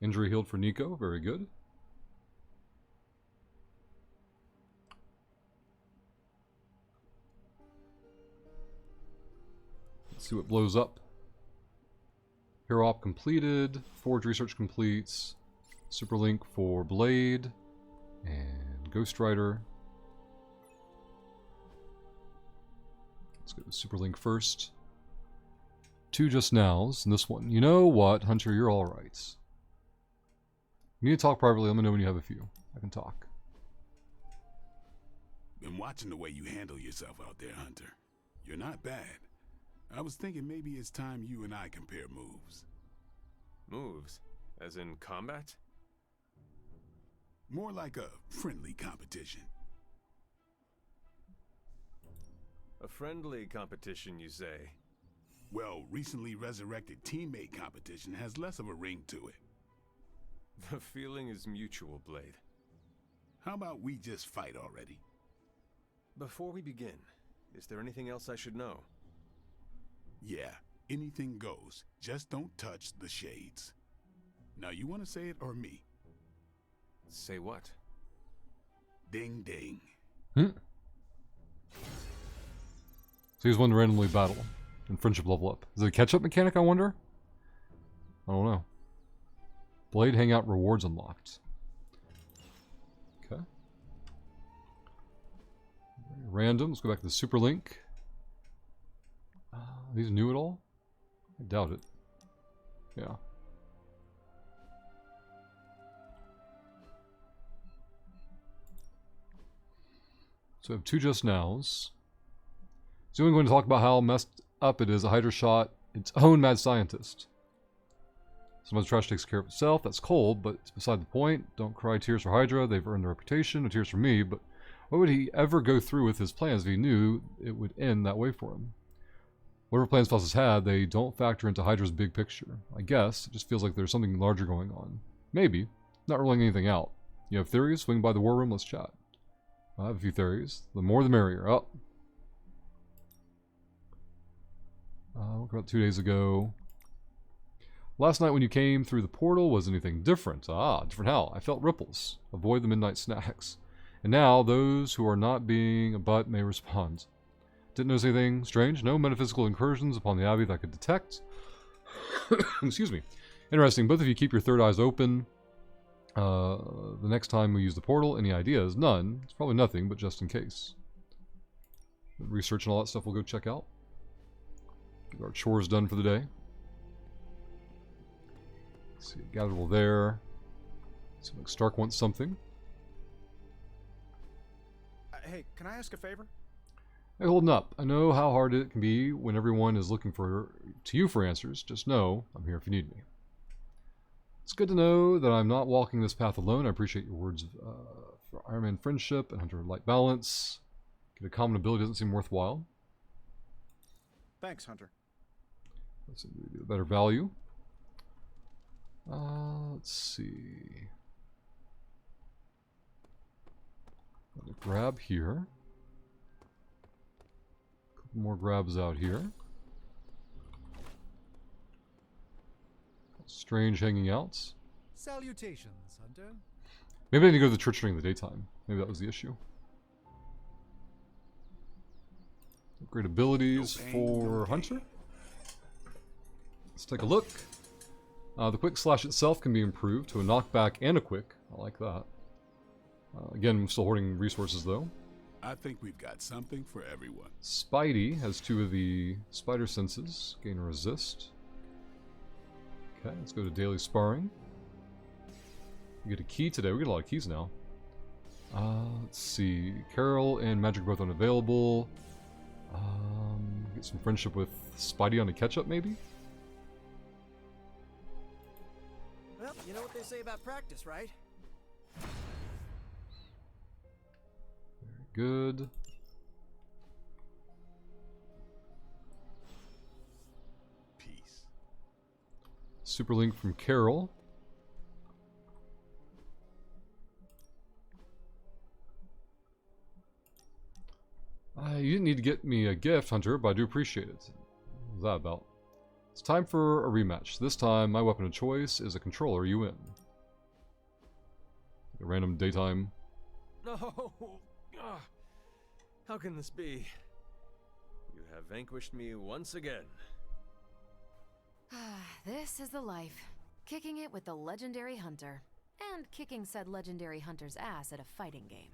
Injury healed for Nico, very good. Let's see what blows up. Hero op completed, Forge research completes, Superlink for Blade, and Ghost Rider. Let's go to Superlink first. 2 just nows, and this one. You know what, Hunter, you're alright. You need to talk privately, let me know when you have a few. I can talk. Been watching the way you handle yourself out there, Hunter. You're not bad. I was thinking maybe it's time you and I compare moves. Moves? As in combat? More like a friendly competition. A friendly competition, you say? Well, recently resurrected teammate competition has less of a ring to it. The feeling is mutual, Blade. How about we just fight already? Before we begin, is there anything else I should know? Yeah, anything goes. Just don't touch the shades. Now, you want to say it or me? Say what? Ding ding. So he's one to randomly battle and friendship level up. Is it a catch-up mechanic, I wonder? I don't know. Blade Hangout rewards unlocked. Okay. Random. Let's go back to the Superlink. These new at all? I doubt it. Yeah. So we have 2 just nows. So we're going to talk about how messed up it is. A Hydra shot its own mad scientist. Sometimes trash takes care of itself. That's cold, but it's beside the point. Don't cry tears for Hydra. They've earned their reputation. No tears for me. But why would he ever go through with his plans if he knew it would end that way for him? Whatever plans Faustus had, they don't factor into Hydra's big picture. I guess it just feels like there's something larger going on. Maybe. Not ruling anything out. You have theories? Swing by the war room. Let's chat. I have a few theories. The more the merrier. Oh. About 2 days ago. Last night when you came through the portal, was anything different? Ah, different how? I felt ripples. Avoid the midnight snacks. And now, those who are not being a butt may respond. Didn't notice anything strange? No metaphysical incursions upon the Abbey that I could detect. Excuse me. Interesting. Both of you keep your third eyes open. The next time we use the portal, any ideas? None. It's probably nothing, but just in case. Research and all that stuff we'll go check out. Get our chores done for the day. Let's see, gatherable there. Seems like Stark wants something. Hey, can I ask a favor? Hey, holding up. I know how hard it can be when everyone is looking to you for answers. Just know I'm here if you need me. It's good to know that I'm not walking this path alone. I appreciate your words for Iron Man friendship and Hunter Light balance. Get a common ability doesn't seem worthwhile. Thanks, Hunter. Let's see, a better value. Let's see. Let me grab here. Couple more grabs out here. Strange hanging outs. Salutations, Hunter. Maybe I need to go to the church during the daytime. Maybe that was the issue. Great abilities for Hunter. Let's take a look. The quick slash itself can be improved to a knockback and a quick. I like that. Again, I'm still hoarding resources though. I think we've got something for everyone. Spidey has 2 of the spider senses. Gain a resist. Okay, let's go to daily sparring. We get a key today. We get a lot of keys now. Let's see. Carol and Magic both unavailable. Get some friendship with Spidey on a catch-up, maybe? Well, you know what they say about practice, right? Very good. Peace. Super link from Carol. You didn't need to get me a gift, Hunter, but I do appreciate it. What was that about? It's time for a rematch. This time, my weapon of choice is a controller. You win. A random daytime. No! Ah, how can this be? You have vanquished me once again. This is the life. Kicking it with the legendary Hunter. And kicking said legendary Hunter's ass at a fighting game.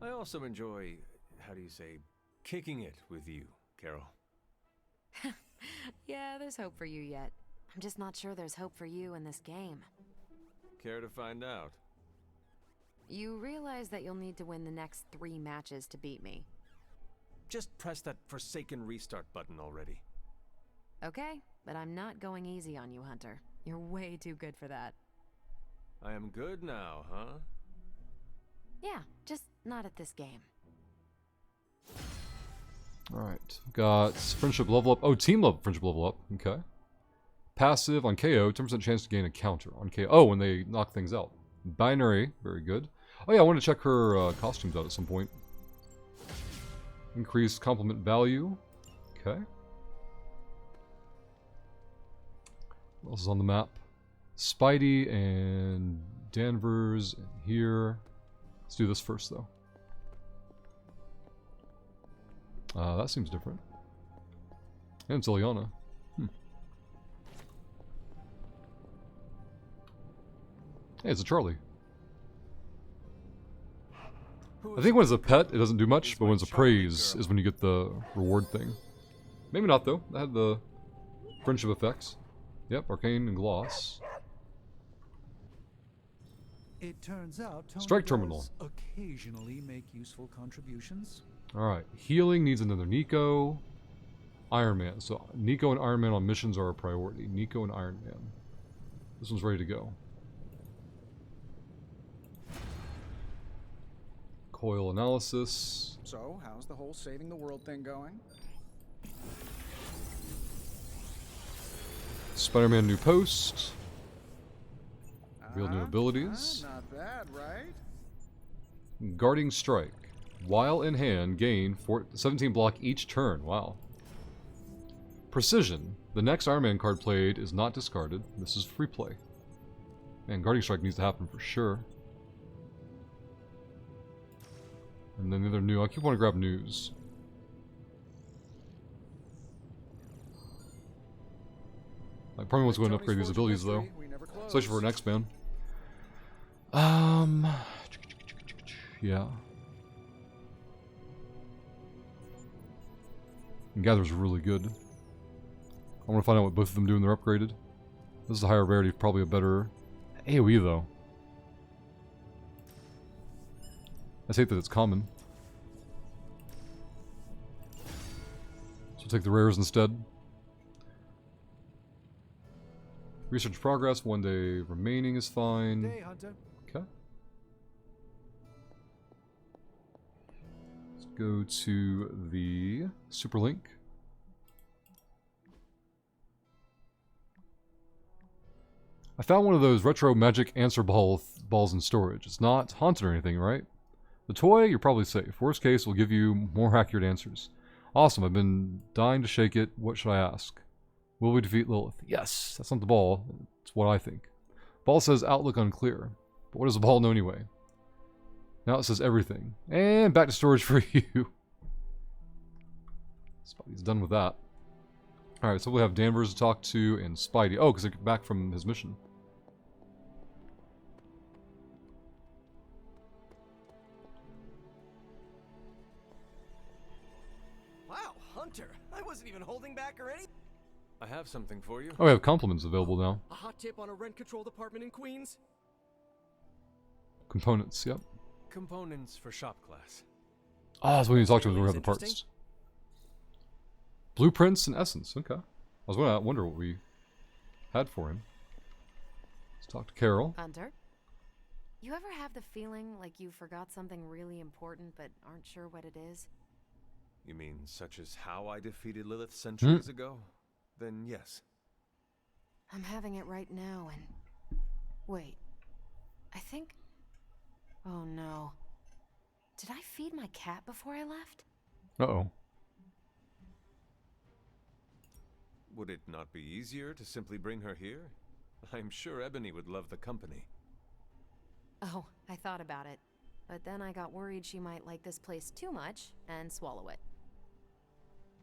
I also enjoy, how do you say, kicking it with you, Carol. Yeah, there's hope for you yet. I'm just not sure there's hope for you in this game. Care to find out? You realize that you'll need to win the next 3 matches to beat me. Just press that forsaken restart button already. Okay, but I'm not going easy on you, Hunter. You're way too good for that. I am good now, huh? Yeah, just not at this game. Alright, got friendship level up. Oh, team level, friendship level up. Okay. Passive on KO, 10% chance to gain a counter on KO. Oh, when they knock things out. Binary, very good. Oh yeah, I want to check her costumes out at some point. Increased compliment value. Okay. What else is on the map? Spidey and Danvers and here. Let's do this first, though. That seems different. And it's Ilyana. Hey, it's a Charlie. I think when it's a pet, it doesn't do much, but when it's a praise is when you get the reward thing. Maybe not, though. That had the friendship effects. Yep, Arcane and Gloss. It turns out Tony Strike Terminal. does occasionally make useful contributions. Alright, healing needs another Nico. Iron Man. So Nico and Iron Man on missions are a priority. Nico and Iron Man. This one's ready to go. Coil analysis. So, how's the whole saving the world thing going? Spider-Man new post. Real new abilities. Not bad, right? Guarding Strike. While in hand, gain 17 block each turn. Wow. Precision. The next Iron Man card played is not discarded. This is free play. And Guardian Strike needs to happen for sure. And then the other new, I keep wanting to grab news. I probably want to go and upgrade these abilities though. Especially for an X-Man. Yeah. And Gather's really good. I want to find out what both of them do when they're upgraded. This is a higher rarity, probably a better AoE though. I hate that it's common. So I'll take the rares instead. Research progress, 1 day remaining is fine. Day, Hunter. Okay. Let's go to the Superlink. I found one of those retro magic answer balls in storage. It's not haunted or anything, right? The toy, you're probably safe. Worst case, will give you more accurate answers. Awesome, I've been dying to shake it. What should I ask? Will we defeat Lilith? Yes, that's not the ball. It's what I think. Ball says outlook unclear. But what does the ball know anyway? Now it says everything. And back to storage for you. Spidey's done with that. Alright, so we have Danvers to talk to and Spidey. Oh, because they're back from his mission. Wow, Hunter! I wasn't even holding back or anything. I have something for you. Oh, we have compliments available now. A hot tip on a rent-controlled apartment in Queens? Components, yep. Components for shop class. Ah, that's when you talk to him when we have the parts. Blueprints and Essence, okay. I was going to wonder what we had for him. Let's talk to Carol. Hunter? You ever have the feeling like you forgot something really important but aren't sure what it is? You mean such as how I defeated Lilith centuries ago? Then yes. I'm having it right now and... Wait. I think... Oh no. Did I feed my cat before I left? Uh-oh. Would it not be easier to simply bring her here? I'm sure Ebony would love the company. Oh, I thought about it. But then I got worried she might like this place too much and swallow it.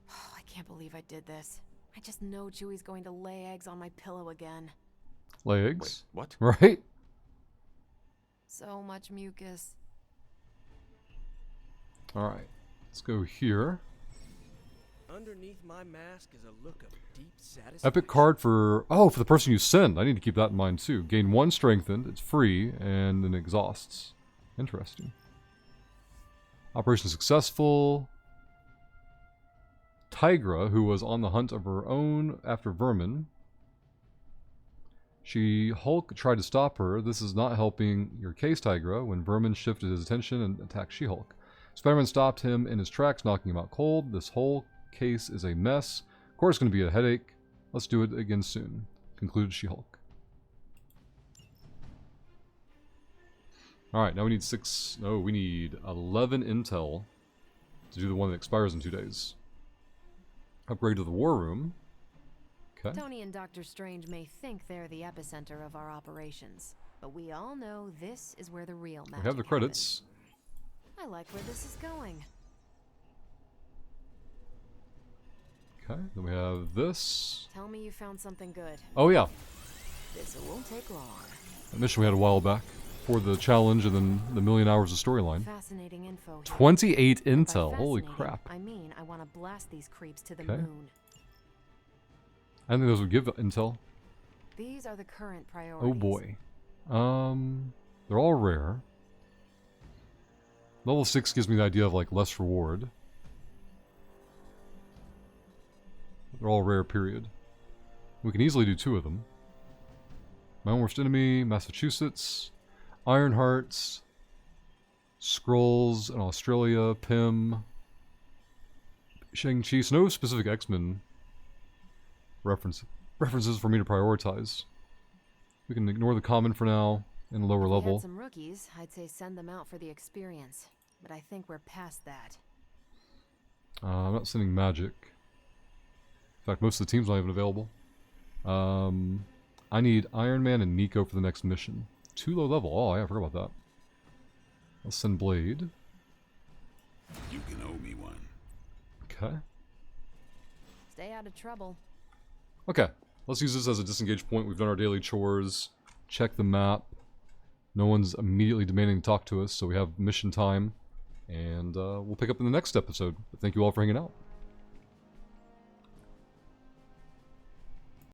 Oh, I can't believe I did this. I just know Chewie's going to lay eggs on my pillow again. Lay eggs? Wait, what? Right? So much mucus. Alright. Let's go here. Underneath my mask is a look of deep satisfaction. Epic card for... Oh, for the person you send. I need to keep that in mind too. Gain 1 strengthened. It's free. And then exhausts. Interesting. Operation successful. Tigra, who was on the hunt of her own after Vermin. Hulk tried to stop her. This is not helping your case, Tigra, when Vermin shifted his attention and attacked She-Hulk. Spider-Man stopped him in his tracks, knocking him out cold. This whole case is a mess. Of course, it's going to be a headache. Let's do it again soon. Concluded She-Hulk. Alright, now we need 6... No, we need 11 intel to do the one that expires in 2 days. Upgrade to the War Room. Okay. Tony and Dr. Strange may think they're the epicenter of our operations, but we all know this is where the real magic We have the credits. happens. I like where this is going. Okay, then we have this. Tell me you found something good. Oh yeah, This won't take long. that mission we had a while back for the challenge and then the million hours of storyline. Fascinating info here. 28 By intel, holy fascinating, crap. I mean, I want to blast these creeps to the Okay. moon. I think those would give intel. These are the current priorities. Oh boy. They're all rare. Level 6 gives me the idea of like less reward. They're all rare, period. We can easily do 2 of them. My own worst enemy, Massachusetts, Ironhearts, Skrulls in Australia, Pym, Shang-Chi. So no specific X-Men references for me to prioritize. We can ignore the common for now in the lower If we level. had some rookies, I'd say send them out for the experience, but I think we're past that. I'm not sending Magic. In fact, most of the team's not even available. I need Iron Man and Nico for the next mission. 2 low level. Oh, yeah, I forgot about that. Let's send Blade. You can owe me one. Okay. Stay out of trouble. Okay. Let's use this as a disengage point. We've done our daily chores. Check the map. No one's immediately demanding to talk to us, so we have mission time. And we'll pick up in the next episode. But thank you all for hanging out.